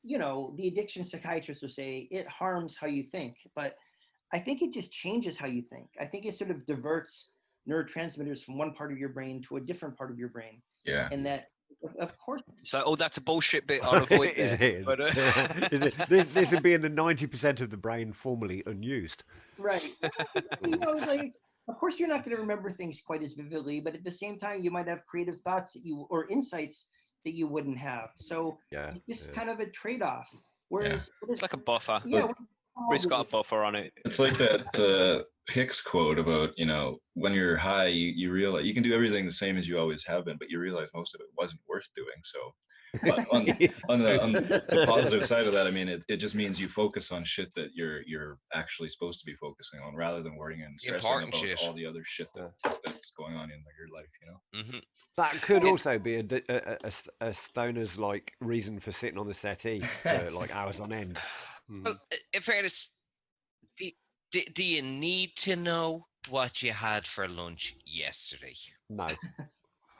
you know, the addiction psychiatrists will say it harms how you think, but I think it just changes how you think. I think it sort of diverts neurotransmitters from one part of your brain to a different part of your brain. Yeah. And that, of course, So, oh, that's a bullshit bit. I'll avoid Is there. it? But, Is it? This would be in the 90% of the brain formerly unused. right. Well, you know, it's like, of course, you're not going to remember things quite as vividly, but at the same time, you might have creative thoughts that you, or insights that you wouldn't have. So Yeah. it's just Yeah. kind of a trade-off. Whereas, it's like a buffer. yeah, But it's got a buffer on it. It's like that Hicks quote about, you know, when you're high, you realize you can do everything the same as you always have been, but you realize most of it wasn't worth doing. So but on the positive side of that, I mean, it just means you focus on shit that you're actually supposed to be focusing on, rather than worrying and stressing Important about shit. all the other shit that's going on in your life, you know. Hmm. That could It's- also be a stoner's like reason for sitting on the settee for like hours on end. Well, in fairness, do you need to know what you had for lunch yesterday? No.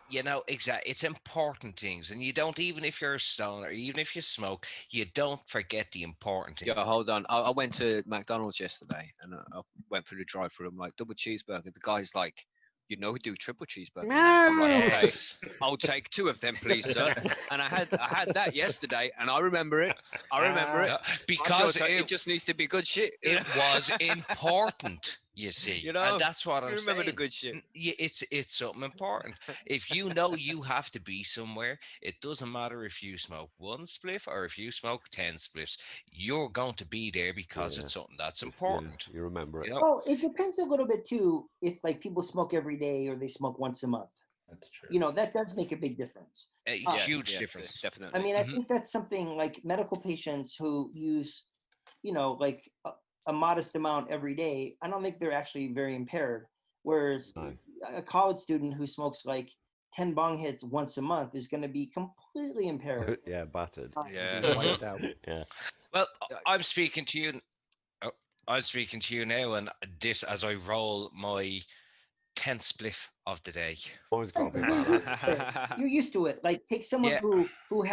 You know, exactly. It's important things, and you don't, even if you're a stoner, even if you smoke, you don't forget the important things. Yeah, hold on. I went to McDonald's yesterday and I went through the drive-through. I'm like, double cheeseburger. The guy's like, you know, we do triple cheeseburgers. I'm like, okay, Yes. I'll take 2 of them, please, sir. And I had that yesterday, and I remember it. I remember it. Because it just needs to be good shit. it was important, you see. You know, and that's what you I'm remember saying. the good shit. It's something important. If you know you have to be somewhere, it doesn't matter if you smoke 1 spliff or if you smoke 10 spliffs. You're going to be there because Yeah. it's something that's Yeah, important. you remember it. You know? Well, it depends a little bit too, if like people smoke every day or they smoke once a month. That's true. You know, that does make a big difference. A Yeah, huge yeah, difference. definitely. I mean, I Mhm. think that's something like medical patients who use, you know, like a modest amount every day. I don't think they're actually very impaired. Whereas No. a college student who smokes like 10 bong hits once a month is going to be completely impaired. Yeah, battered. Yeah. Be wiped out. Yeah. Well, I'm speaking to you. oh, I'm speaking to you now, and this as I roll my 10th spliff of the day. Always got to be You're about used that. to it. You're used to it. Like take someone Yeah. who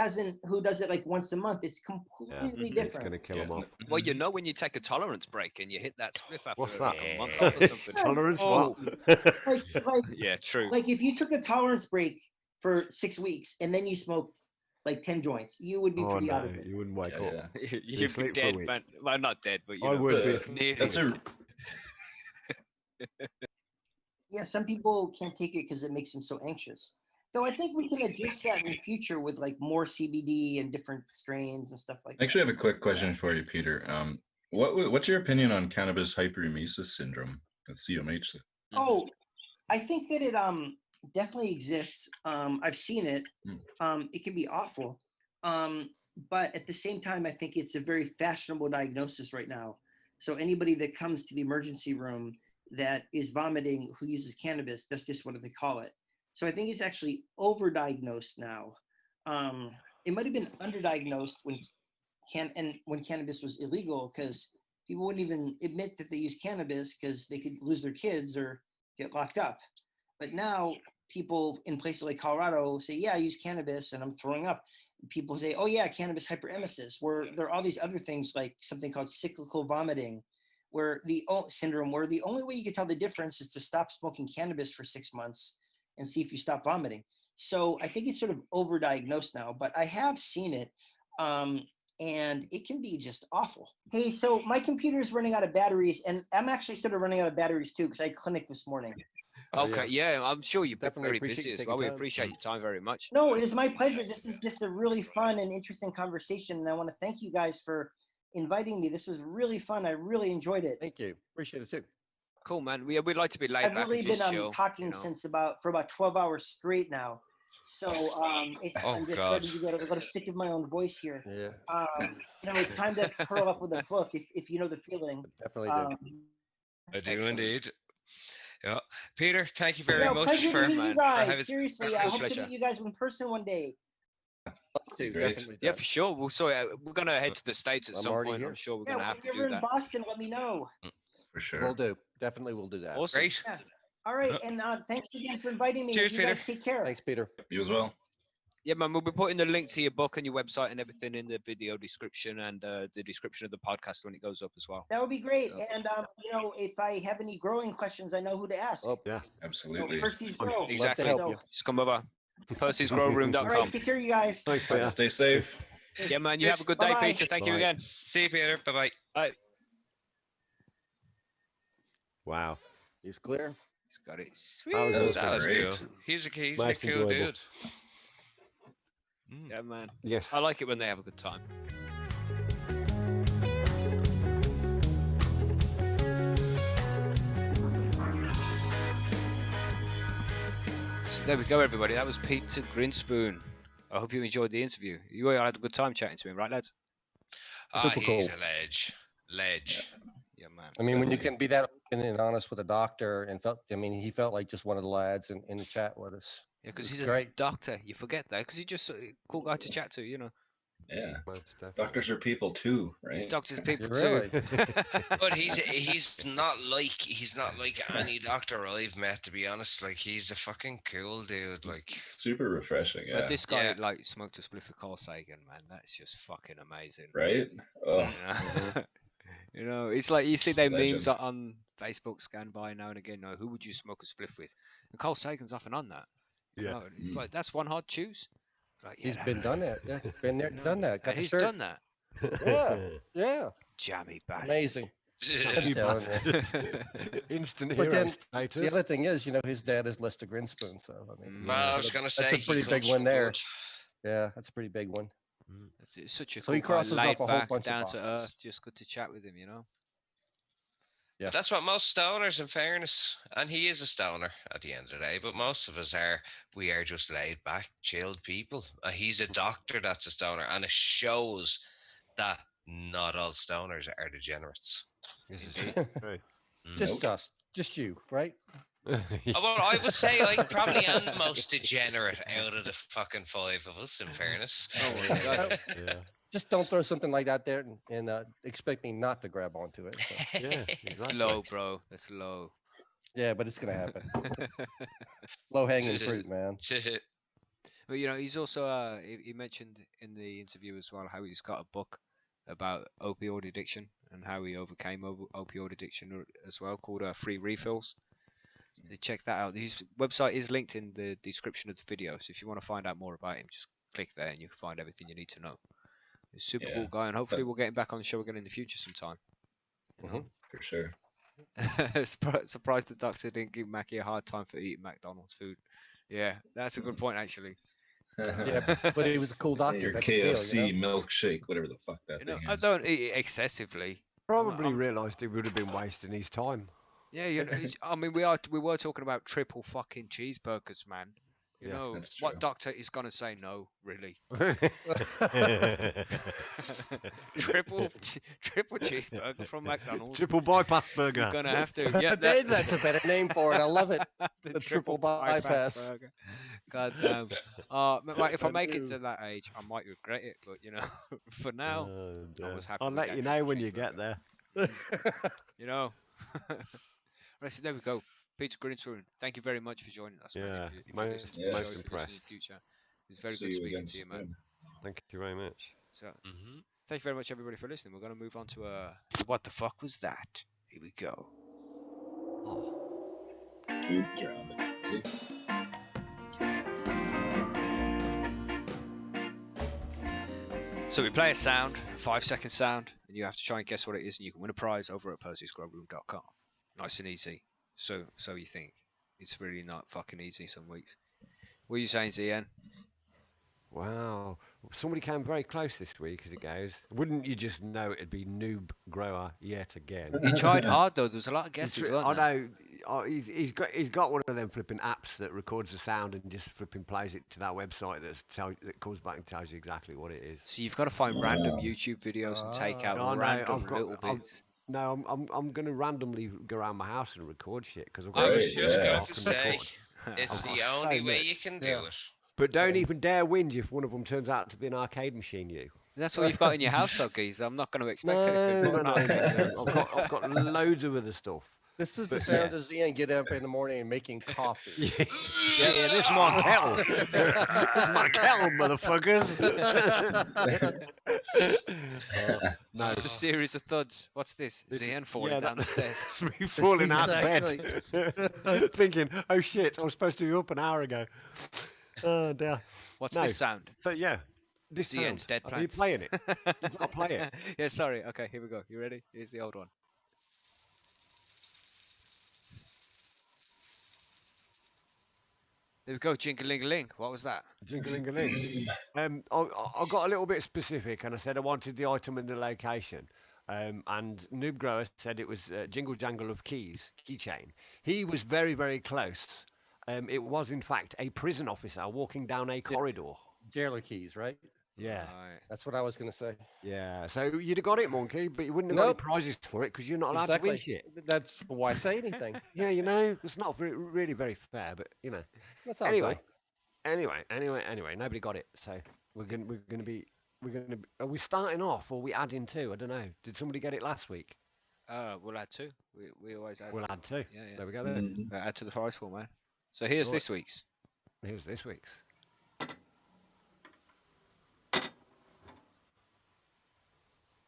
does it like once a month. It's completely It's different. going to kill Yeah. them off. Well, you know, when you take a tolerance break and you hit that spliff after What's like that? a month off or something. Tolerance? Oh. What? Like Yeah, true. like if you took a tolerance break for 6 weeks and then you smoked like 10 joints, you would be Oh pretty out no, of it. you wouldn't wake Yeah, up. yeah. You'd be sleep for a dead, week. man. Well, not dead, but you I know, would be. nearly. That's a Yeah, some people can't take it because it makes them so anxious. So I think we can adjust that in the future with like more CBD and different strains and stuff like I that. actually have a quick question for you, Peter. What's your opinion on cannabis hyperemesis syndrome? That's CMH. Oh, I think that it definitely exists. I've seen it. It can be awful. But at the same time, I think it's a very fashionable diagnosis right now. So anybody that comes to the emergency room that is vomiting who uses cannabis, that's just what they call it. So I think it's actually overdiagnosed now. It might have been underdiagnosed when cannabis was illegal, because people wouldn't even admit that they use cannabis because they could lose their kids or get locked up. But now people in places like Colorado say, yeah, I use cannabis and I'm throwing up. People say, oh yeah, cannabis hyperemesis, where there are all these other things like something called cyclical vomiting, where the syndrome, where the only way you can tell the difference is to stop smoking cannabis for 6 months and see if you stop vomiting. So I think it's sort of overdiagnosed now, but I have seen it. And it can be just awful. Hey, so my computer is running out of batteries, and I'm actually sort of running out of batteries too, because I had clinic this morning. Okay, yeah, I'm sure you've been Definitely very appreciate busy you as taking well. We time. appreciate your time very much. No, it is my pleasure. This is just a really fun and interesting conversation, and I want to thank you guys for inviting me. This was really fun. I really enjoyed it. Thank you. Appreciate it too. Cool, man. We'd like to be laid I've back really and been just chill. talking you know. since for about 12 hours straight now. So I'm just God. starting to get a little sick of my own voice here. Yeah, It's time to curl up with a book, if you know the feeling. definitely do. I do Excellent. indeed. Yeah. Peter, thank you very Yeah, much pleasure for to meet you man. guys. Have it- Seriously, absolute I hope to pleasure. meet you guys in person one day. Us too, Great. definitely. Yeah, Doug. for sure. We'll sort it out. We're gonna head to the States at I'm some already point. here. I'm sure we're Yeah, gonna have if to you're do ever in that. Boston, let me know. For sure. We'll do. Definitely, we'll do that. Awesome. Great. Yeah. All right, and thanks again for inviting me. Cheers, You guys Peter. take care. Thanks, Peter. You as well. Yeah, man. We'll be putting the link to your book and your website and everything in the video description and the description of the podcast when it goes up as well. That would be great. So- And if I have any growing questions, I know who to ask. Oh, Yeah. Absolutely. Percy's I'm- Grow. Exactly. help So- you. Just come over. All Percy'sGrowroom.com. right, take care, you guys. Thanks, Peter. Stay safe. Yeah, man. You have a good day, Bye-bye. Peter. Thank you Bye. again. See you, Peter. Bye bye. Wow. He's clear. He's got it. That was That was great. cool. He's a Most cool enjoyable. dude. Yeah, man. Yes. I like it when they have a good time. So there we go, everybody. That was Peter Grinspoon. I hope you enjoyed the interview. You all had a good time chatting to him, right, lads? Typical. He's a ledge. Yeah, man. I mean, when you can be that open and honest with a doctor, and he felt like just one of the lads in the chat with us. Yeah, because It's he's great. a doctor. You forget that because he's just a cool guy to chat to, you know. Yeah. Most definitely. Doctors are people too, right? Doctors, people Really? too. But he's not like any doctor I've met, to be honest. Like, he's a fucking cool dude. Like, Super refreshing. But Yeah. this guy Yeah. like smoked a spliff of Carl Sagan, man. That's just fucking amazing. Right? Oh, You know? You know, it's like you see their memes Legend. on Facebook scan by now and again. No, who would you smoke a spliff with? And Carl Sagan's often on that. You Yeah. know, and it's Mm. like that's one hard choose. Like, yeah, He's that- been done that. Yeah, been there, you know, done that. Got and the he's shirt. done that. Yeah. Yeah, Jammy bastard. amazing. I'm You telling you. Instant But hero then status. The other thing is, his dad is Lst Grinspoon, so I mean, Mm. well, I was gonna say that's a he pretty big comes one from there. good. Yeah, that's a pretty big one. It's such a So cool he guy, crosses laid off a whole back, bunch of down to boxes. earth. Just good to chat with him, you know. Yeah. That's what most stoners, in fairness, and he is a stoner at the end of the day, but most of us are. We are just laid back, chilled people. He's a doctor that's a stoner, and it shows that not all stoners are degenerates. This is true. Just us, just you, right? Well, I would say I probably am the most degenerate out of the fucking five of us, in fairness. Oh my God. Yeah. Just don't throw something like that there and expect me not to grab onto it. So. Yeah. It's Exactly. low, bro. That's low. Yeah, but it's gonna happen. Low hanging fruit, man. But you know, he's also he mentioned in the interview as well how he's got a book about opioid addiction and how he overcame opioid addiction as well, called Free Refills. So check that out. His website is linked in the description of the video, so if you want to find out more about him, just click there and you can find everything you need to know. He's a super Yeah. cool guy, and hopefully we'll get him back on the show again in the future sometime. You know? For sure. Surprised the doctor didn't give Mackie a hard time for eating McDonald's food. Yeah, that's a good point actually. Yeah, but he was a cool doctor. Your That's the deal, KFC milkshake, whatever the fuck that You know, thing I is. don't eat it excessively. Probably I'm- realised he would have been wasting his time. Yeah, you know, I mean, we were talking about triple fucking cheeseburgers, man. You Yeah, know, that's what true. doctor is gonna say no, really? triple cheeseburger from McDonald's. Triple bypass burger. You're gonna have to. Yeah, That's a better name for it. I love it. The triple bypass. burger. God damn. Right, if I make it do. to that age, I might regret it, but you know, for now, I was happy I'll with let that you know triple when you get cheeseburger. there. You know. Right, so there we go. Peter Grinspoon, thank you very much for joining us. Man. Yeah, If you most- listen to the show, most if you listen in impressed. the future, it's very See good you speaking again to you, man. soon. Thank you very much. So, thank you very much, everybody, for listening. We're going to move on to what the fuck was that? Here we go. Food drowned. See? So we play a sound, a 5-second sound, and you have to try and guess what it is, and you can win a prize over at Percy'sGrowroom.com. Nice and easy. So you think. It's really not fucking easy some weeks. What are you saying, ZN? Wow. Somebody came very close this week as it goes. Wouldn't you just know it'd be noob grower yet again? He tried hard though. There was a lot of It's guesses, re- weren't I there? know. He's got one of them flipping apps that records the sound and just flipping plays it to that website that comes back and tells you exactly what it is. So you've got to find random YouTube videos and take out No, no, random I've got- little I've- bits. No, I'm going to randomly go around my house and record shit because I've got. I Right, was just yeah. going I to can say, record. it's I've the got so only way much. you can do Yeah. it. But don't even dare whinge if one of them turns out to be an arcade machine. That's what you've got in your house, though, geez. I'm not going to expect No, anything more. no, no, no. I've got loads of other stuff. This is the But sound yeah. of Zian getting up in the morning and making coffee. Yeah, this is my kettle. This is my kettle, motherfuckers. No, Just a series of thuds. What's this? Zian falling down the stairs. It's me falling out of Exactly. bed, thinking, "Oh shit, I was supposed to be up an hour ago." Oh dear. What's No, this sound? But yeah, this Zian's sound. dead Are you plants. playing it? You've got to play it. Yeah, sorry. Okay, here we go. You ready? Here's the old one. There we go. Jing-a-ling-a-ling. What was that? Jingling-a-ling. I got a little bit specific, and I said I wanted the item and the location. And Noob Grower said it was Jingle Jangle of Keys, keychain. He was very, very close. It was, in fact, a prison officer walking down a corridor. Jailer keys, right? Yeah. Right. That's what I was going to say. Yeah. So you'd have got it, Monkey, but you wouldn't have Nope. got any prizes for it because you're not allowed to win shit. That's why I say anything. Yeah, it's not really very fair, but That's all Anyway, good. anyway, nobody got it. So we're gonna be. Are we starting off or are we adding two? I don't know. Did somebody get it last week? We'll add two. We always add. We'll add two. Yeah, yeah. There we go then. Mhm. Add to the prize pool, man. So here's Right. this week's. Here's this week's.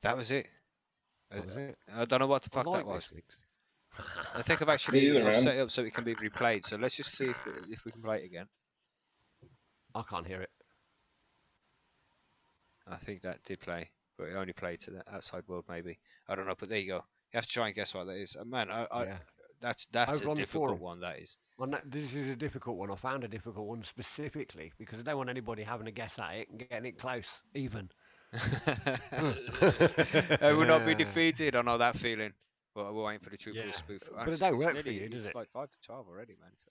That was it. That was it. I don't know what the I fuck like that was. this week's. I think I've actually either, man. set it up so it can be replayed. So let's just see if we can play it again. I can't hear it. I think that did play, but it only played to the outside world, maybe. I don't know, but there you go. You have to try and guess what that is. Man, Yeah. that's Over a on the difficult forum. one. That is. Well, no, this is a difficult one. I found a difficult one specifically because I don't want anybody having a guess at it and getting it close, even. I will not be defeated. I know that feeling. But we're waiting for the truth or Yeah. the spoof. But it don't it's work for nearly- you, does it's it? like 5 to 12 already, man. So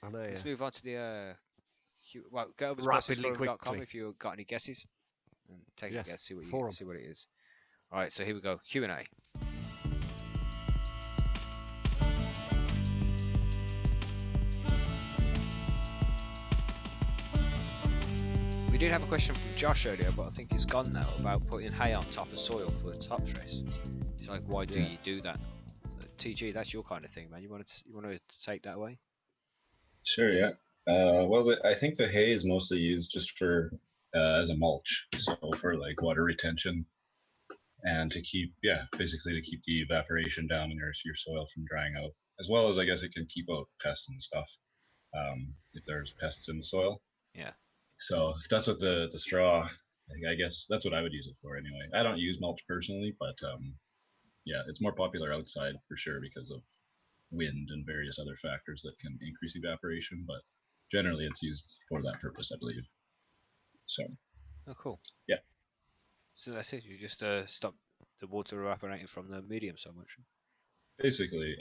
I know. let's Yeah. move on to the well, go over to Rapidly, messageforum.com quickly. if you've got any guesses, and take Yes, a guess, see what forum. it is. All right, so here we go. Q&A. We did have a question from Josh earlier, but I think it's gone now, about putting hay on top of soil for top dress. It's like, why do you do that? TG, that's your kind of thing, man. You want to take that away? Sure, yeah. Well, I think the hay is mostly used just for as a mulch, so for like water retention and to keep, basically to keep the evaporation down in your soil from drying out, as well as I guess it can keep out pests and stuff if there's pests in the soil. Yeah. So that's what the straw, I guess that's what I would use it for anyway. I don't use mulch personally, but yeah, it's more popular outside for sure because of wind and various other factors that can increase evaporation, but generally it's used for that purpose, I believe. So Oh, cool. Yeah. So that's it. You just stop the water evaporating from the medium so much. basically,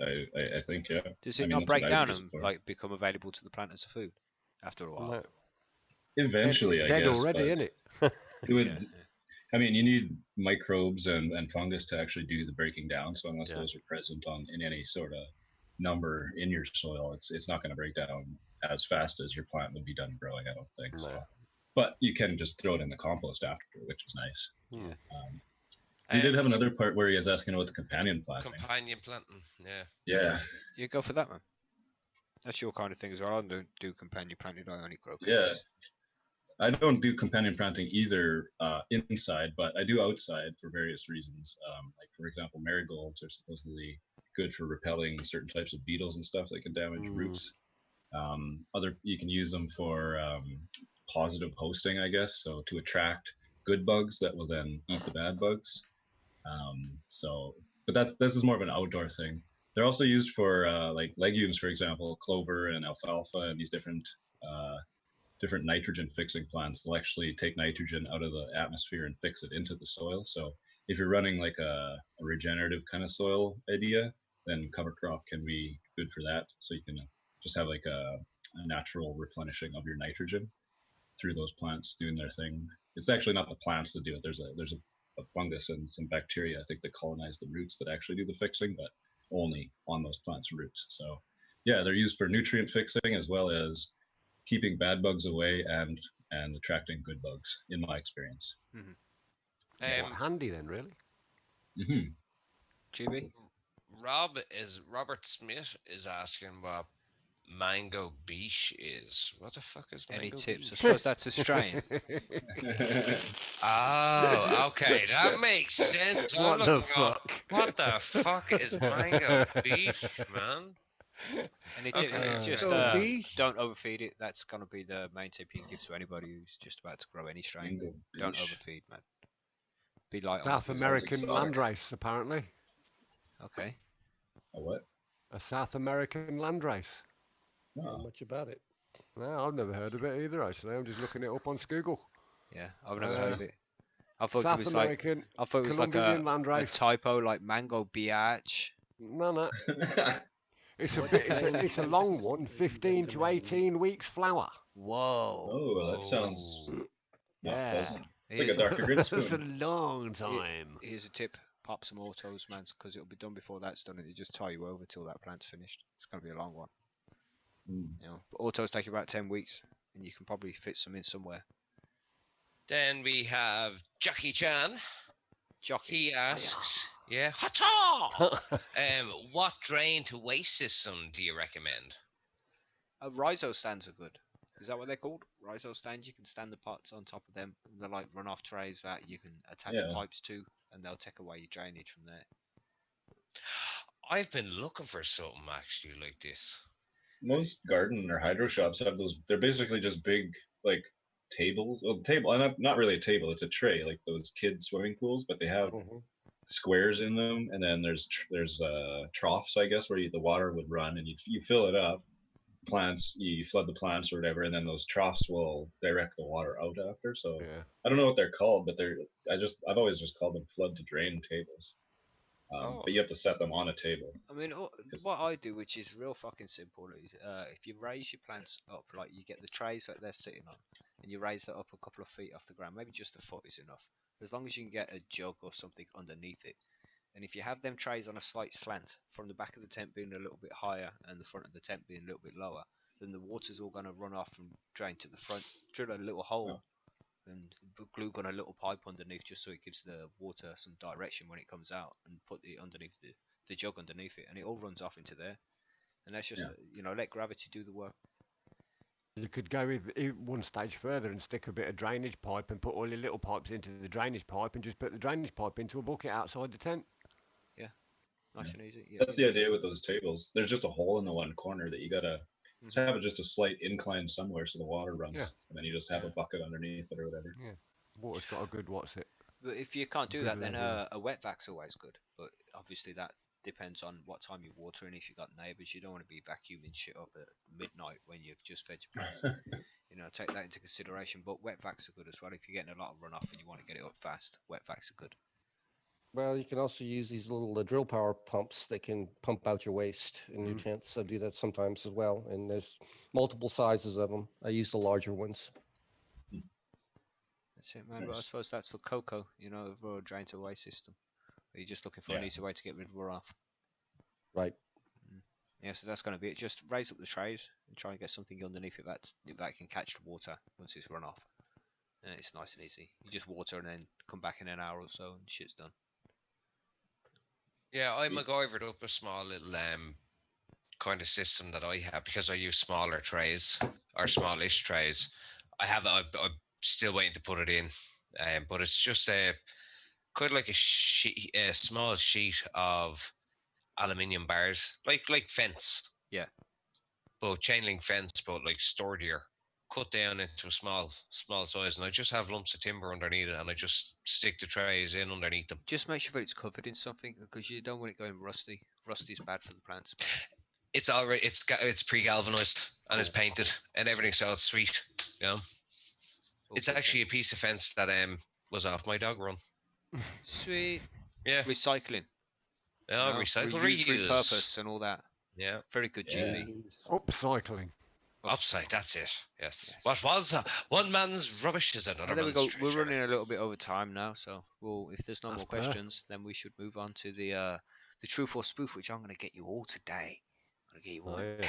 I think, yeah. Does it I mean, not that's break what I would down use and it for. like become available to the plant as a food after a while? No. Eventually, I Dead guess. already, but isn't it? it would. Yeah, I mean, you need microbes and fungus to actually do the breaking down. So unless Yeah. those are present in any sort of number in your soil, it's not going to break down as fast as your plant would be done growing. I don't think so. No. But you can just throw it in the compost after, which is nice. Hmm. He did have another part where he was asking about the companion planting. Companion planting, yeah. Yeah, You go for that, man. That's your kind of thing as well. I don't do companion planting. I only grow. yeah. cannabis. I don't do companion planting either inside, but I do outside for various reasons. Like for example, marigolds are supposedly good for repelling certain types of beetles and stuff that can damage roots. You can use them for positive hosting, I guess, so to attract good bugs that will then eat the bad bugs. But this is more of an outdoor thing. They're also used for like legumes, for example, clover and alfalfa and these different nitrogen fixing plants. They'll actually take nitrogen out of the atmosphere and fix it into the soil. So if you're running like a regenerative kind of soil idea, then cover crop can be good for that. So you can just have like a natural replenishing of your nitrogen through those plants doing their thing. It's actually not the plants that do it. There's a fungus and some bacteria, I think, that colonize the roots that actually do the fixing, but only on those plants' roots. So yeah, they're used for nutrient fixing as well as keeping bad bugs away and attracting good bugs, in my experience. Quite handy then, really. Mm-hmm. GB? Robert Smith is asking what mango beach is. What the fuck is mango Any tips? I beach? suppose that's a strain. Oh, okay, that makes sense. I'm What the looking going, fuck? what the fuck is mango beach, man? Any tips? Okay, Just Mango beach? don't overfeed it. That's gonna be the main tip you can give to anybody who's just about to grow any strain. Mango Don't beach. overfeed, man. Be light on South food. American exotic. landrace, apparently. Okay. A what? A South American landrace. Not Oh, much about it. No, I've never heard of it either, actually. I'm just looking it up on Google. Yeah, I've never heard of it. I thought it South was like American, I thought it was like Colombian a landrace. typo, like mango biatch. No. It's a What bit. grain It's a long prices one. do you 15 to recommend? 18 weeks flower. Whoa. oh, that sounds not Yeah. pleasant. It's like Here- a Dr. That's a Grinspoon. long time. Here's a tip: pop some autos, man, because it'll be done before that's done, and it just tie you over till that plant's finished. It's gonna be a long one. Mm. You know, but autos take about 10 weeks, and you can probably fit some in somewhere. Then we have Jackie Chan. Jockey. He asks, yeah, Hata! What drain to waste system do you recommend? Rhizo stands are good. Is that what they're called? Rhizo stands. You can stand the pots on top of them. They're like runoff trays that you can attach Yeah. pipes to, and they'll take away your drainage from there. I've been looking for something actually like this. Most garden or hydro shops have those. They're basically just big, like, tables. Well, table, and not really a table. It's a tray, like those kid swimming pools, but they have Mhm. squares in them, and then there's troughs, I guess, where the water would run, and you fill it up. Plants, you flood the plants or whatever, and then those troughs will direct the water out after. So Yeah. I don't know what they're called, but I've always just called them flood to drain tables. But you have to set them on a table. I mean, what I do, which is real fucking simple, is if you raise your plants up, like you get the trays that they're sitting on, and you raise that up a couple of feet off the ground, maybe just a foot is enough. As long as you can get a jug or something underneath it. And if you have them trays on a slight slant, from the back of the tent being a little bit higher and the front of the tent being a little bit lower, then the water's all going to run off and drain to the front. Drill a little hole and glue gun a little pipe underneath just so it gives the water some direction when it comes out, and put it underneath the jug underneath it, and it all runs off into there. And that's just, let gravity do the work. You could go with one stage further and stick a bit of drainage pipe and put all your little pipes into the drainage pipe and just put the drainage pipe into a bucket outside the tent. Nice and easy. Yeah. That's the idea with those tables. There's just a hole in the one corner that you gotta have just a slight incline somewhere so the water runs, and then you just have a bucket underneath it or whatever. Yeah, water's got a good But if you can't do Good that, then level. a wet vac's always good. But obviously that depends on what time you're watering. If you've got neighbours, you don't want to be vacuuming shit up at midnight when you've just fed your plants. Take that into consideration. But wet vacs are good as well. If you're getting a lot of runoff and you want to get it up fast, wet vacs are good. Well, you can also use these little drill power pumps that can pump out your waste in your tent. So do that sometimes as well. And there's multiple sizes of them. I use the larger ones. That's it, man. But I suppose that's for cocoa, for a drain to away system. Are you just looking for an easy way to get rid of runoff? Right. Yeah, so that's going to be it. Just raise up the trays and try and get something underneath it that can catch the water once it's run off. And it's nice and easy. You just water and then come back in an hour or so and shit's done. Yeah, I MacGyvered up a small little kind of system that I have because I use smaller trays or smallish trays. I'm still waiting to put it in, but it's just kind of like a small sheet of aluminium bars, like fence. Yeah. But chain link fence, but like sturdier, cut down into a small size, and I just have lumps of timber underneath it, and I just stick the trays in underneath them. Just make sure that it's covered in something because you don't want it going rusty. Rusty is bad for the plants. It's already it's pre-galvanized and it's painted and everything, so it's sweet. It's actually a piece of fence that was off my dog run. Sweet. Yeah. Recycling. Recycle, reuse, reuse, repurpose, and all that. Yeah. Very good, GB. Upcycling. Upside, that's it. Yes. What was one man's rubbish is another There we man's go. We're treasure. running a little bit over time now, so if there's no That's more fair. questions, then we should move on to the truth or spoof, which I'm going to get you all today. gonna get you Oh, one. yeah.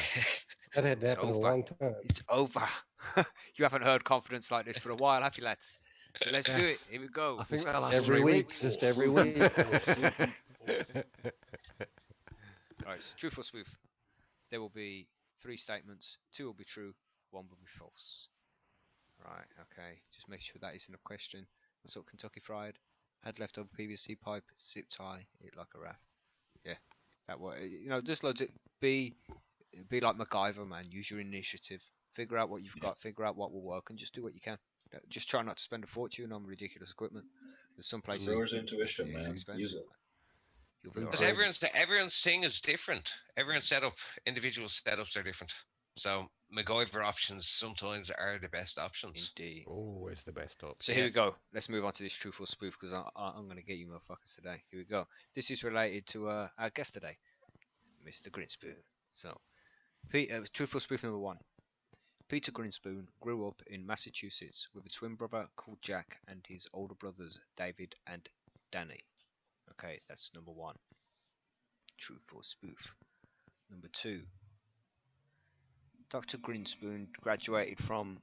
That hadn't It's happened in a over. long time. It's over. You haven't heard confidence like this for a while, have you, lads? So let's do it. Here we go. I think Just that lasts every 3 week, weeks. just every week. All right, so truth or spoof. There will be 3 statements. 2 will be true. 1 will be false. Right. Okay. Just make sure that isn't a question. What's up, Kentucky Fried? Had leftover PVC pipe. Zip tie. Eat like a rat. Yeah. That way. You know, just loads. Be like MacGyver, man. Use your initiative. Figure out what you've got. Figure out what will work, and just do what you can. Just try not to spend a fortune on ridiculous equipment. There's some places Brewer's intuition, it's man. expensive. Use it. You'll be Because alright. everyone's thing is different. Everyone's individual setups are different. So MacGyver options sometimes are the best options. Indeed. Always the best option. So here we go. Let's move on to this truth or spoof because I'm going to get you motherfuckers today. Here we go. This is related to our guest today, Mr. Grinspoon. So, truth or spoof number 1. Peter Grinspoon grew up in Massachusetts with a twin brother called Jack and his older brothers David and Danny. Okay, that's number 1. Truth or spoof. Number 2. Dr. Grinspoon graduated from,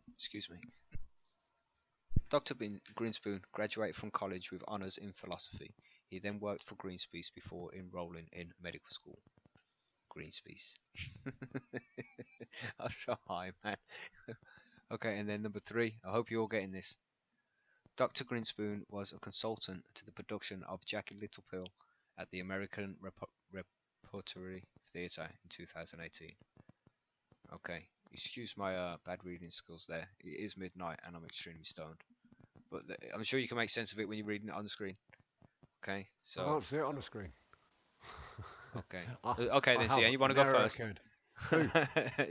Dr. Grinspoon graduated from college with honours in philosophy. He then worked for Greenspeace before enrolling in medical school. Greenspeace. I'm so high, man. Okay, and then number 3. I hope you're all getting this. Dr. Grinspoon was a consultant to the production of Jackie Little Pill at the American Repertory Theatre in 2018. Okay, excuse my bad reading skills there. It is midnight and I'm extremely stoned. But I'm sure you can make sense of it when you're reading it on the screen. Okay, I so... can't see it on the screen. Okay. I Okay then, Cian, you want to go first?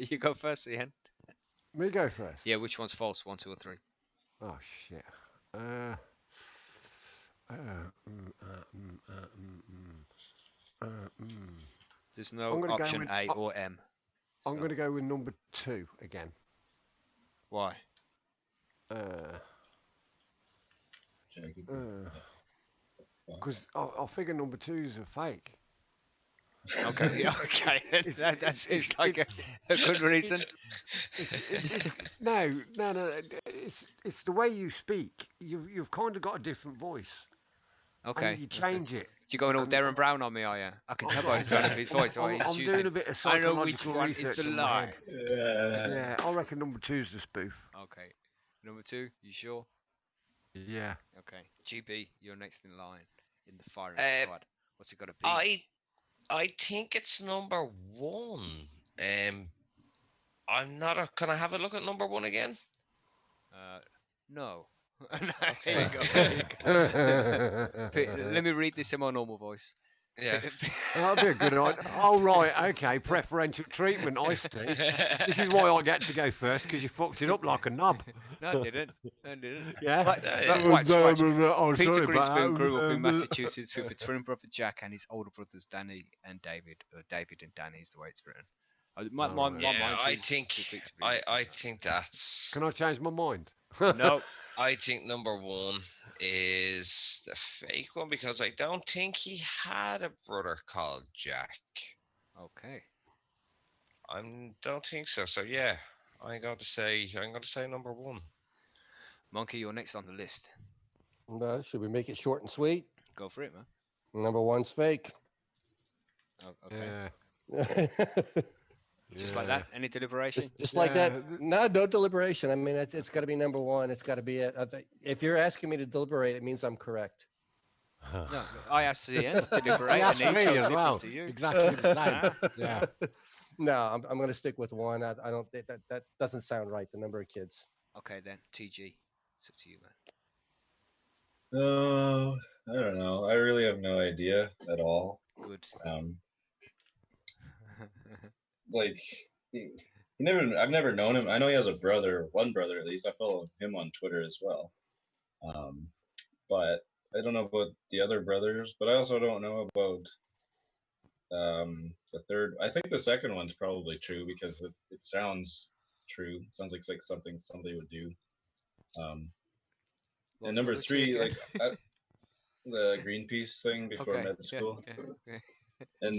You go first, Cian. Me go first? Yeah, which one's false? 1, 2, or 3? Oh, shit. There's no option A or M. I'm going to go with number 2 again. Why? Because I figure number 2's a fake. Okay, okay. That seems like a good reason. No. It's the way you speak. You've kind of got a different voice. Okay. And you change it. You're going all Darren Brown on me, are you? I can tell by the tone of his voice. I'm doing a bit of I know which psychological one is research the in my lie. head. Yeah, I reckon number 2's the spoof. Okay. Number 2, you sure? Yeah. Okay. GB, you're next in line in the firing squad. What's it got to be? I think it's number 1. I'm not. Can I have a look at number 1 again? No. Okay. Let me read this in my normal voice. Yeah. That'd be a good idea. Oh, right. Okay. Preferential treatment. I see. This is why I get to go first, because you fucked it up like a knob. No, I didn't. Yeah. Watch. Peter Grinspoon grew up in Massachusetts with a twin brother Jack and his older brothers Danny and David. David and Danny is the way it's written. I think that's. Can I change my mind? No. I think number 1 is the fake one because I don't think he had a brother called Jack. Okay. I don't think so. So yeah, I'm going to say number 1. Monkey, you're next on the list. No, should we make it short and sweet? Go for it, man. Number 1's fake. Oh, okay. Yeah. Just like that? Any deliberation? Just like that? No deliberation. I mean, it's got to be number 1. It's got to be it. If you're asking me to deliberate, it means I'm correct. No, I asked Ian to deliberate, He asked and he me chose as well. to you. Exactly the same. Yeah. No, I'm going to stick with 1. I don't. That doesn't sound right. The number of kids. Okay, then TG, it's up to you, man. Oh, I don't know. I really have no idea at all. Good. Like I've never known him. I know he has a brother, one brother at least. I follow him on Twitter as well. But I don't know about the other brothers, but I also don't know about the third. I think the second one's probably true because it sounds true. It sounds like something somebody would do. And number 3, like the Greenpeace thing before med school. Okay. And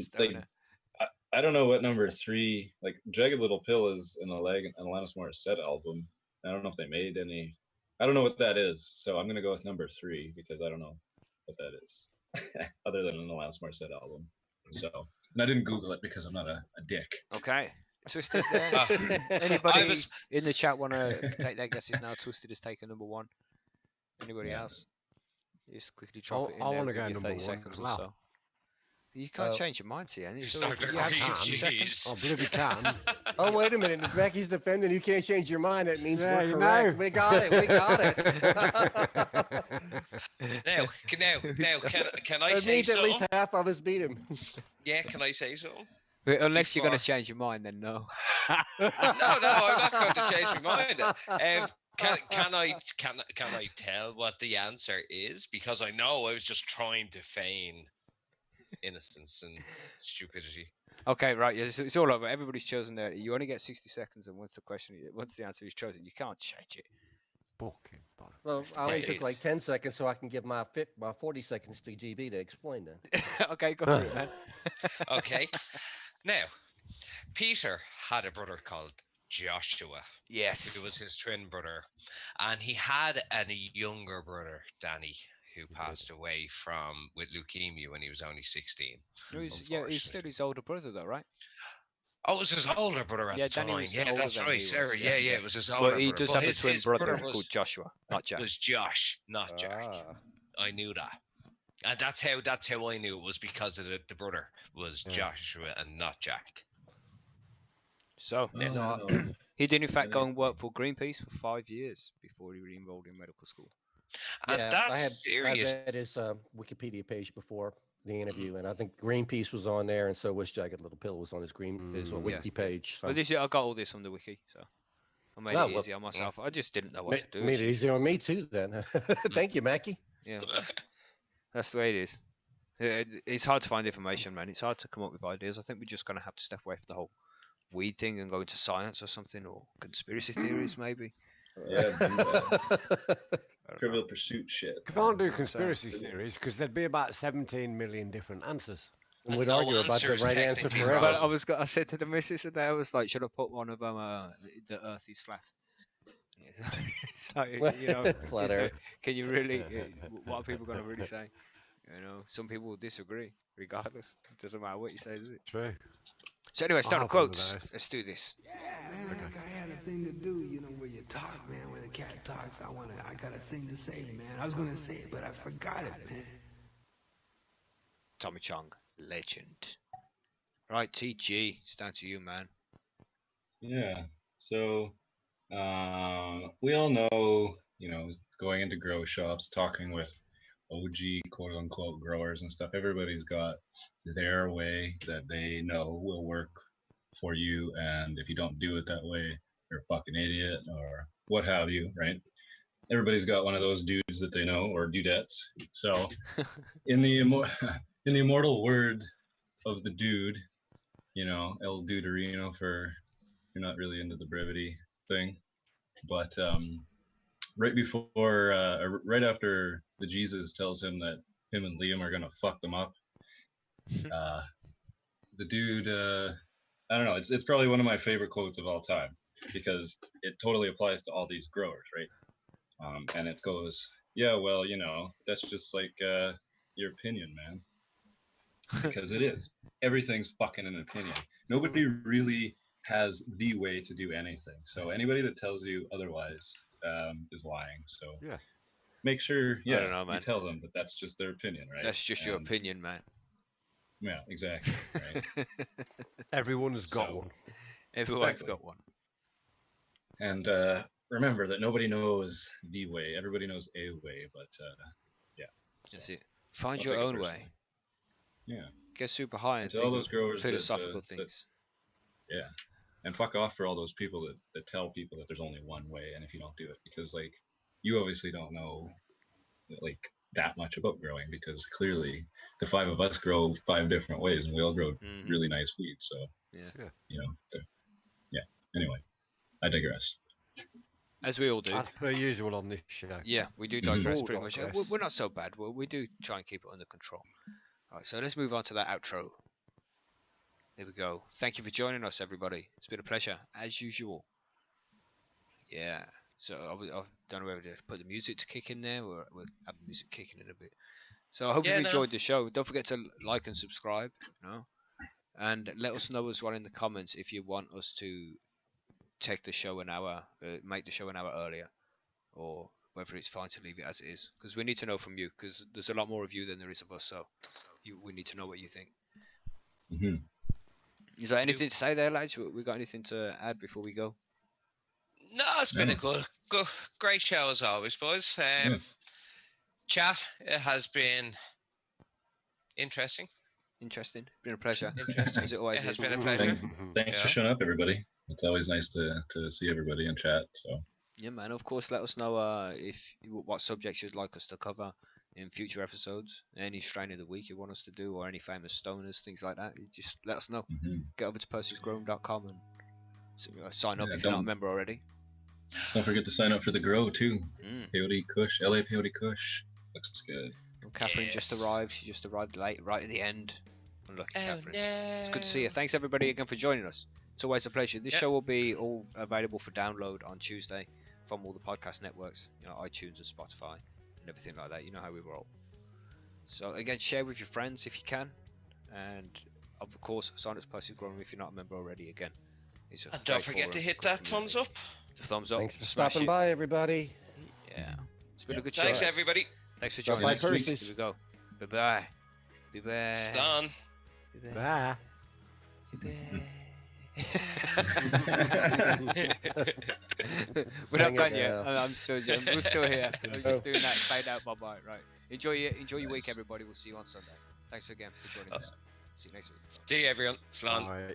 I don't know what number 3. Like Jagged Little Pill is an Alanis Morissette album. I don't know if they made any. I don't know what that is, so I'm gonna go with number 3 because I don't know what that is, other than an Alanis Morissette album. So, and I didn't Google it because I'm not a dick. Okay. Twisted there. I Anybody was- in the chat want to take their guesses now? Twisted has taken number 1. Anybody Yeah. else? Just quickly drop it in I there want to with go your number 30 one seconds as or well. so. You can't Oh. change your mind, Cian. You Dr. have Green, 60 seconds. I bloody can. Oh, wait a minute. If Becky's defending, you can't change your mind. That means Yeah, we're you correct. know. We got it. We got it. Now, can I That say means at least something? half of us beat him. Yeah, can I say something? Unless you're going to Before- change your mind, then no. No, I'm not going to change my mind. Can I tell what the answer is? Because I know I was just trying to feign innocence and stupidity. Okay, right. Yeah, it's all over. Everybody's chosen there. You only get 60 seconds, and once the answer is chosen, you can't change it. Fucking bother. Well, I only took like Please. 10 seconds so I can give my 40 seconds to GB to explain that. Okay, go for it, man. Okay. Now, Peter had a brother called Joshua. Yes. Who was his twin brother, and he had a younger brother, Danny, who passed away with leukemia when he was only 16. No, he's still unfortunately. his older brother, though, right? Oh, it was his older brother at Yeah, the Danny time. was Yeah, older that's than right. he was, Sarah. yeah. Yeah, it was his older Well, brother. he does But have a his twin brother was, called Joshua, not Jack. was Josh, not Jack. Ah. I knew that. And that's how I knew it was because of the brother was Joshua and not Jack. So, No. he did in fact go and work for Greenpeace for 5 years before he re-enrolled in medical school. And Yeah, that's I serious. read his Wikipedia page before the interview, and I think Greenpeace was on there, and so was Jagged Little Pill was on his Yeah. wiki page. So. But I got all this from the wiki, so I made Oh, it well, easy on myself. I just didn't know what to do. Made it easier on me too. Then, thank you, Mackie. Yeah, that's the way it is. It's hard to find information, man. It's hard to come up with ideas. I think we're just going to have to step away from the whole weed thing and go into science or something, or conspiracy theories, maybe. Yeah, do that. I don't Trivial know. Pursuit shit. Can't do conspiracy theories because there'd be about 17 million different answers. And we'd No argue about the answer's right answer technically forever. But I said to the missus today, I was like, should I put one of them? The Earth is flat. It's like, Flat it's like, Earth. can you really? What are people going to really say? Some people will disagree, regardless. It doesn't matter what you say, does it? True. So anyway, start I'll with have one of quotes. those. Let's do this. Man, like I had a thing to do, where you talk, man. When the cat talks, I got a thing to say, man. I was gonna say it, but I forgot it, man. Tommy Chong, legend. Right, TG, it's down to you, man. Yeah. So we all know, going into grow shops, talking with OG quote unquote growers and stuff, everybody's got their way that they know will work for you, and if you don't do it that way, you're a fucking idiot or what have you, right? Everybody's got one of those dudes that they know, or dudettes. So in the immortal word of the dude, El Duderino, for you're not really into the brevity thing, but right after the Jesus tells him that him and Liam are gonna fuck them up, the dude, I don't know, it's probably one of my favorite quotes of all time because it totally applies to all these growers, right? And it goes, yeah, well, that's just like your opinion, man, because it is. Everything's fucking an opinion. Nobody really has the way to do anything. So anybody that tells you otherwise is lying. So Yeah. make sure, I don't know, you man. tell them that that's just their opinion, right? That's just your And- opinion, man. Yeah, exactly. Right. Everyone's got So- one. Everyone's Exactly. got one. And remember that nobody knows the way. Everybody knows a way, but That's it. Find I'll your take it own way. personally. Yeah. Get super high and To all think those of growers that, philosophical that- things. Yeah. And fuck off for all those people that tell people that there's only one way, and if you don't do it, because you obviously don't know that much about growing, because clearly the 5 of us grow 5 different ways, and we all grow Mhm. really nice weeds. So Yeah. yeah. Anyway, I digress. As we all do. As per usual on this show. Yeah, we do Mhm. digress All pretty much. digress. We're not so bad. We do try and keep it under control. All right, so let's move on to that outro. There we go. Thank you for joining us, everybody. It's been a pleasure, as usual. Yeah. So I don't know whether to put the music to kick in there, or we'll have the music kicking in a bit. So I hope you've enjoyed the show. Don't forget to like and subscribe, and let us know as well in the comments if you want us to take the show an hour, make the show an hour earlier, or whether it's fine to leave it as it is. Because we need to know from you, because there's a lot more of you than there is of us. So we need to know what you think. Mm-hmm. Is there anything to say there, lads? We got anything to add before we go? No, it's been a good, great show as always, boys. Chat, it has been interesting. Been a pleasure. Interesting. As it always has is. been a pleasure. Thanks for showing up, everybody. It's always nice to see everybody and chat. So Yeah, man. Of course, let us know what subjects you'd like us to cover in future episodes. Any strain of the week you want us to do, or any famous stoners, things like that. You just let us know. Get over to percysgrown.com and sign up if you're not a member already. Don't forget to sign up for the Grow too. Peyote Kush, LA Peyote Kush. Looks good. Well, Catherine just arrived. She just arrived late, right at the end. Unlucky Catherine. No. It's good to see you. Thanks everybody again for joining us. It's always a pleasure. This show will be all available for download on Tuesday from all the podcast networks, iTunes and Spotify and everything like that. You know how we roll. So again, share with your friends if you can, and of course, sign up to Percy Grown if you're not a member already. Again, and don't forget to hit that thumbs up. The thumbs up. Thanks for stopping by, everybody. Yeah, it's been a good show. Thanks, everybody. Thanks for joining us. Bye, Percy. Here we go. Bye bye. Bye bye. Stan. Bye. We're not done yet. I'm still. We're still here. I'm just doing that fade out. Bye bye. Right. Enjoy your week, everybody. We'll see you on Sunday. Thanks again for joining us. See you next week. See you, everyone. Slang. Bye.